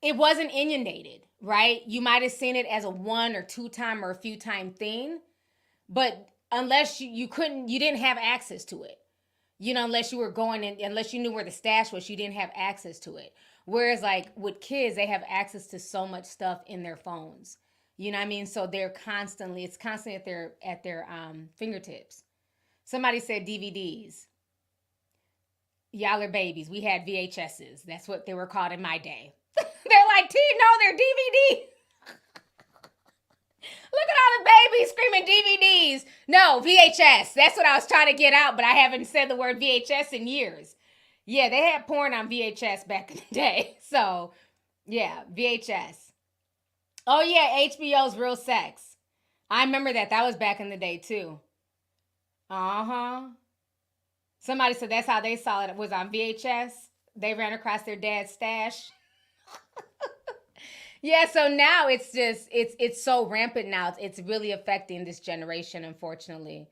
it wasn't inundated, right? You might have seen it as a 1 or 2 time or a few time thing, but unless you didn't have access to it, unless you were going in, unless you knew where the stash was, you didn't have access to it. Whereas like with kids, they have access to so much stuff in their phones. You know what I mean? So it's constantly at their fingertips. Somebody said DVDs. Y'all are babies. We had VHSs. That's what they were called in my day. They're like, T, no, they're DVDs. Look at all the babies screaming DVDs. No, VHS. That's what I was trying to get out, but I haven't said the word VHS in years. Yeah, they had porn on VHS back in the day. So, yeah, VHS. Oh, yeah, HBO's Real Sex. I remember that. That was back in the day, too. Uh-huh. Somebody said that's how they saw it. It was on VHS. They ran across their dad's stash. Yeah, so now it's so rampant now. It's really affecting this generation, unfortunately.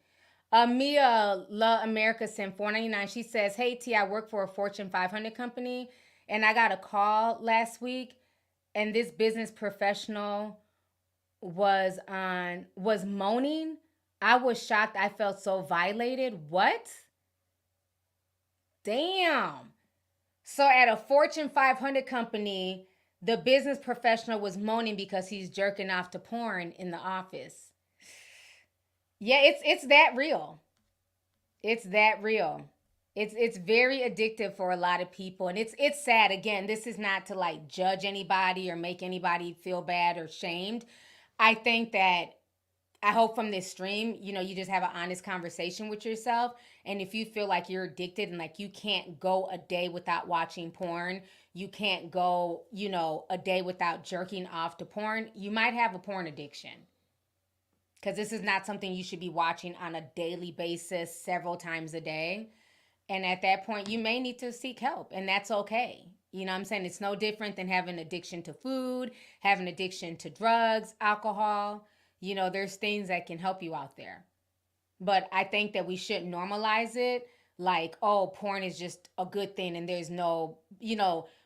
Mia La America sent $4.99. She says, hey, T, I work for a Fortune 500 company, and I got a call last week, and this business professional was moaning. I was shocked. I felt so violated. What? Damn. So at a Fortune 500 company, the business professional was moaning because he's jerking off to porn in the office. Yeah, it's that real. It's that real. It's very addictive for a lot of people, and it's sad. Again, this is not to like judge anybody or make anybody feel bad or shamed. I think that I hope from this stream, you just have an honest conversation with yourself. And if you feel like you're addicted and like you can't go a day without watching porn, you can't go, a day without jerking off to porn, you might have a porn addiction. Because this is not something you should be watching on a daily basis, several times a day. And at that point, you may need to seek help, and that's okay. You know what I'm saying? It's no different than having addiction to food, having addiction to drugs, alcohol. There's things that can help you out there. But I think that we shouldn't normalize it like, oh, porn is just a good thing and there's no,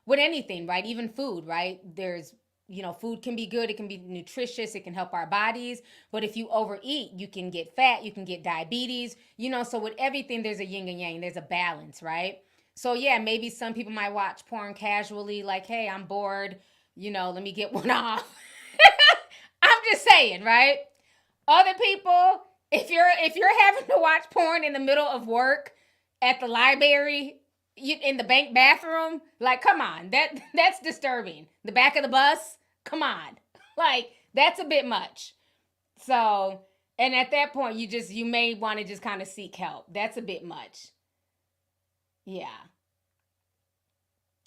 with anything, right? Even food, right? There's, food can be good. It can be nutritious. It can help our bodies. But if you overeat, you can get fat. You can get diabetes. So with everything, there's a yin and yang. There's a balance, right? So, yeah, maybe some people might watch porn casually like, hey, I'm bored. Let me get one off. I'm just saying, right? Other people, if you're having to watch porn in the middle of work, at the library, in the bank bathroom, like, come on, that's disturbing. The back of the bus, come on, like, that's a bit much. So And at that point, you may want to just kind of seek help. That's a bit much. Yeah.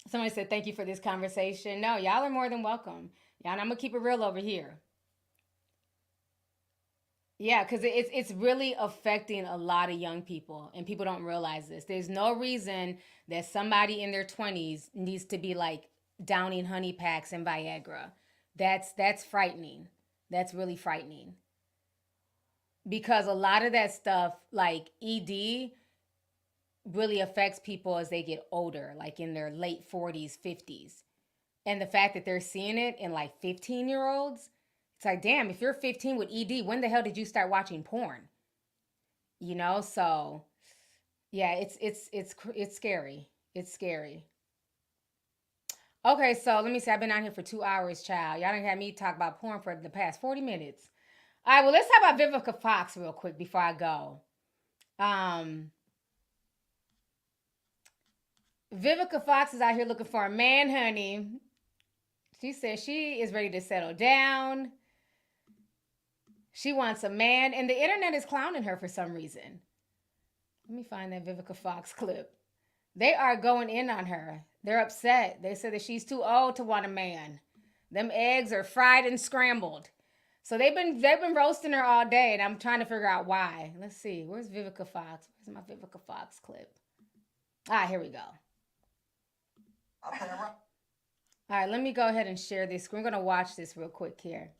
Somebody said, thank you for this conversation. No, y'all are more than welcome. Yeah, and I'm going to keep it real over here. Yeah, because it's really affecting a lot of young people, and people don't realize this. There's no reason that somebody in their 20s needs to be like downing honey packs and Viagra. That's frightening. That's really frightening. Because a lot of that stuff, like ED, really affects people as they get older, like in their late 40s, 50s. And the fact that they're seeing it in like 15-year-olds, it's like, damn, if you're 15 with ED, when the hell did you start watching porn? You know, so yeah, it's scary. It's scary. Okay, so let me see. I've been out here for 2 hours, child. Y'all done had me talk about porn for the past 40 minutes. All right, well, let's talk about Vivica Fox real quick before I go. Vivica Fox is out here looking for a man, honey. She says she is ready to settle down. She wants a man, and the internet is clowning her for some reason. Let me find that Vivica Fox clip. They are going in on her. They're upset. They said that she's too old to want a man. Them eggs are fried and scrambled. So they've been roasting her all day, and I'm trying to figure out why. Let's see. Where's Vivica Fox? Where's my Vivica Fox clip? Here we go. All right, let me go ahead and share this. We're going to watch this real quick here.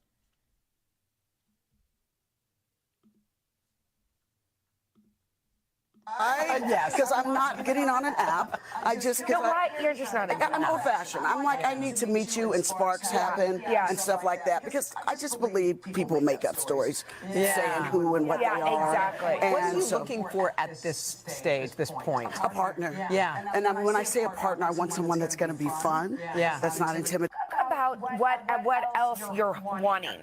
Yes, because I'm not getting on an app. You're just not. I'm old-fashioned. I'm like, I need to meet you, and sparks happen and stuff like that. Because I just believe people make up stories, saying who and what they are. Exactly. And what are you looking for at this stage, this point? A partner. Yeah. And when I say a partner, I want someone that's going to be fun. Yeah. That's not intimidating. About what else you're wanting.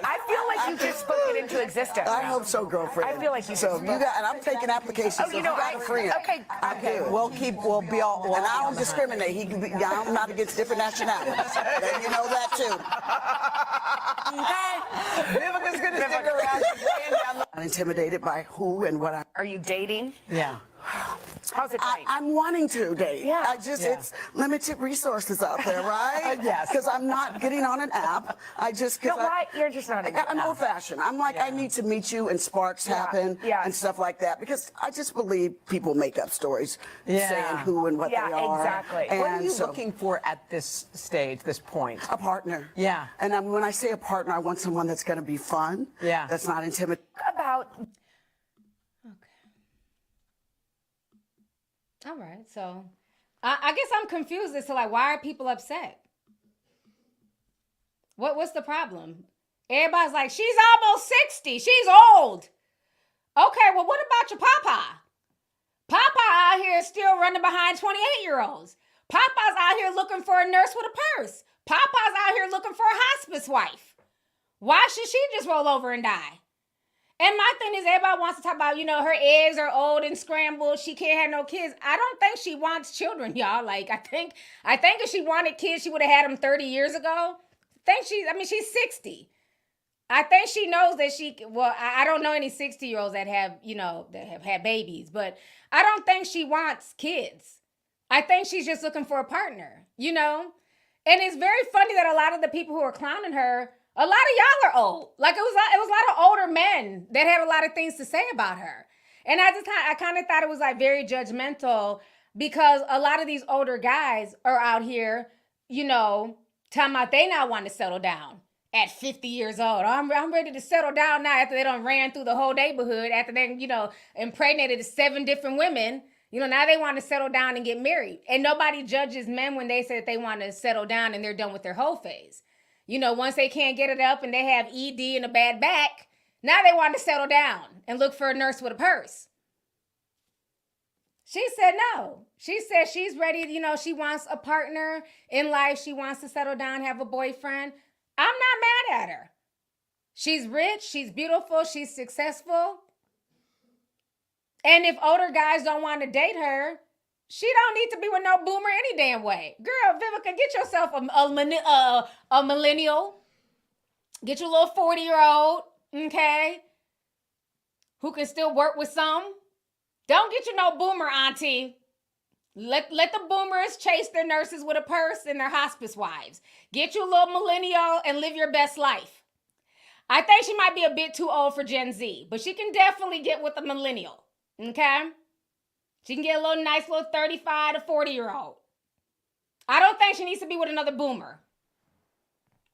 I feel like you just spoke it into existence. I hope so, girlfriend. I feel like you. So and I'm taking applications. Oh, you know, got a friend. Okay. We'll be all. And I don't discriminate. I'm not against different nationalities. And you know that too. Vivica's gonna stick around. I'm intimidated by who and what. Are you dating? Yeah. How's it going? I'm wanting to date. Yeah. It's limited resources out there, right? Yes. Because I'm not getting on an app. You're just not. I'm old-fashioned. I'm like, I need to meet you, and sparks happen and stuff like that. Because I just believe people make up stories, saying who and what they are. Exactly. And what are you looking for at this stage, this point? A partner. Yeah. And when I say a partner, I want someone that's going to be fun. Yeah. That's not intimidating. All right, so I guess I'm confused as to like, why are people upset? What's the problem? Everybody's like, she's almost 60. She's old. Okay, well, what about your papa? Papa out here still running behind 28-year-olds. Papa's out here looking for a nurse with a purse. Papa's out here looking for a hospice wife. Why should she just roll over and die? And my thing is, everybody wants to talk about, her eggs are old and scrambled. She can't have no kids. I don't think she wants children, y'all. Like, I think if she wanted kids, she would have had them 30 years ago. She's 60. I think she knows that I don't know any 60-year-olds that have had babies, but I don't think she wants kids. I think she's just looking for a partner, And it's very funny that a lot of the people who are clowning her, a lot of y'all are old. Like, it was a lot of older men that had a lot of things to say about her. And I kind of thought it was like very judgmental, because a lot of these older guys are out here, talking about they not want to settle down at 50 years old. I'm ready to settle down now after they done ran through the whole neighborhood, after they, impregnated 7 different women. Now they want to settle down and get married. And nobody judges men when they say that they want to settle down and they're done with their whole phase. Once they can't get it up and they have ED and a bad back, now they want to settle down and look for a nurse with a purse. She said no. She said she's ready. She wants a partner in life. She wants to settle down, have a boyfriend. I'm not mad at her. She's rich. She's beautiful. She's successful. And if older guys don't want to date her, she don't need to be with no boomer any damn way. Girl, Vivica, get yourself a millennial. Get your little 40-year-old, okay, who can still work with some. Don't get you no boomer auntie. Let the boomers chase their nurses with a purse and their hospice wives. Get you a little millennial and live your best life. I think she might be a bit too old for Gen Z, but she can definitely get with a millennial, okay? She can get a little nice little 35 to 40-year-old. I don't think she needs to be with another boomer.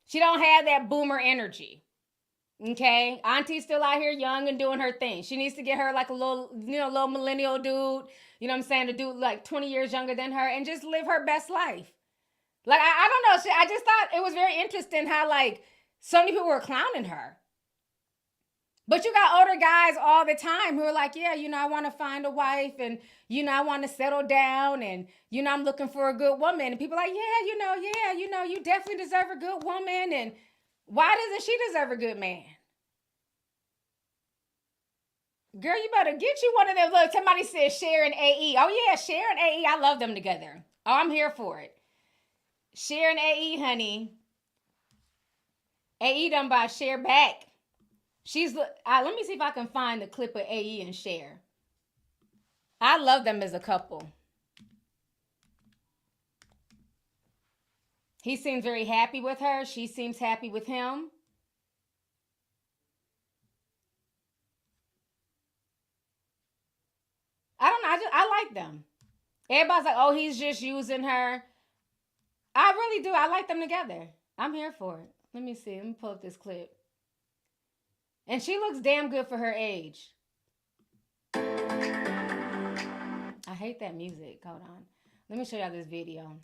She don't have that boomer energy, okay? Auntie's still out here young and doing her thing. She needs to get her like a little, little millennial dude, you know what I'm saying, a dude like 20 years younger than her and just live her best life. Like, I don't know. I just thought it was very interesting how, like, so many people were clowning her. But you got older guys all the time who are like, yeah, I want to find a wife and, I want to settle down and, I'm looking for a good woman. And people are like, yeah, you definitely deserve a good woman. And why doesn't she deserve a good man? Girl, you better get you one of them. Look, somebody said Cher and AE. Oh, yeah, Cher and AE. I love them together. Oh, I'm here for it. Cher and AE, honey. AE done by Cher back. Let me see if I can find the clip of AE and Cher. I love them as a couple. He seems very happy with her. She seems happy with him. I don't know. I like them. Everybody's like, oh, he's just using her. I really do. I like them together. I'm here for it. Let me see. Let me pull up this clip. And she looks damn good for her age. I hate that music. Hold on. Let me show y'all this video.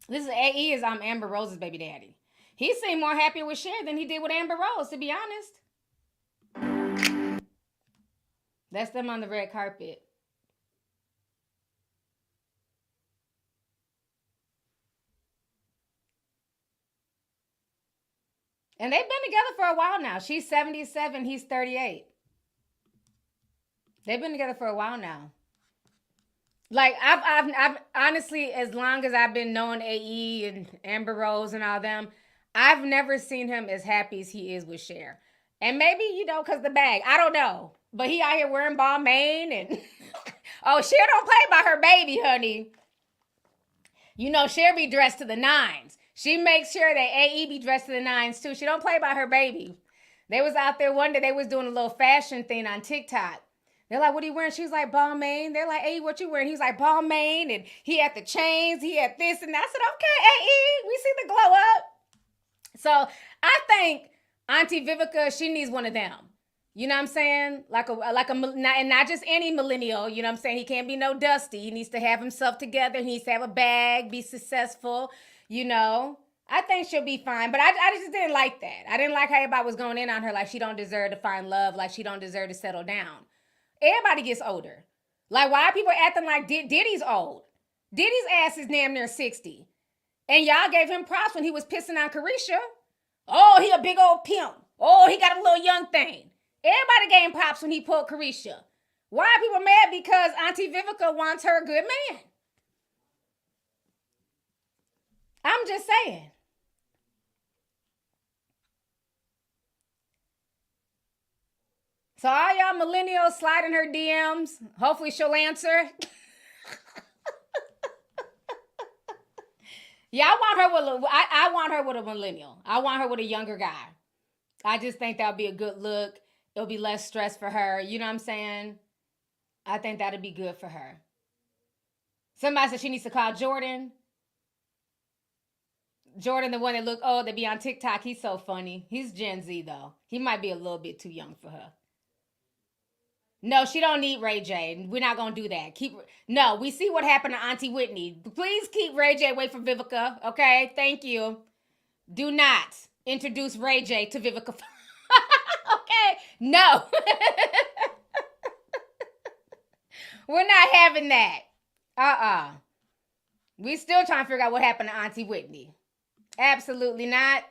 This is AE is Amber Rose's baby daddy. He seemed more happy with Cher than he did with Amber Rose, to be honest. That's them on the red carpet. And they've been together for a while now. She's 77, he's 38. They've been together for a while now. Like, I've honestly, as long as I've been knowing AE and Amber Rose and all them, I've never seen him as happy as he is with Cher. And maybe, because the bag. I don't know. But he out here wearing ball mane and... Oh, Cher don't play by her baby, honey. Cher be dressed to the nines. She makes sure that AE be dressed to the nines, too. She don't play by her baby. They was out there one day, they was doing a little fashion thing on TikTok. They're like, what are you wearing? She was like, ball mane. They're like, AE, what you wearing? He's like, ball mane. And he had the chains. He had this and that. I said, okay, AE, we see the glow up. So I think Auntie Vivica, she needs one of them. You know what I'm saying? And not just any millennial. You know what I'm saying? He can't be no dusty. He needs to have himself together. He needs to have a bag, be successful. I think she'll be fine. But I just didn't like that. I didn't like how everybody was going in on her like she don't deserve to find love, like she don't deserve to settle down. Everybody gets older. Like, why are people acting like Diddy's old? Diddy's ass is damn near 60. And y'all gave him props when he was pissing on Karisha. Oh, he a big old pimp. Oh, he got a little young thing. Everybody gave him props when he pulled Karisha. Why are people mad? Because Auntie Vivica wants her a good man. I'm just saying. So all y'all millennials slide in her DMs. Hopefully she'll answer. Yeah, I want her with a millennial. I want her with a younger guy. I just think that would be a good look. It'll be less stress for her. You know what I'm saying? I think that'd be good for her. Somebody said she needs to call Jordan. Jordan, the one that look old, that be on TikTok. He's so funny. He's Gen Z, though. He might be a little bit too young for her. No, she don't need Ray J. We're not going to do that. No, we see what happened to Auntie Whitney. Please keep Ray J away from Vivica, okay? Thank you. Do not introduce Ray J to Vivica. Okay? No. We're not having that. We still trying to figure out what happened to Auntie Whitney. Absolutely not.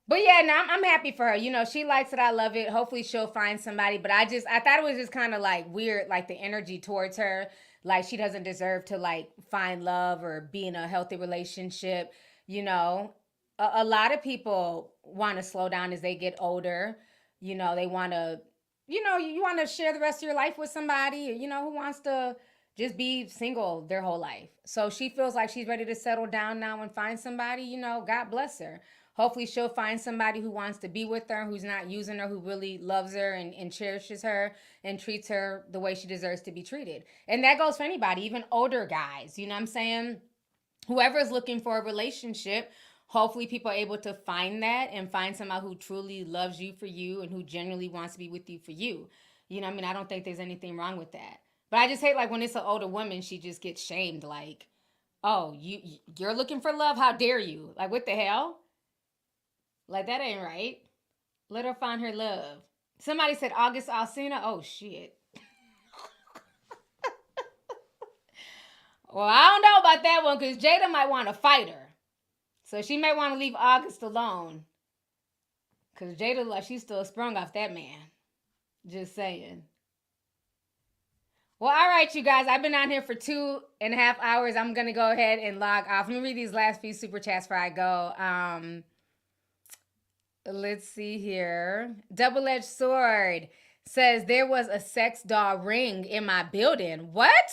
But yeah, no, I'm happy for her. She likes it. I love it. Hopefully she'll find somebody. But I thought it was just kind of like weird, like the energy towards her. Like she doesn't deserve to like find love or be in a healthy relationship, a lot of people want to slow down as they get older. You know, they want to, you know, you want to share the rest of your life with somebody, you know, who wants to just be single their whole life. So she feels like she's ready to settle down now and find somebody, you know, God bless her. Hopefully she'll find somebody who wants to be with her, who's not using her, who really loves her and cherishes her and treats her the way she deserves to be treated. And that goes for anybody, even older guys, you know what I'm saying? Whoever is looking for a relationship, hopefully people are able to find that and find somebody who truly loves you for you and who genuinely wants to be with you for you. You know what I mean? I don't think there's anything wrong with that. But I just hate like when it's an older woman, she just gets shamed like, oh, you're looking for love? How dare you? Like, what the hell? Like, that ain't right. Let her find her love. Somebody said August Alsina. Oh, shit. Well, I don't know about that one because Jada might want to fight her. So she might want to leave August alone. Because Jada, like, she's still sprung off that man. Just saying. Well, all right, you guys. I've been on here for 2.5 hours. I'm going to go ahead and log off. Let me read these last few super chats before I go. Let's see here. Double-edged sword says there was a sex doll ring in my building. What?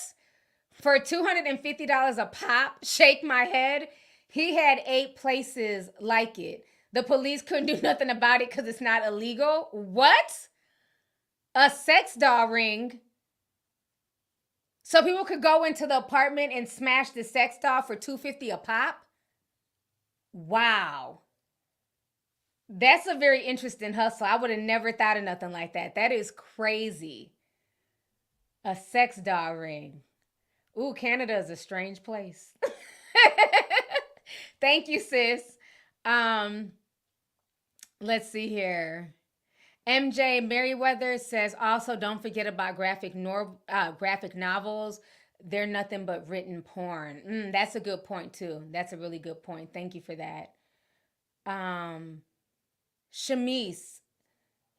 For $250 a pop? Shake my head. He had 8 places like it. The police couldn't do nothing about it because it's not illegal. What? A sex doll ring? So people could go into the apartment and smash the sex doll for $250 a pop? Wow. That's a very interesting hustle. I would have never thought of nothing like that. That is crazy. A sex doll ring. Ooh, Canada is a strange place. Thank you, sis. Let's see here. MJ Merriweather says, also don't forget about graphic novels. They're nothing but written porn. That's a good point, too. That's a really good point. Thank you for that. Shamise,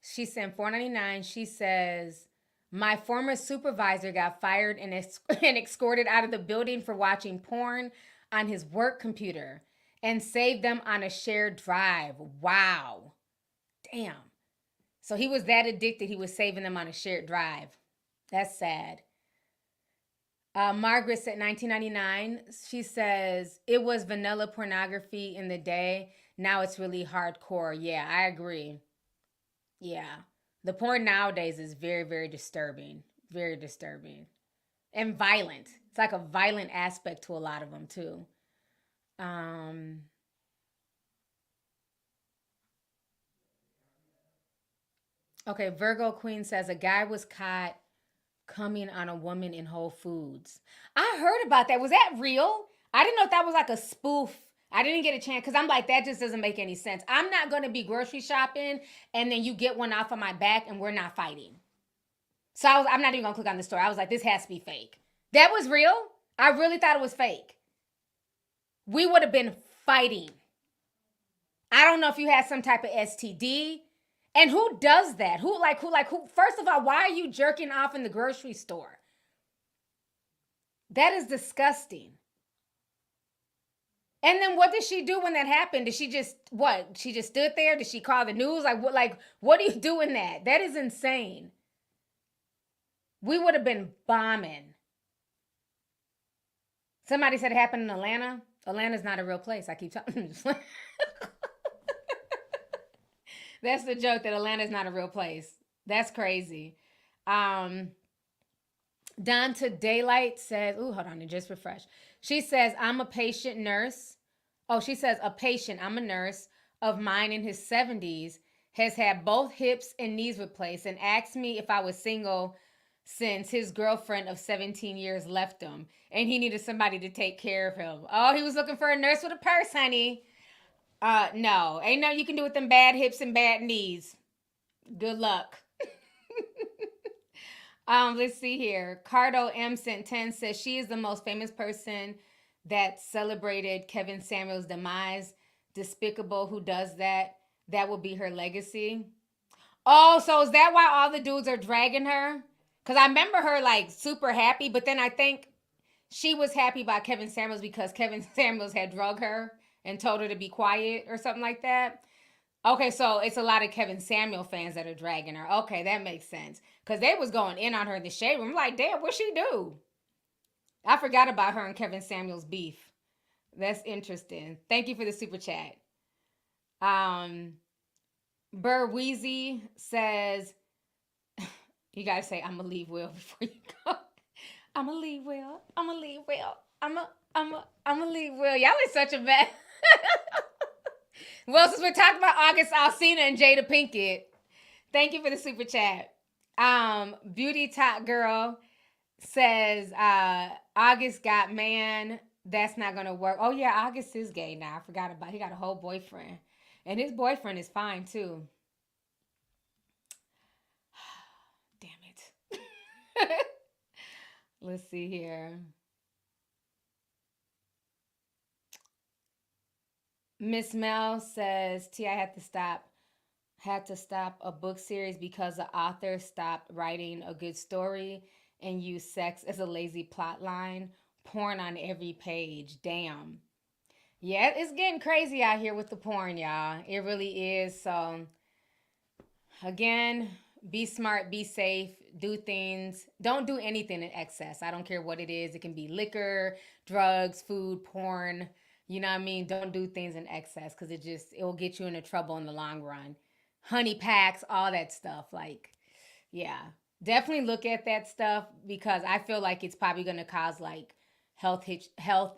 she sent $4.99. She says, my former supervisor got fired and escorted out of the building for watching porn on his work computer and saved them on a shared drive. Wow. Damn. So he was that addicted, he was saving them on a shared drive. That's sad. Margaret said 1999. She says, it was vanilla pornography in the day. Now it's really hardcore. Yeah, I agree. Yeah. The porn nowadays is very, very disturbing. Very disturbing. And violent. It's like a violent aspect to a lot of them, too. Okay, Virgo Queen says, a guy was caught coming on a woman in Whole Foods. I heard about that. Was that real? I didn't know if that was like a spoof. I didn't get a chance because I'm like, that just doesn't make any sense. I'm not going to be grocery shopping and then you get one off of my back and we're not fighting. So I'm not even going to click on the story. I was like, this has to be fake. That was real? I really thought it was fake. We would have been fighting. I don't know if you had some type of STD. And who does that? Who? First of all, why are you jerking off in the grocery store? That is disgusting. And then what did she do when that happened? Did she just, what? She just stood there? Did she call the news? What do you do in that? That is insane. We would have been bombing. Somebody said it happened in Atlanta. Atlanta's not a real place. I keep telling you. That's the joke, that Atlanta's not a real place. That's crazy. Don to Daylight says, ooh, hold on, it just refreshed. She says, I'm a patient nurse. Oh, she says, a patient, I'm a nurse of mine in his 70s, has had both hips and knees replaced and asked me if I was single since his girlfriend of 17 years left him and he needed somebody to take care of him. Oh, he was looking for a nurse with a purse, honey. No, ain't nothing you can do with them bad hips and bad knees. Good luck. Let's see here. Cardo M sent 10 says she is the most famous person that celebrated Kevin Samuels' demise. Despicable who does that. That will be her legacy. Oh, so is that why all the dudes are dragging her? Because I remember her like super happy, but then I think she was happy about Kevin Samuels because Kevin Samuels had drugged her and told her to be quiet or something like that. Okay, so it's a lot of Kevin Samuel fans that are dragging her. Okay, that makes sense. Because they was going in on her in the shade room. I'm like, damn, what'd she do? I forgot about her and Kevin Samuel's beef. That's interesting. Thank you for the super chat. Burr Weezy says, you got to say, I'm going to leave Will before you go. I'm going to leave Will. I'm going to leave Will. I'm going to leave Will. Y'all are such a bad. Well, since we're talking about August Alsina and Jada Pinkett, thank you for the super chat. Beauty Top Girl says, August got man. That's not going to work. Oh, yeah, August is gay now. I forgot about it. He got a whole boyfriend. And his boyfriend is fine, too. Damn it. Let's see here. Miss Mel says, T.I. had to stop a book series because the author stopped writing a good story and used sex as a lazy plot line. Porn on every page. Damn. Yeah, it's getting crazy out here with the porn, y'all. It really is. So, again, be smart, be safe, do things. Don't do anything in excess. I don't care what it is. It can be liquor, drugs, food, porn. You know what I mean? Don't do things in excess because it will get you into trouble in the long run. Honey packs, all that stuff. Like, yeah. Definitely look at that stuff because I feel like it's probably going to cause like health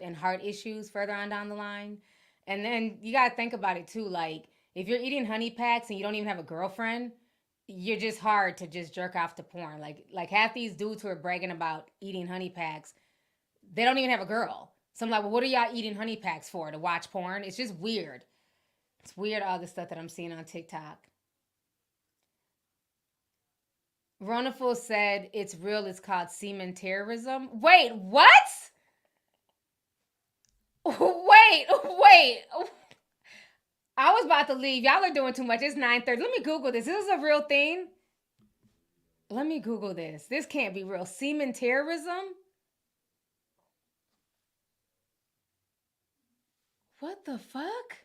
and heart issues further on down the line. And then you got to think about it too. Like if you're eating honey packs and you don't even have a girlfriend, you're just hard to just jerk off to porn. Like half these dudes who are bragging about eating honey packs, they don't even have a girl. So I'm like, well, what are y'all eating honey packs for? To watch porn? It's just weird. It's weird, all the stuff that I'm seeing on TikTok. Ronaful said, it's real. It's called semen terrorism. Wait, what? Wait. I was about to leave. Y'all are doing too much. It's 9:30. Let me Google this. This is a real thing. Let me Google this. This can't be real. Semen terrorism? What the fuck?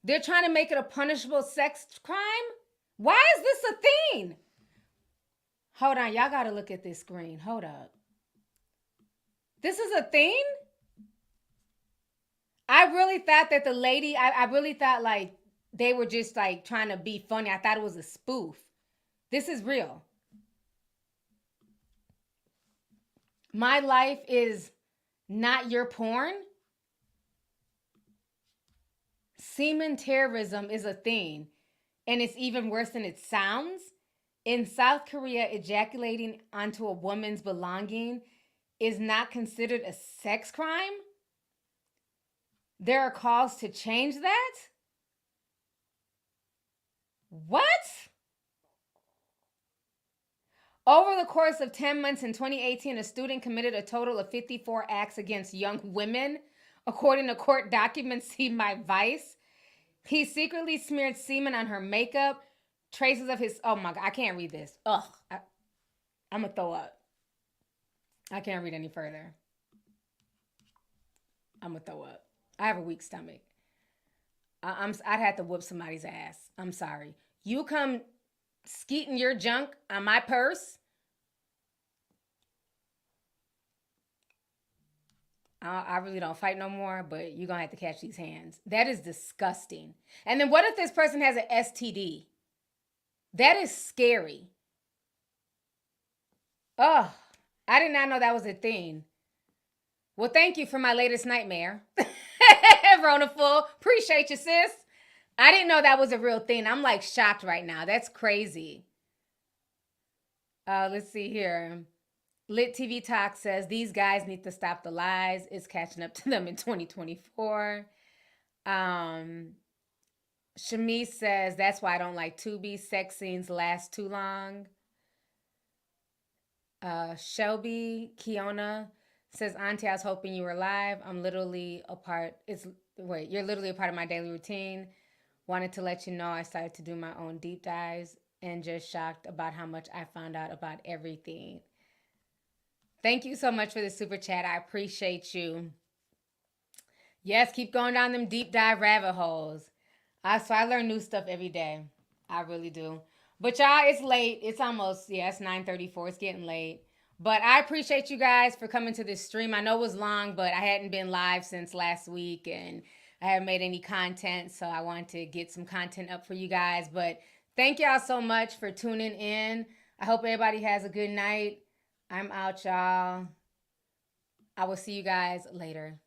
They're trying to make it a punishable sex crime? Why is this a thing? Hold on. Y'all got to look at this screen. Hold up. This is a thing? I really thought that the lady, I really thought like they were just like trying to be funny. I thought it was a spoof. This is real. My life is not your porn. Semen terrorism is a thing, and it's even worse than it sounds. In South Korea, ejaculating onto a woman's belonging is not considered a sex crime. There are calls to change that. What? Over the course of 10 months in 2018, a student committed a total of 54 acts against young women, according to court documents. See My Vice. He secretly smeared semen on her makeup, traces of his... Oh my God, I can't read this. Ugh, I'm gonna throw up. I can't read any further. I'm gonna throw up. I have a weak stomach. I'd have to whoop somebody's ass. I'm sorry. You come skeeting your junk on my purse. I really don't fight no more, but you're going to have to catch these hands. That is disgusting. And then what if this person has an STD? That is scary. Oh, I did not know that was a thing. Well, thank you for my latest nightmare. Rona Full. Appreciate you, sis. I didn't know that was a real thing. I'm like shocked right now. That's crazy. Let's see here. Lit TV Talk says these guys need to stop the lies. It's catching up to them in 2024. Shamiz says that's why I don't like Tubi. Sex scenes last too long. Shelby Kiona says, Auntie, I was hoping you were live. I'm literally a part. You're literally a part of my daily routine. Wanted to let you know I started to do my own deep dives and just shocked about how much I found out about everything. Thank you so much for the super chat. I appreciate you. Yes, keep going down them deep dive rabbit holes. So I learn new stuff every day. I really do. But y'all, it's late. It's almost, it's 9:34. It's getting late. But I appreciate you guys for coming to this stream. I know it was long, but I hadn't been live since last week and I haven't made any content. So I wanted to get some content up for you guys. But thank y'all so much for tuning in. I hope everybody has a good night. I'm out, y'all. I will see you guys later.